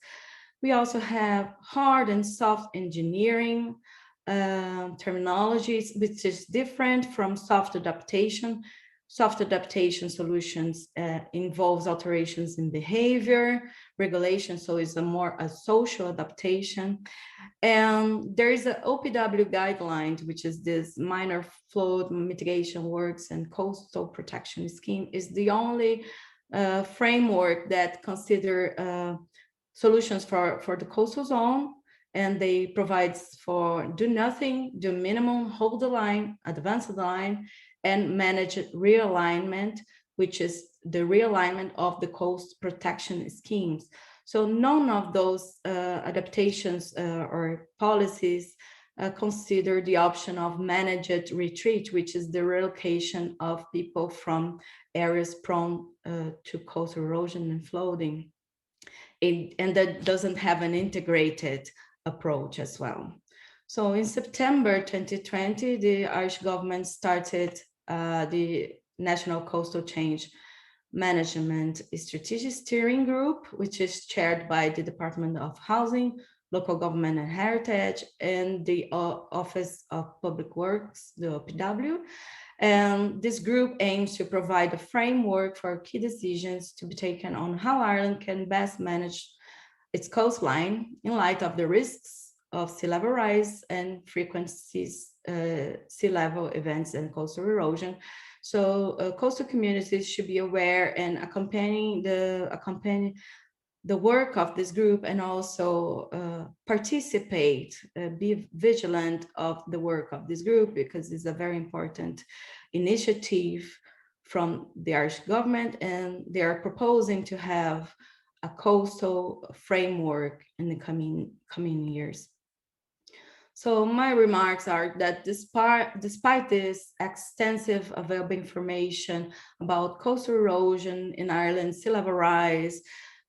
We also have hard and soft engineering terminologies, which is different from soft adaptation. Soft adaptation solutions involves alterations in behavior, regulation, so it's a social adaptation. And there is an OPW guideline, which is this minor flood mitigation works and coastal protection scheme, is the only framework that consider solutions for the coastal zone and they provide for do nothing, do minimum, hold the line, advance the line, and manage realignment, which is the realignment of the coast protection schemes. So none of those adaptations or policies consider the option of managed retreat, which is the relocation of people from areas prone to coastal erosion and flooding. And that doesn't have an integrated approach as well. So in September 2020, the Irish government started the National Coastal Change Management Strategic Steering Group, which is chaired by the Department of Housing, Local Government and Heritage, and the Office of Public Works, the OPW. And this group aims to provide a framework for key decisions to be taken on how Ireland can best manage its coastline in light of the risks of sea level rise and frequent sea level events and coastal erosion. So coastal communities should be aware and accompany the work of this group, and also participate, be vigilant of the work of this group, because it's a very important initiative from the Irish government, and they are proposing to have a coastal framework in the coming years. So my remarks are that despite this extensive available information about coastal erosion in Ireland, sea level rise,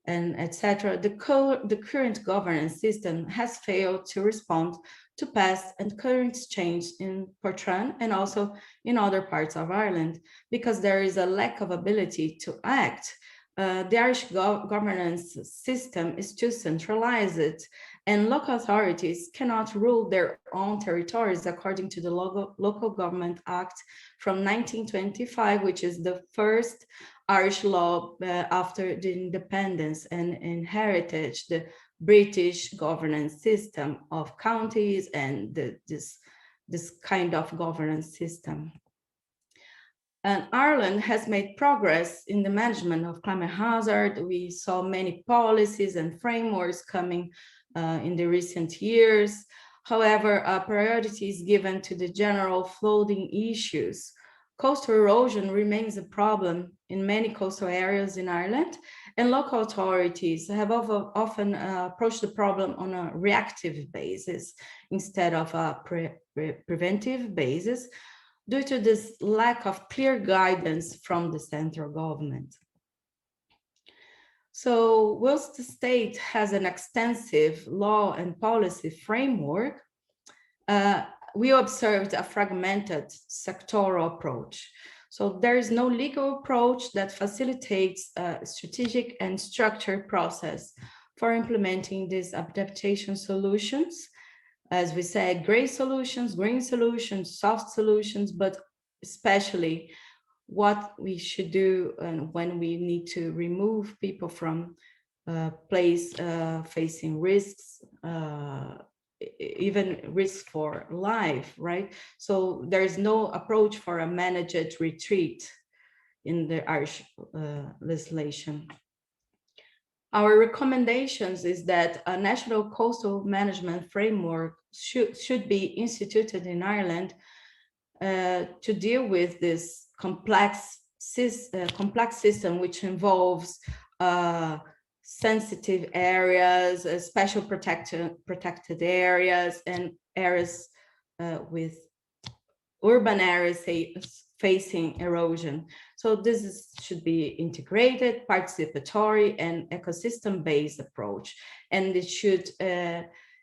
and etc., the current governance system has failed to respond to past and current change in Portrane and also in other parts of Ireland, because there is a lack of ability to act. The Irish governance system is too centralized, and local authorities cannot rule their own territories according to the Local Government Act from 1925, which is the first Irish law after the independence, and inherited the British governance system of counties and this kind of governance system. And Ireland has made progress in the management of climate hazard. We saw many policies and frameworks coming in the recent years. However, priority is given to the general flooding issues. Coastal erosion remains a problem in many coastal areas in Ireland, and local authorities have often approached the problem on a reactive basis instead of a preventive basis, due to this lack of clear guidance from the central government. So whilst the state has an extensive law and policy framework, we observed a fragmented sectoral approach. So there is no legal approach that facilitates a strategic and structured process for implementing these adaptation solutions. As we said, gray solutions, green solutions, soft solutions, but especially what we should do and when we need to remove people from place facing risks, even risks for life, right? So there is no approach for a managed retreat in the Irish legislation. Our recommendations is that a national coastal management framework should be instituted in Ireland to deal with this complex system, which involves sensitive areas, special protected areas, and areas with urban areas facing erosion. So this should be integrated, participatory, and ecosystem-based approach. And it should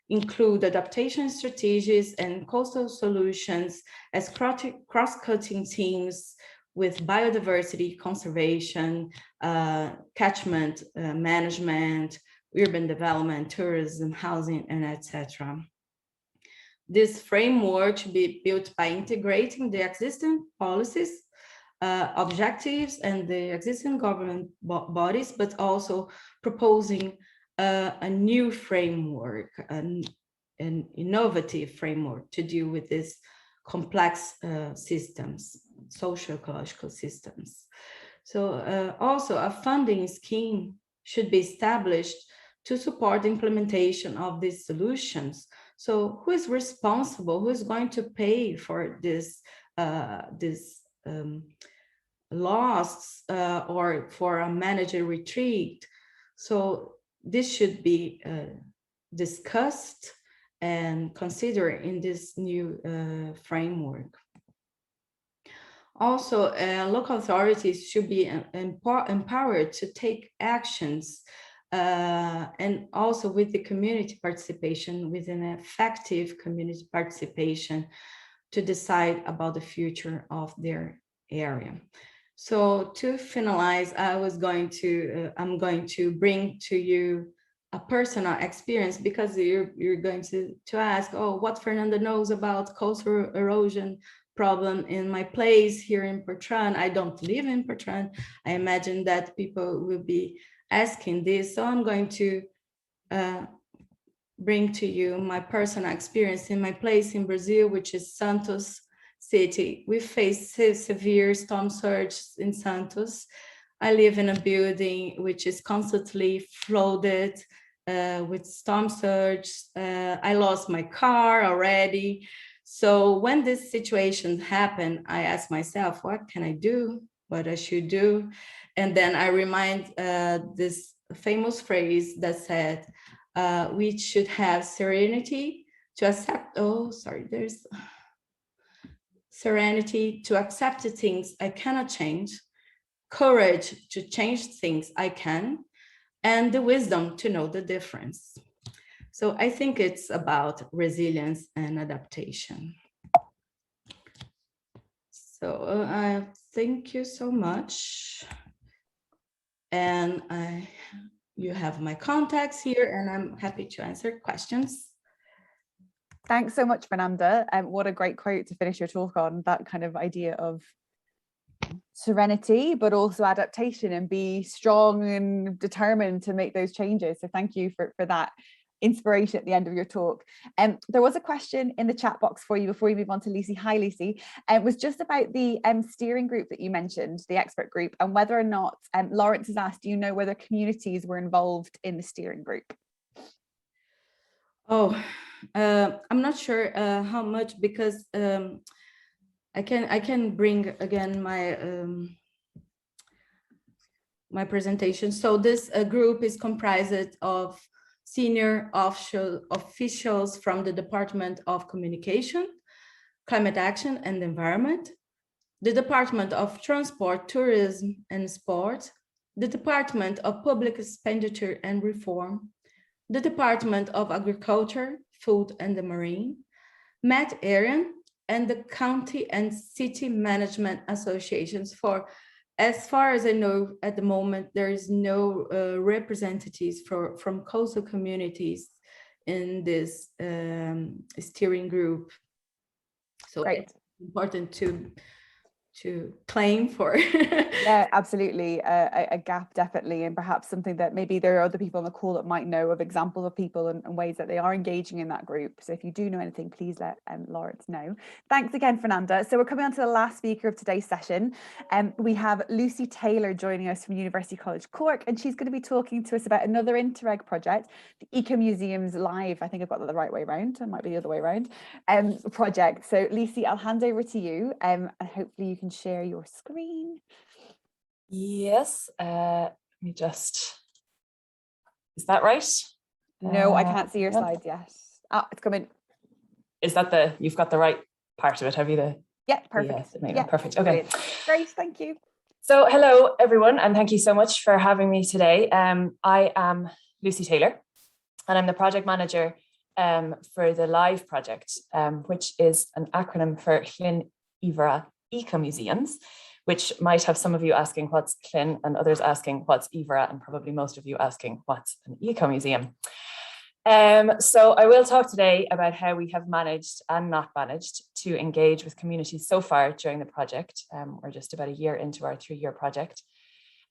include adaptation strategies and coastal solutions as cross-cutting teams with biodiversity conservation, catchment management, urban development, tourism, housing, and etc. This framework should be built by integrating the existing policies, objectives, and the existing government bodies, but also proposing a new framework, an innovative framework to deal with these complex systems, socio-ecological systems. So also a funding scheme should be established to support the implementation of these solutions. So who is responsible? Who is going to pay for this loss or for a manager retreat? So this should be discussed and considered in this new framework. Also, local authorities should be empowered to take actions and also with the community participation, with an effective community participation to decide about the future of their area. So to finalize, I'm going to bring to you a personal experience, because you're going to ask, oh, what Fernanda knows about coastal erosion problem in my place here in Portrane. I don't live in Portrane. I imagine that people will be asking this. So I'm going to bring to you my personal experience in my place in Brazil, which is Santos city. We face severe storm surge in Santos. I live in a building which is constantly flooded with storm surge. I lost my car already. So when this situation happened, I asked myself, what can I do? What I should do? And then I remind this famous phrase that said, we should have serenity to accept, serenity to accept the things I cannot change, courage to change things I can, and the wisdom to know the difference. So I think it's about resilience and adaptation. So thank you so much. And you have my contacts here, and I'm happy to answer questions. Thanks so much, Fernanda. What a great quote to finish your talk on, that kind of idea of serenity, but also adaptation, and be strong and determined to make those changes. So thank you for that inspiration at the end of your talk. There was a question in the chat box for you before we move on to Lucy. Hi, Lucy. It was just about the steering group that you mentioned, the expert group, and whether or not, Lawrence has asked, do you know whether communities were involved in the steering group? Oh, I'm not sure how much, because I can bring again my my presentation. So this group is comprised of senior officials from the Department of Communication, Climate Action and Environment, the Department of Transport, Tourism and Sport, the Department of Public Expenditure and Reform, the Department of Agriculture, Food and the Marine, Met Arian, and the County and City Management Associations. For as far as I know, at the moment, there is no representatives from coastal communities in this steering group. So Great. It's important to claim for. Yeah, absolutely. A gap, definitely, and perhaps something that maybe there are other people on the call that might know of examples of people and ways that they are engaging in that group. So if you do know anything, please let Lawrence know. Thanks again, Fernanda. So we're coming on to the last speaker of today's session. We have Lucy Taylor joining us from University College Cork, and she's going to be talking to us about another Interreg project, the EcoMuseum's Live, I think I've got that the right way around, it might be the other way around, project. So Lucy, I'll hand over to you, and hopefully you can share your screen. Yes, let me just, is that right? No, I can't see your slides yet. Ah, it's coming. Is that you've got the right part of it, have you? Yeah, perfect. Yeah, perfect, okay. Brilliant. Great, thank you. So hello everyone, and thank you so much for having me today. I am Lucy Taylor, and I'm the project manager for the Live project, which is an acronym for Llyn Ifra EcoMuseums, which might have some of you asking what's Llyn and others asking what's Ifra, and probably most of you asking what's an ecomuseum. So I will talk today about how we have managed and not managed to engage with communities so far during the project. We're just about a year into our 3-year project.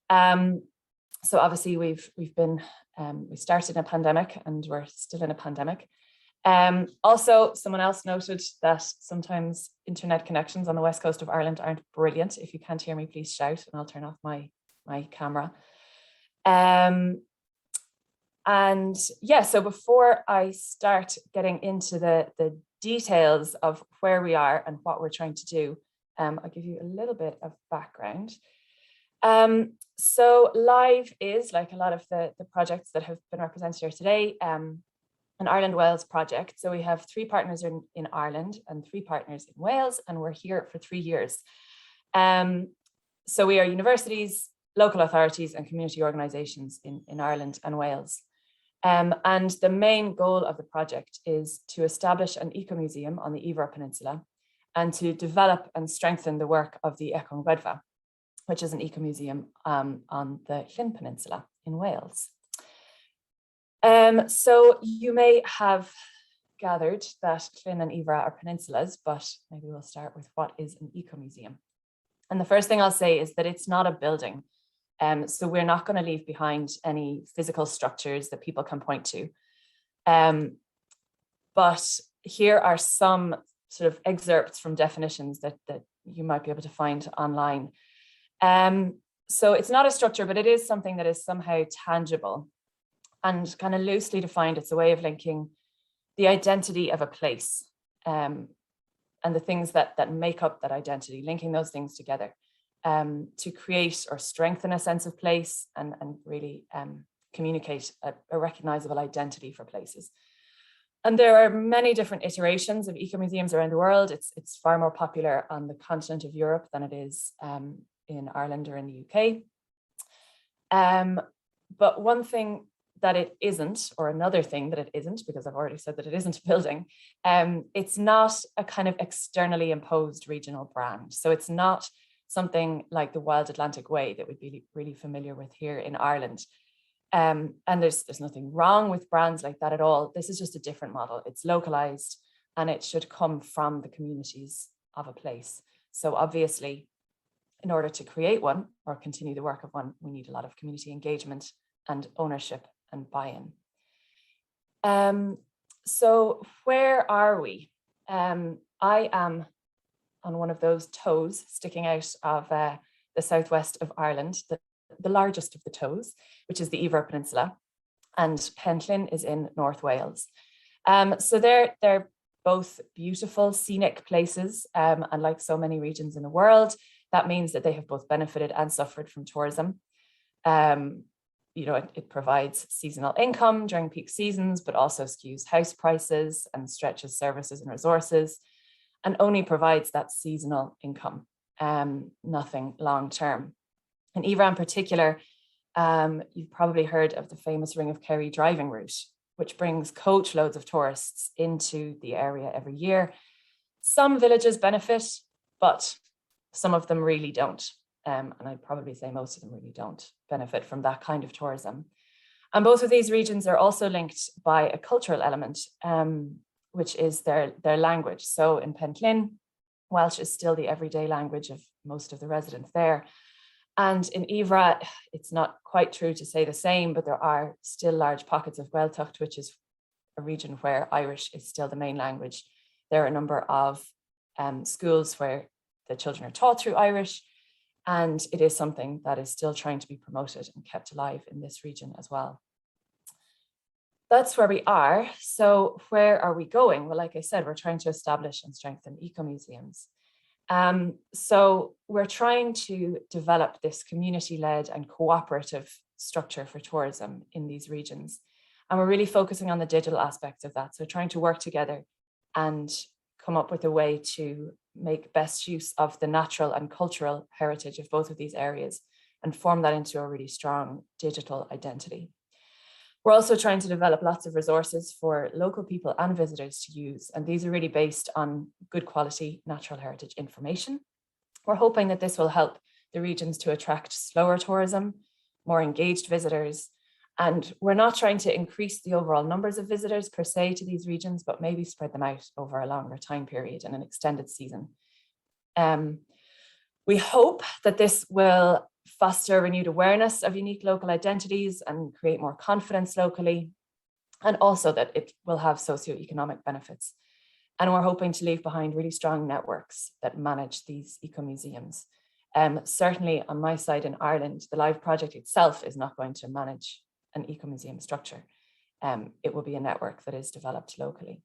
So obviously we started in a pandemic and we're still in a pandemic. Also, someone else noted that sometimes internet connections on the west coast of Ireland aren't brilliant. If you can't hear me, please shout and I'll turn off my camera. And yeah, so before I start getting into the details of where we are and what we're trying to do, I'll give you a little bit of background. So LIVE is, like a lot of the projects that have been represented here today, an Ireland-Wales project. So we have 3 partners in Ireland and 3 partners in Wales, and we're here for 3 years. So we are universities, local authorities and community organisations in Ireland and Wales. And the main goal of the project is to establish an eco-museum on the Iveragh Peninsula and to develop and strengthen the work of the EcoMuseum, which is an eco-museum on the Llyn Peninsula in Wales. So you may have gathered that Llyn and Iveragh are peninsulas, but maybe we'll start with what is an eco-museum. And the first thing I'll say is that it's not a building. So we're not going to leave behind any physical structures that people can point to. But here are some sort of excerpts from definitions that you might be able to find online. So it's not a structure, but it is something that is somehow tangible. And kind of loosely defined, it's a way of linking the identity of a place and the things that make up that identity, linking those things together to create or strengthen a sense of place and really communicate a recognizable identity for places. And there are many different iterations of eco-museums around the world. It's far more popular on the continent of Europe than it is in Ireland or in the UK. But one thing that it isn't, or another thing that it isn't, because I've already said that it isn't a building, it's not a kind of externally imposed regional brand. So it's not something like the Wild Atlantic Way that we'd be really familiar with here in Ireland. And there's nothing wrong with brands like that at all. This is just a different model. It's localized and it should come from the communities of a place. So obviously, in order to create one or continue the work of one, we need a lot of community engagement and ownership and buy-in. So where are we? I am on one of those toes sticking out of the southwest of Ireland, the largest of the toes, which is the Iveragh Peninsula, and Penllyn is in North Wales. So they're both beautiful scenic places, and like so many regions in the world, that means that they have both benefited and suffered from tourism. You know, it provides seasonal income during peak seasons, but also skews house prices and stretches services and resources, and only provides that seasonal income, nothing long term. In Iveragh in particular, you've probably heard of the famous Ring of Kerry driving route, which brings coach loads of tourists into the area every year. Some villages benefit, but some of them really don't. And I'd probably say most of them really don't benefit from that kind of tourism. And both of these regions are also linked by a cultural element, which is their language. So in Penllyn, Welsh is still the everyday language of most of the residents there. And in Iveragh, it's not quite true to say the same, but there are still large pockets of Gaeltacht, which is a region where Irish is still the main language. There are a number of schools where the children are taught through Irish, and it is something that is still trying to be promoted and kept alive in this region as well. That's where we are. So where are we going? Well, like I said, we're trying to establish and strengthen eco-museums. So we're trying to develop this community-led and cooperative structure for tourism in these regions. And we're really focusing on the digital aspects of that. So trying to work together and come up with a way to make best use of the natural and cultural heritage of both of these areas and form that into a really strong digital identity. We're also trying to develop lots of resources for local people and visitors to use, and these are really based on good quality natural heritage information. We're hoping that this will help the regions to attract slower tourism, more engaged visitors, and we're not trying to increase the overall numbers of visitors per se to these regions, but maybe spread them out over a longer time period and an extended season. We hope that this will foster renewed awareness of unique local identities and create more confidence locally, and also that it will have socioeconomic benefits. And we're hoping to leave behind really strong networks that manage these eco-museums. Certainly on my side in Ireland, the LIVE project itself is not going to manage an eco-museum structure. it will be a network that is developed locally.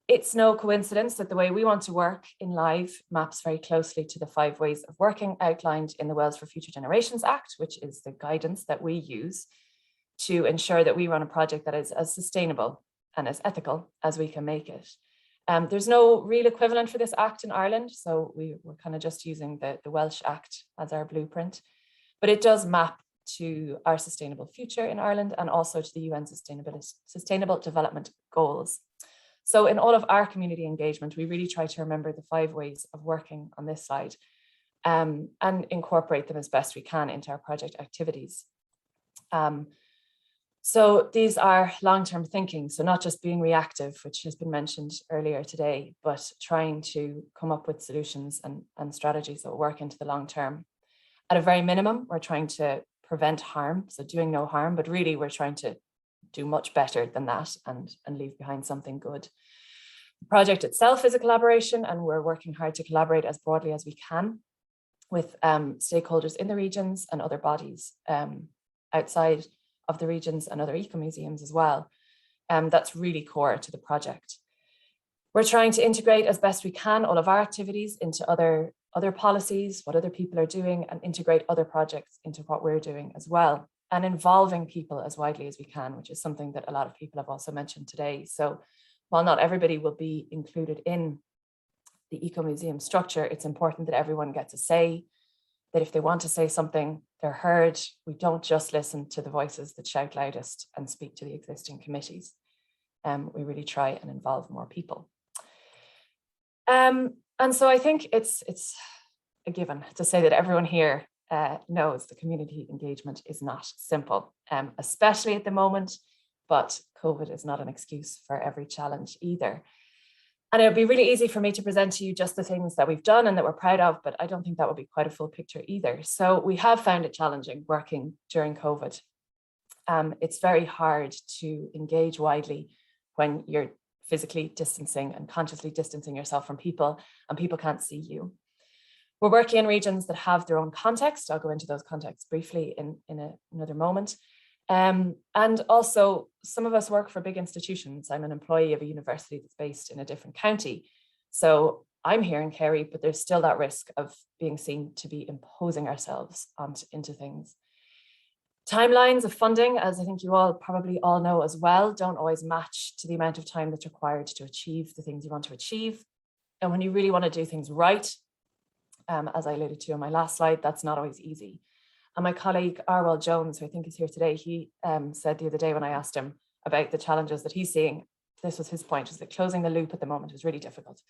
It's no coincidence that the way we want to work in Live maps very closely to the 5 ways of working outlined in the Wales for Future Generations Act, which is the guidance that we use to ensure that we run a project that is as sustainable and as ethical as we can make it. There's no real equivalent for this act in Ireland, so we're kind of just using the Welsh Act as our blueprint, but it does map to our sustainable future in Ireland and also to the UN Sustainable Development Goals. So in all of our community engagement, we really try to remember the 5 ways of working on this slide and incorporate them as best we can into our project activities. So these are long-term thinking, so not just being reactive, which has been mentioned earlier today, but trying to come up with solutions and strategies that will work into the long term. At a very minimum, we're trying to prevent harm, so doing no harm, but really we're trying to do much better than that and leave behind something good. The project itself is a collaboration, and we're working hard to collaborate as broadly as we can with stakeholders in the regions and other bodies outside of the regions and other eco-museums as well. That's really core to the project. We're trying to integrate as best we can all of our activities into other policies, what other people are doing, and integrate other projects into what we're doing as well, and involving people as widely as we can, which is something that a lot of people have also mentioned today. So while not everybody will be included in the EcoMuseum structure, it's important that everyone gets a say, that if they want to say something, they're heard. We don't just listen to the voices that shout loudest and speak to the existing committees. We really try and involve more people. And so I think it's a given to say that everyone here knows the community engagement is not simple, especially at the moment, but COVID is not an excuse for every challenge either. And it would be really easy for me to present to you just the things that we've done and that we're proud of, but I don't think that would be quite a full picture either. So we have found it challenging working during COVID. It's very hard to engage widely when you're physically distancing and consciously distancing yourself from people and people can't see you. We're working in regions that have their own context. I'll go into those contexts briefly in another moment. And also, some of us work for big institutions. I'm an employee of a university that's based in a different county. So I'm here in Kerry, but there's still that risk of being seen to be imposing ourselves into things. Timelines of funding, as I think you all probably all know as well, don't always match to the amount of time that's required to achieve the things you want to achieve. And when you really want to do things right, as I alluded to on my last slide, that's not always easy. And my colleague, Arwell Jones, who I think is here today, he said the other day when I asked him about the challenges that he's seeing, this was his point, is that closing the loop at the moment is really difficult.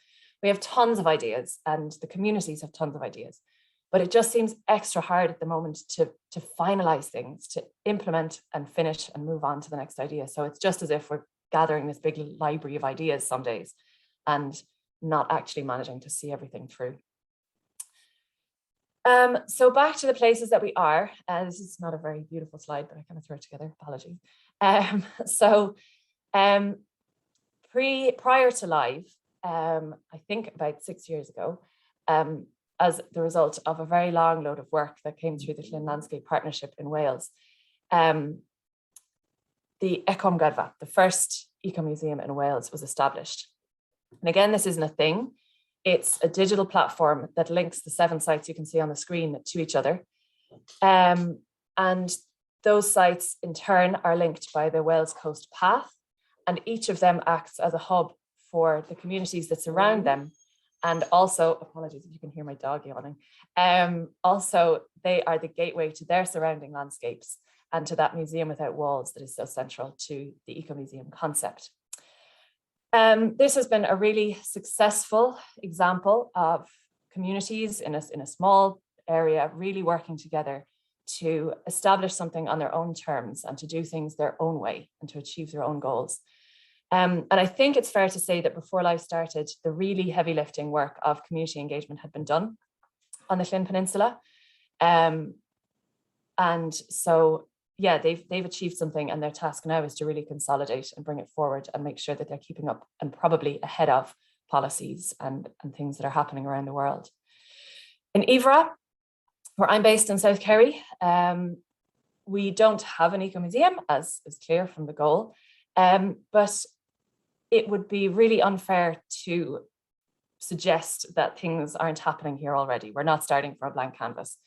We have tons of ideas and the communities have tons of ideas, but it just seems extra hard at the moment to finalize things, to implement and finish and move on to the next idea. So it's just as if we're gathering this big library of ideas some days and not actually managing to see everything through. So back to the places that we are. This is not a very beautiful slide, but I kind of threw it together, apologies. Prior to Live, I think about 6 years ago, as the result of a very long load of work that came through the Clean Landscape Partnership in Wales, the EcoMuseum, the first eco-museum in Wales, was established. And again, this isn't a thing. It's a digital platform that links the 7 sites you can see on the screen to each other. And those sites in turn are linked by the Wales Coast Path, and each of them acts as a hub for the communities that surround them. And also, apologies if you can hear my dog yawning, also they are the gateway to their surrounding landscapes and to that museum without walls that is so central to the eco-museum concept. This has been a really successful example of communities in a small area really working together to establish something on their own terms and to do things their own way and to achieve their own goals. And I think it's fair to say that before Live started, the really heavy lifting work of community engagement had been done on the Llyn Peninsula. And so, yeah, they've achieved something, and their task now is to really consolidate and bring it forward and make sure that they're keeping up and probably ahead of policies and things that are happening around the world. In Ivra, where I'm based in South Kerry, We don't have an eco-museum, as is clear from the goal, but it would be really unfair to suggest that things aren't happening here already. We're not starting from a blank canvas.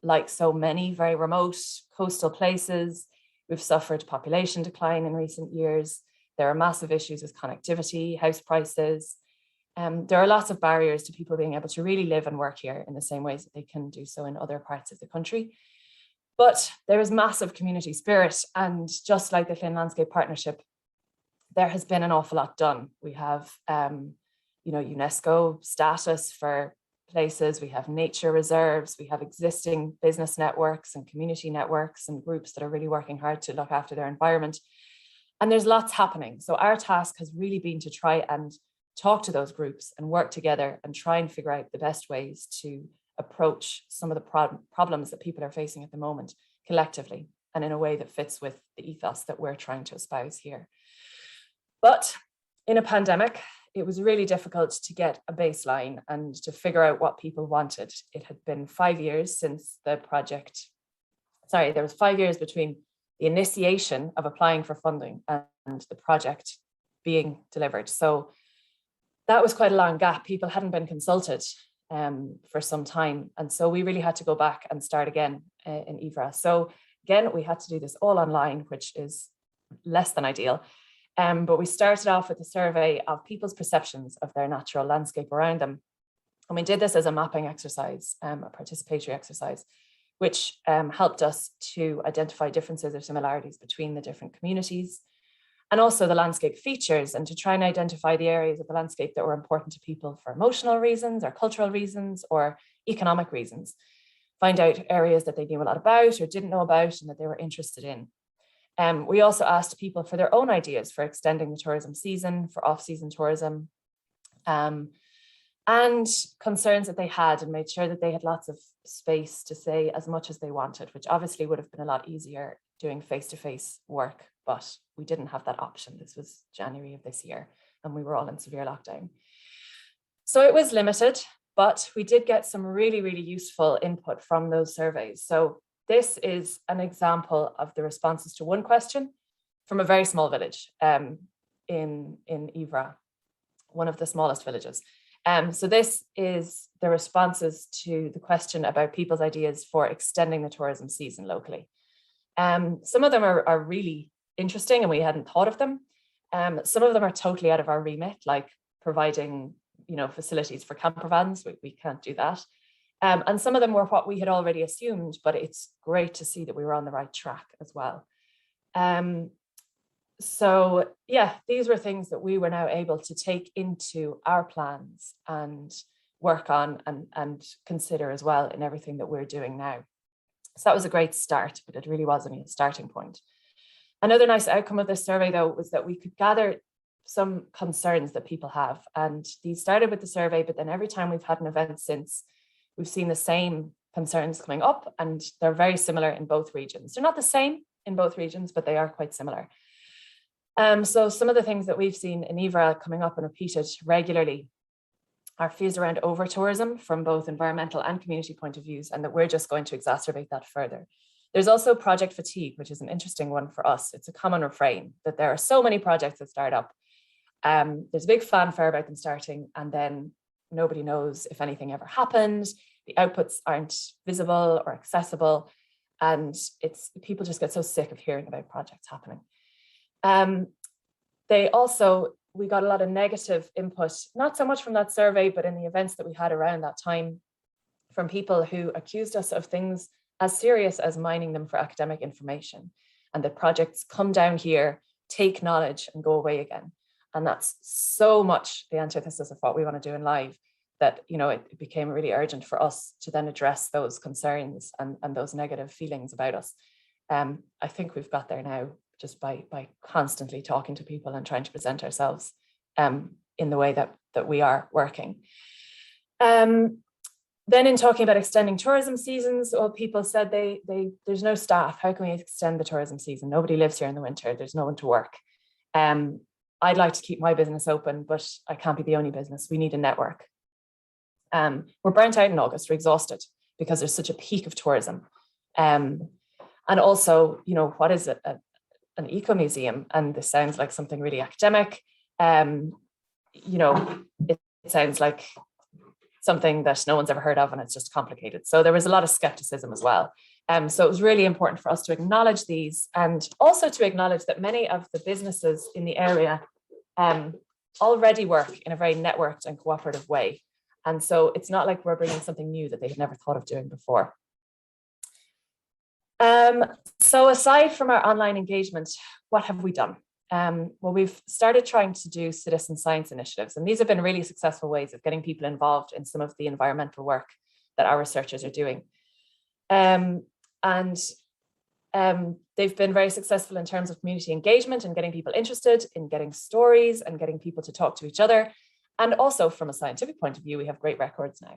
Like so many very remote coastal places, we've suffered population decline in recent years. There are massive issues with connectivity, house prices. There are lots of barriers to people being able to really live and work here in the same ways that they can do so in other parts of the country. But there is massive community spirit, and just like the Flynn Landscape Partnership, there has been an awful lot done. We have UNESCO status for places, we have nature reserves, we have existing business networks and community networks and groups that are really working hard to look after their environment. And there's lots happening. So our task has really been to try and talk to those groups and work together and try and figure out the best ways to approach some of the problems that people are facing at the moment collectively and in a way that fits with the ethos that we're trying to espouse here. But in a pandemic, it was really difficult to get a baseline and to figure out what people wanted. It had been 5 years since the project, there was 5 years between the initiation of applying for funding and the project being delivered. So that was quite a long gap. People hadn't been consulted for some time. And so we really had to go back and start again in Ivra. So again, we had to do this all online, which is less than ideal. But we started off with a survey of people's perceptions of their natural landscape around them. And we did this as a mapping exercise, a participatory exercise, which helped us to identify differences or similarities between the different communities, and also the landscape features, and to try and identify the areas of the landscape that were important to people for emotional reasons or cultural reasons or economic reasons. Find out areas that they knew a lot about or didn't know about and that they were interested in. We also asked people for their own ideas for extending the tourism season, for off-season tourism, and concerns that they had, and made sure that they had lots of space to say as much as they wanted, which obviously would have been a lot easier doing face-to-face work, but we didn't have that option. This was January of this year, and we were all in severe lockdown. So it was limited, but we did get some really, really useful input from those surveys. So this is an example of the responses to one question from a very small village in Ivra, one of the smallest villages. So this is the responses to the question about people's ideas for extending the tourism season locally. Some of them are really interesting and we hadn't thought of them. Some of them are totally out of our remit, like providing, facilities for camper vans. We can't do that. And some of them were what we had already assumed, but it's great to see that we were on the right track as well. So yeah, these were things that we were now able to take into our plans and work on and consider as well in everything that we're doing now. So that was a great start, but it really was only a starting point. Another nice outcome of this survey, though, was that we could gather some concerns that people have. And these started with the survey, but then every time we've had an event since, we've seen the same concerns coming up, and they're very similar in both regions. They're not the same in both regions, but they are quite similar. So some of the things that we've seen in Ivra coming up and repeated regularly are fears around over-tourism from both environmental and community point of views, and that we're just going to exacerbate that further. There's also project fatigue, which is an interesting one for us. It's a common refrain that there are so many projects that start up. There's a big fanfare about them starting, and then nobody knows if anything ever happened. The outputs aren't visible or accessible, and people just get so sick of hearing about projects happening. We got a lot of negative input, not so much from that survey, but in the events that we had around that time, from people who accused us of things as serious as mining them for academic information, and that projects come down here, take knowledge and go away again. And that's so much the antithesis of what we want to do in Live, that it became really urgent for us to then address those concerns and those negative feelings about us. I think we've got there now just by constantly talking to people and trying to present ourselves in the way that we are working. Then in talking about extending tourism seasons, people said there's no staff. How can we extend the tourism season? Nobody lives here in the winter. There's no one to work. I'd like to keep my business open, but I can't be the only business. We need a network. We're burnt out in August. We're exhausted because there's such a peak of tourism. And also, you know, what is an eco-museum? And this sounds like something really academic. You know, it sounds like something that no one's ever heard of, and it's just complicated. So there was a lot of skepticism as well. So it was really important for us to acknowledge these, and also to acknowledge that many of the businesses in the area already work in a very networked and cooperative way. And so it's not like we're bringing something new that they had never thought of doing before. So aside from our online engagement, what have we done? Well, we've started trying to do citizen science initiatives, and these have been really successful ways of getting people involved in some of the environmental work that our researchers are doing. They've been very successful in terms of community engagement and getting people interested in getting stories and getting people to talk to each other. And also from a scientific point of view, we have great records now.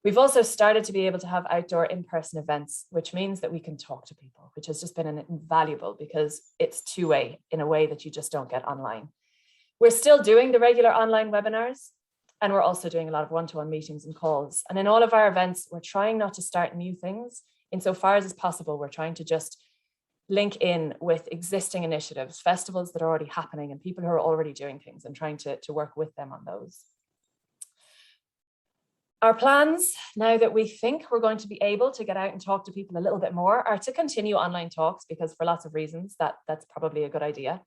We've also started to be able to have outdoor in-person events, which means that we can talk to people, which has just been invaluable because it's two-way in a way that you just don't get online. We're still doing the regular online webinars, and we're also doing a lot of one-to-one meetings and calls. And in all of our events, we're trying not to start new things. Insofar as is possible, we're trying to just link in with existing initiatives, festivals that are already happening and people who are already doing things, and trying to work with them on those. Our plans, now that we think we're going to be able to get out and talk to people a little bit more, are to continue online talks, because for lots of reasons that's probably a good idea.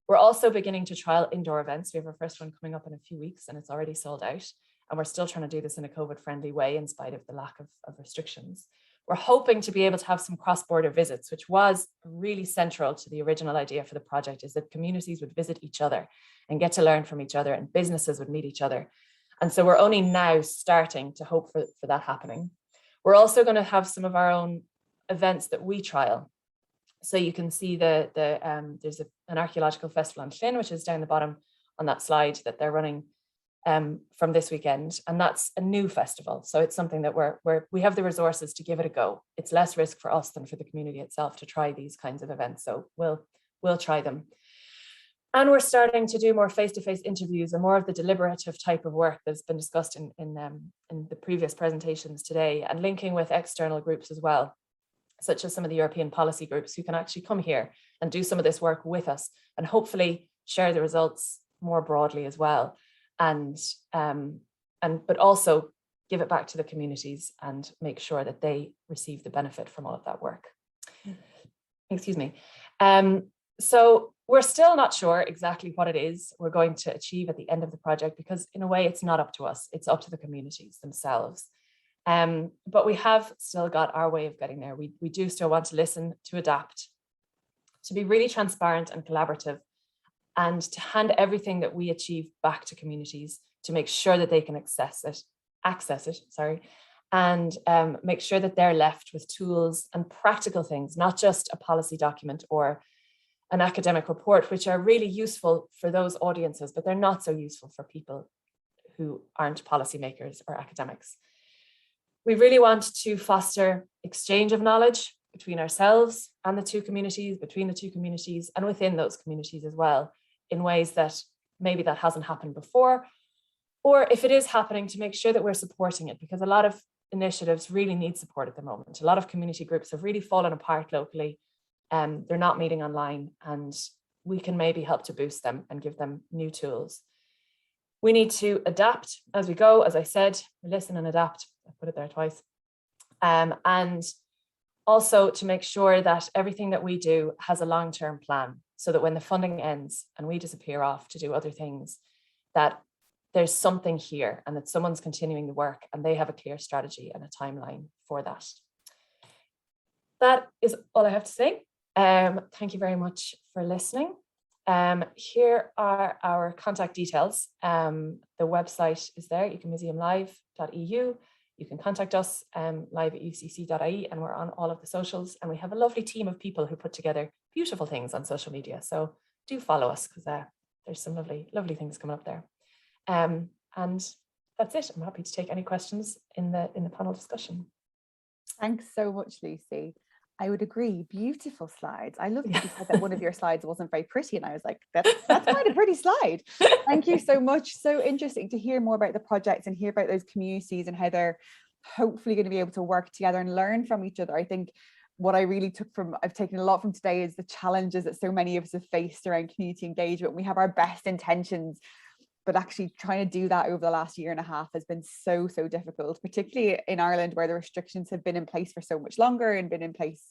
We're also beginning to trial indoor events. We have our first one coming up in a few weeks and it's already sold out. And we're still trying to do this in a COVID-friendly way in spite of the lack of restrictions. We're hoping to be able to have some cross-border visits, which was really central to the original idea for the project, is that communities would visit each other and get to learn from each other, and businesses would meet each other. And so we're only now starting to hope for that happening. We're also going to have some of our own events that we trial. So you can see there's an archaeological festival on Llyn, which is down the bottom on that slide that they're running from this weekend. And that's a new festival. So it's something that we have the resources to give it a go. It's less risk for us than for the community itself to try these kinds of events. So we'll try them. And we're starting to do more face-to-face interviews and more of the deliberative type of work that's been discussed in the previous presentations today, and linking with external groups as well, such as some of the European policy groups who can actually come here and do some of this work with us and hopefully share the results more broadly as well. But also give it back to the communities and make sure that they receive the benefit from all of that work. Excuse me. So we're still not sure exactly what it is we're going to achieve at the end of the project, because in a way it's not up to us, it's up to the communities themselves. But we have still got our way of getting there. We do still want to listen, to adapt, to be really transparent and collaborative, and to hand everything that we achieve back to communities to make sure that they can access it, and make sure that they're left with tools and practical things, not just a policy document or an academic report, which are really useful for those audiences, but they're not so useful for people who aren't policymakers or academics. We really want to foster exchange of knowledge between ourselves and the two communities, between the two communities, and within those communities as well, in ways that maybe that hasn't happened before, or if it is happening, to make sure that we're supporting it, because a lot of initiatives really need support at the moment. A lot of community groups have really fallen apart locally. They're not meeting online, and we can maybe help to boost them and give them new tools. We need to adapt as we go. As I said, listen and adapt. I put it there twice. And also to make sure that everything that we do has a long-term plan, so that when the funding ends and we disappear off to do other things, that there's something here and that someone's continuing the work and they have a clear strategy and a timeline for that. That is all I have to say. Thank you very much for listening. Here are our contact details. The website is there, ecomuseumlive.eu. You can contact us live@ucc.ie, and we're on all of the socials. And we have a lovely team of people who put together beautiful things on social media. So do follow us, because there's some lovely things coming up there. And that's it. I'm happy to take any questions in the panel discussion. Thanks so much, Lucy. I would agree. Beautiful slides. I love that you said that one of your slides wasn't very pretty, and I was like, that's quite a pretty slide. Thank you so much. So interesting to hear more about the projects and hear about those communities and how they're hopefully going to be able to work together and learn from each other. I think what I really I've taken a lot from today is the challenges that so many of us have faced around community engagement. We have our best intentions, but actually trying to do that over the last year and a half has been so difficult, particularly in Ireland, where the restrictions have been in place for so much longer and been in place,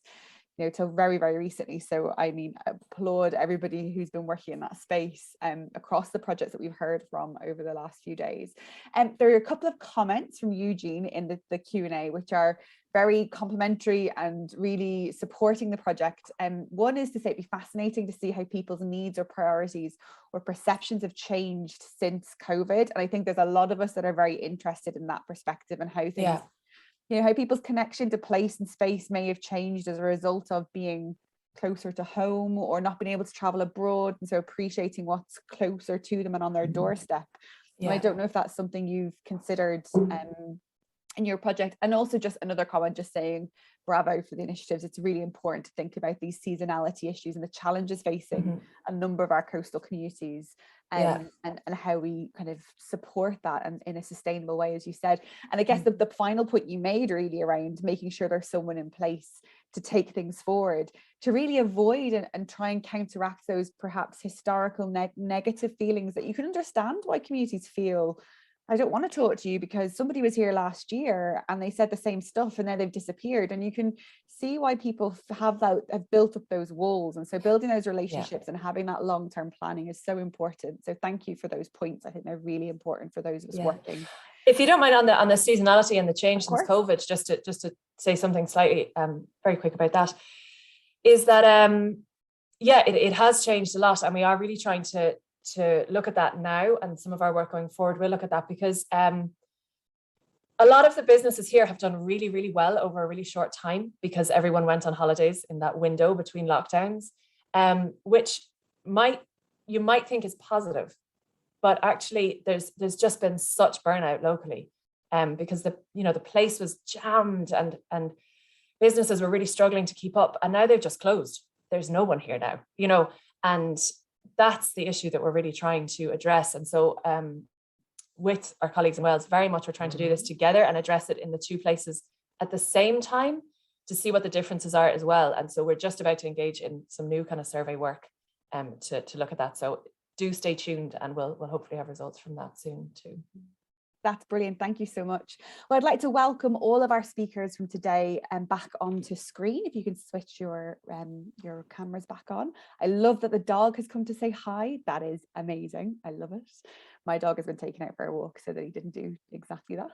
you know, till very recently. So I mean, I applaud everybody who's been working in that space across the projects that we've heard from over the last few days. And there are a couple of comments from Eugene in the Q&A, which are very complimentary and really supporting the project. One is to say it'd be fascinating to see how people's needs or priorities or perceptions have changed since COVID. And I think there's a lot of us that are very interested in that perspective and how things, you know, how people's connection to place and space may have changed as a result of being closer to home or not being able to travel abroad, and so appreciating what's closer to them and on their doorstep. And I don't know if that's something you've considered in your project. And also just another comment just saying bravo for the initiatives. It's really important to think about these seasonality issues and the challenges facing a number of our coastal communities, and how we kind of support that and in a sustainable way, as you said. And I guess the final point you made really around making sure there's someone in place to take things forward, to really avoid and try and counteract those perhaps historical negative feelings that you can understand why communities feel, I don't want to talk to you because somebody was here last year and they said the same stuff and then they've disappeared. And you can see why people have built up those walls. And so building those relationships and having that long-term planning is so important. So thank you for those points. I think they're really important for those of us working. If you don't mind, on the seasonality and the change since COVID, just to say something slightly very quick about that, is that it has changed a lot, and we are really trying to look at that now, and some of our work going forward will look at that, because a lot of the businesses here have done really well over a really short time because everyone went on holidays in that window between lockdowns, which you might think is positive, but actually there's just been such burnout locally, because the place was jammed and businesses were really struggling to keep up, and now they've just closed. There's no one here now, and that's the issue that we're really trying to address. And so with our colleagues in Wales, very much we're trying to do this together and address it in the two places at the same time to see what the differences are as well. And so we're just about to engage in some new kind of survey work to look at that. So do stay tuned, and we'll hopefully have results from that soon too. That's brilliant. Thank you so much. Well, I'd like to welcome all of our speakers from today back onto screen. If you can switch your cameras back on. I love that the dog has come to say hi. That is amazing. I love it. My dog has been taken out for a walk so that he didn't do exactly that.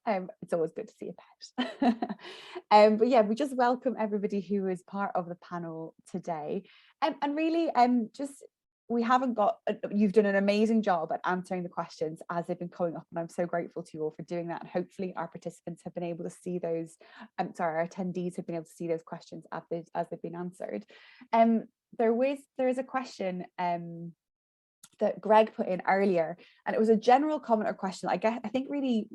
It's always good to see a pet. But yeah, we just welcome everybody who is part of the panel today. And really you've done an amazing job at answering the questions as they've been coming up, and I'm so grateful to you all for doing that. And hopefully our participants have been able to see those, our attendees have been able to see those questions as they've been answered. There is a question that Greg put in earlier, and it was a general comment or question I think really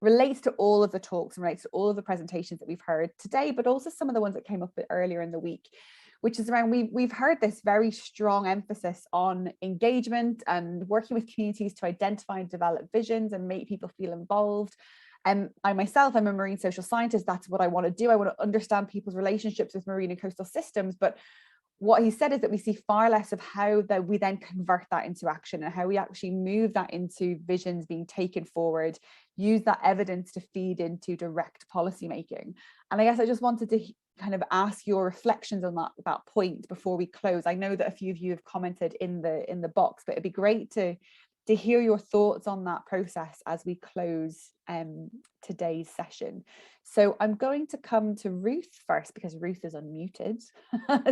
relates to all of the talks and relates to all of the presentations that we've heard today, but also some of the ones that came up a bit earlier in the week, which is around, we've heard this very strong emphasis on engagement and working with communities to identify and develop visions and make people feel involved. I myself, I'm a marine social scientist. That's what I want to do. I want to understand people's relationships with marine and coastal systems. But what he said is that we see far less of how that we then convert that into action and how we actually move that into visions being taken forward, use that evidence to feed into direct policy making. And I guess I just wanted to kind of ask your reflections on that point before we close. I know that a few of you have commented in the box, but it'd be great to hear your thoughts on that process as we close today's session. So I'm going to come to Ruth first, because Ruth is unmuted,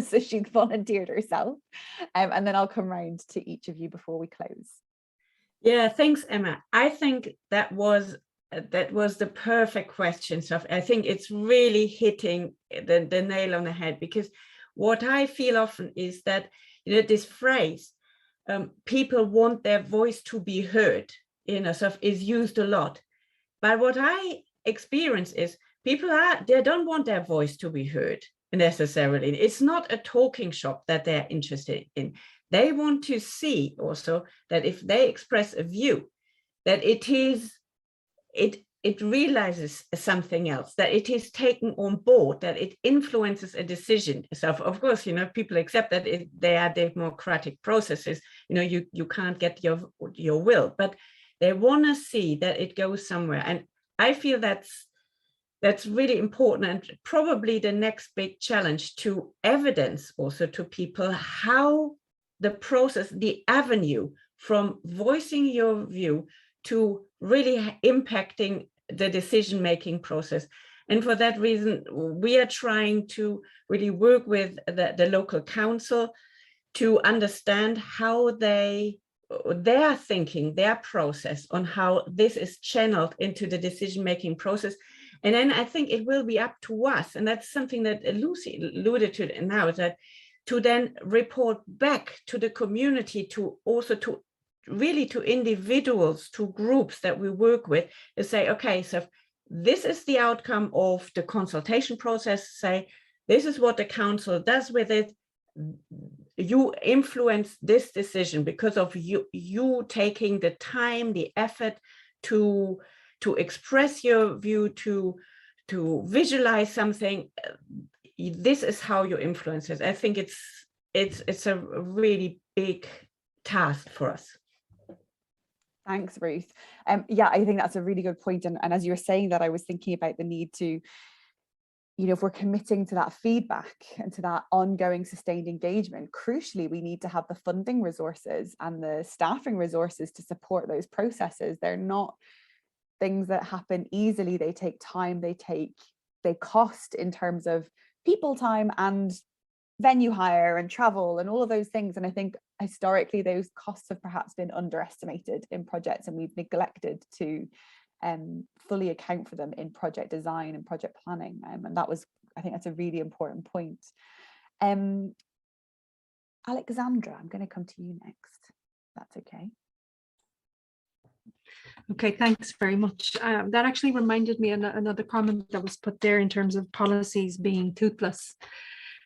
so she volunteered herself, and then I'll come round to each of you before we close. Yeah, thanks, Emma. I think that was the perfect question. So I think it's really hitting the nail on the head, because what I feel often is that, this phrase, people want their voice to be heard, so is used a lot. But what I experience is people they don't want their voice to be heard necessarily. It's not a talking shop that they're interested in. They want to see also that if they express a view, that it it realizes something else, that it is taken on board, that it influences a decision. So of course, you know, people accept that they are democratic processes, you know, you can't get your will, but they want to see that it goes somewhere. And I feel that's really important, and probably the next big challenge, to evidence also to people how the process, the avenue from voicing your view to really impacting the decision-making process. And for that reason, we are trying to really work with the local council to understand how their thinking, their process on how this is channeled into the decision-making process. And then I think it will be up to us, and that's something that Lucy alluded to now, that to then report back to the community, to also to really to individuals, to groups that we work with, to say, okay, so this is the outcome of the consultation process, say, this is what the council does with it. You influence this decision because of you taking the time, the effort to express your view, to visualize something. This is how you influence it. I think it's a really big task for us. Thanks, Ruth. Yeah, I think that's a really good point. And as you were saying that, I was thinking about the need to, you know, if we're committing to that feedback and to that ongoing sustained engagement, crucially, we need to have the funding resources and the staffing resources to support those processes. They're not things that happen easily. They take time, they cost in terms of people time and venue hire and travel and all of those things. And I think historically those costs have perhaps been underestimated in projects, and we've neglected to fully account for them in project design and project planning. And that was, I think that's a really important point. Alexandra, I'm going to come to you next. That's okay. Okay, thanks very much. That actually reminded me of another comment that was put there in terms of policies being toothless.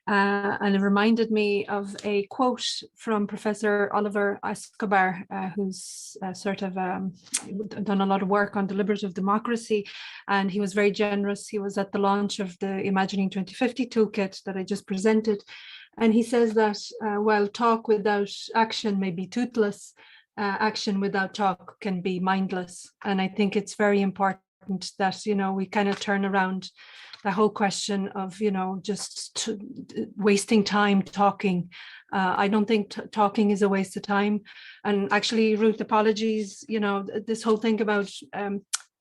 And it reminded me of a quote from Professor Oliver Escobar, who's done a lot of work on deliberative democracy, and he was very generous. He was at the launch of the Imagining 2050 toolkit that I just presented, and he says that while talk without action may be toothless, action without talk can be mindless. And I think it's very important that, you know, we kind of turn around the whole question of, you know, just wasting time talking. I don't think talking is a waste of time. And actually, Ruth, apologies, you know, this whole thing about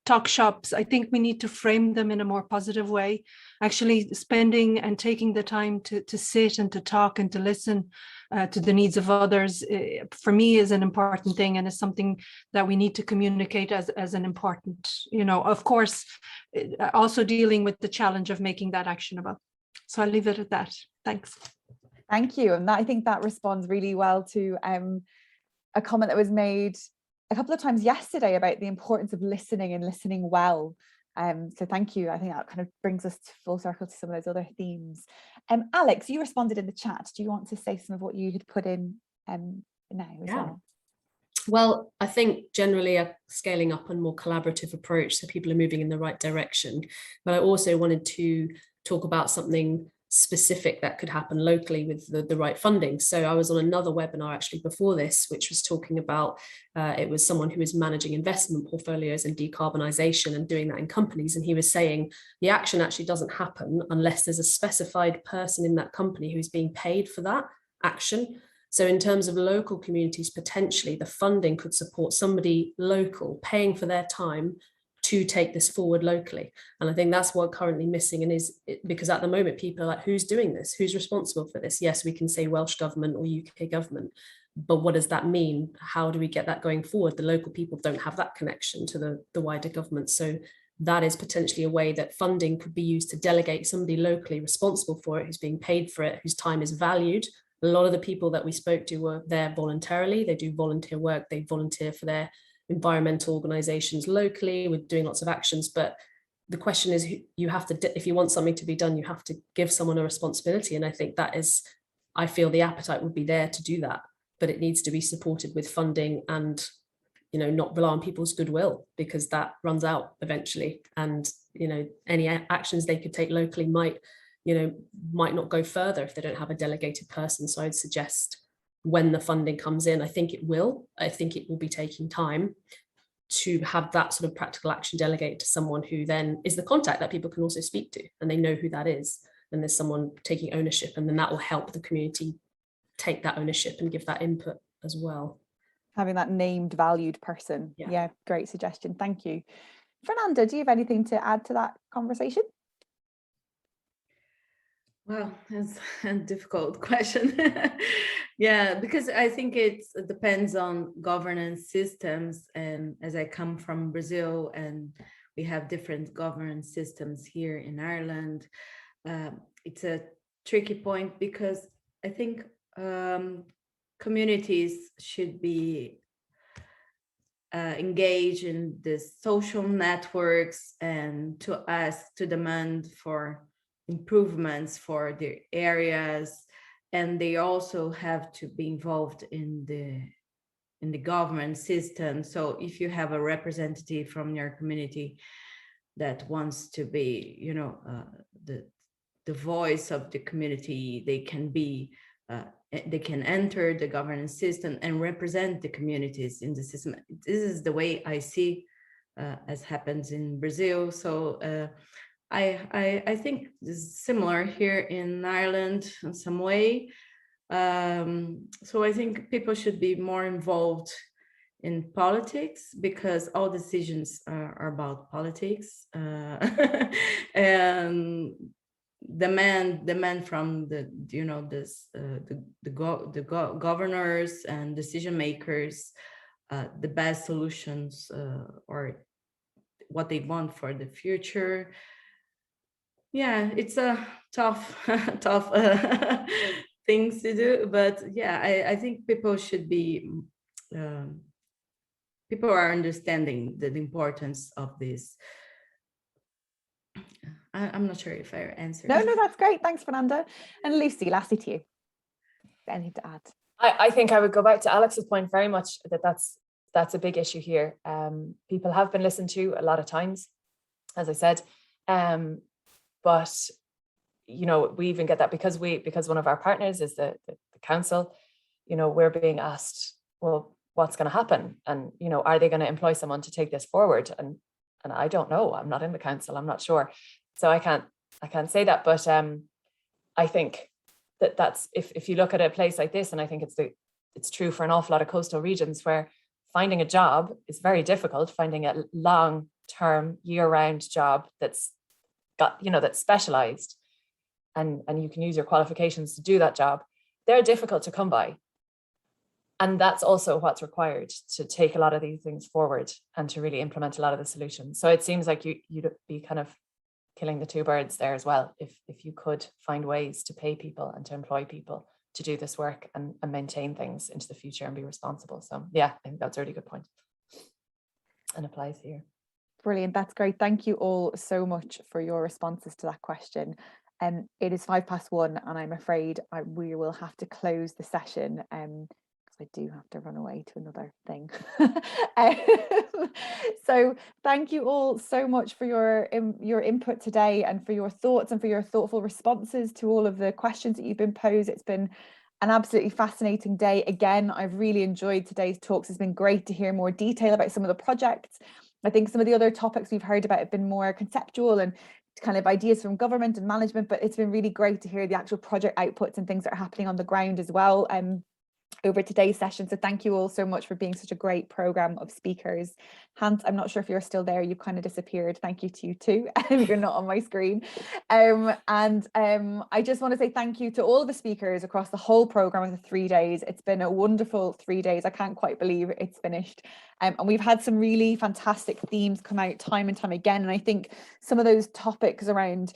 talk shops, I think we need to frame them in a more positive way. Actually spending and taking the time to sit and to talk and to listen to the needs of others, for me, is an important thing, and is something that we need to communicate as an important, you know, of course, also dealing with the challenge of making that actionable. So I'll leave it at that. Thanks. Thank you. And I think that responds really well to a comment that was made a couple of times yesterday about the importance of listening and listening well. So thank you. I think that kind of brings us to full circle to some of those other themes. Alex, you responded in the chat. Do you want to say some of what you had put in now as well? Well, I think generally a scaling up and more collaborative approach, so people are moving in the right direction. But I also wanted to talk about something specific that could happen locally with the right funding. So I was on another webinar actually before this, which was talking about, it was someone who was managing investment portfolios and decarbonisation and doing that in companies. And he was saying the action actually doesn't happen unless there's a specified person in that company who's being paid for that action. So in terms of local communities, potentially the funding could support somebody local paying for their time to take this forward locally. And I think that's what currently missing, and is because at the moment people are like, who's doing this? Who's responsible for this? Yes, we can say Welsh government or UK government, but what does that mean? How do we get that going forward? The local people don't have that connection to the wider government. So that is potentially a way that funding could be used to delegate somebody locally responsible for it, who's being paid for it, whose time is valued. A lot of the people that we spoke to were there voluntarily. They do volunteer work. They volunteer for their environmental organizations locally. We're doing lots of actions, but the question is, you have to, if you want something to be done, you have to give someone a responsibility. And I think that is, I feel the appetite would be there to do that, but it needs to be supported with funding and not rely on people's goodwill, because that runs out eventually. And, any actions they could take locally might not go further if they don't have a delegated person. So I'd suggest when the funding comes in, I think it will be taking time to have that sort of practical action delegated to someone who then is the contact that people can also speak to, and they know who that is. And there's someone taking ownership, and then that will help the community take that ownership and give that input as well. Having that named, valued person. Yeah, great suggestion. Thank you. Fernanda, do you have anything to add to that conversation? Well, that's a difficult question. Yeah, because I think it depends on governance systems. And as I come from Brazil, and we have different governance systems here in Ireland, it's a tricky point, because I think communities should be engaged in the social networks, and to demand for improvements for their areas, and they also have to be involved in the government system. So if you have a representative from your community that wants to be, the voice of the community, they can enter the governance system and represent the communities in the system. This is the way I see as happens in Brazil. So I think this is similar here in Ireland in some way. So I think people should be more involved in politics, because all decisions are about politics. And demand from the governors and decision makers the best solutions or what they want for the future. Yeah, it's a tough things to do, but yeah, I think people should be people are understanding the importance of this. I'm not sure if I answered. No, that's great. Thanks, Fernanda. And Lucy, lastly to you. Anything to add? I think I would go back to Alex's point very much, that's a big issue here. People have been listened to a lot of times, as I said, but we even get that because one of our partners is the council. We're being asked, well, what's going to happen, and are they going to employ someone to take this forward? And I don't know. I'm not in the council. I'm not sure, so I can't say that. But I think that's if you look at a place like this, and I think it's true for an awful lot of coastal regions where finding a job is very difficult. Finding a long-term, year-round job that's got that's specialized, and you can use your qualifications to do that job, they're difficult to come by. And that's also what's required to take a lot of these things forward and to really implement a lot of the solutions. So it seems like you'd be kind of killing the two birds there as well, if you could find ways to pay people and to employ people to do this work and maintain things into the future and be responsible. So yeah, I think that's a really good point and applies here. Brilliant. That's great. Thank you all so much for your responses to that question. It is 1:05, and I'm afraid we will have to close the session because I do have to run away to another thing. So thank you all so much for your input today, and for your thoughts and for your thoughtful responses to all of the questions that you've been posed. It's been an absolutely fascinating day. Again, I've really enjoyed today's talks. It's been great to hear more detail about some of the projects. I think some of the other topics we've heard about have been more conceptual and kind of ideas from government and management, but it's been really great to hear the actual project outputs and things that are happening on the ground as well over today's session. So thank you all so much for being such a great program of speakers. Hans, I'm not sure if you're still there, you've kind of disappeared. Thank you to you too. You're not on my screen. I just want to say thank you to all the speakers across the whole program of the 3 days. It's been a wonderful 3 days. I can't quite believe it's finished. And we've had some really fantastic themes come out time and time again. And I think some of those topics around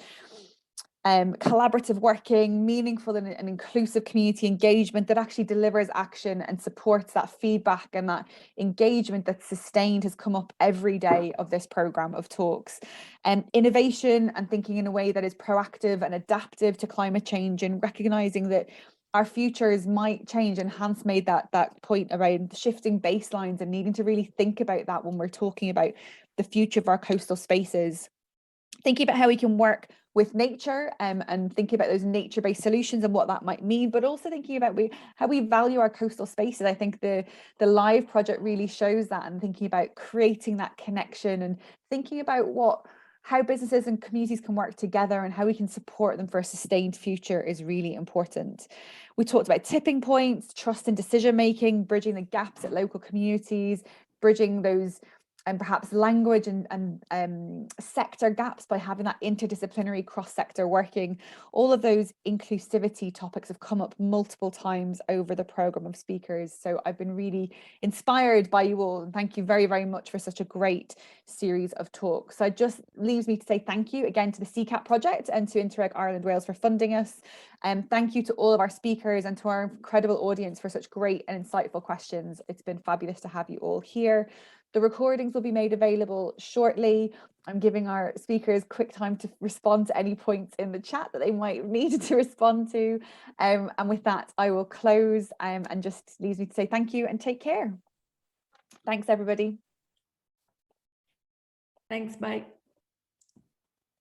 collaborative working, meaningful and inclusive community engagement that actually delivers action and supports that feedback and that engagement that's sustained has come up every day of this program of talks. Innovation and thinking in a way that is proactive and adaptive to climate change, and recognizing that our futures might change, and Hans made that point around shifting baselines and needing to really think about that when we're talking about the future of our coastal spaces. Thinking about how we can work with nature and thinking about those nature-based solutions and what that might mean, but also thinking about how we value our coastal spaces. I think the Live project really shows that, and thinking about creating that connection and thinking about how businesses and communities can work together and how we can support them for a sustained future is really important. We talked about tipping points, trust in decision-making, bridging the gaps at local communities, bridging those and perhaps language and sector gaps by having that interdisciplinary cross-sector working. All of those inclusivity topics have come up multiple times over the programme of speakers. So I've been really inspired by you all, and thank you very, very much for such a great series of talks. So it just leaves me to say thank you again to the CCAT project and to Interreg Ireland Wales for funding us. Thank you to all of our speakers and to our incredible audience for such great and insightful questions. It's been fabulous to have you all here. The recordings will be made available shortly. I'm giving our speakers quick time to respond to any points in the chat that they might need to respond to. And with that, I will close and just leaves me to say thank you and take care. Thanks, everybody. Thanks, bye.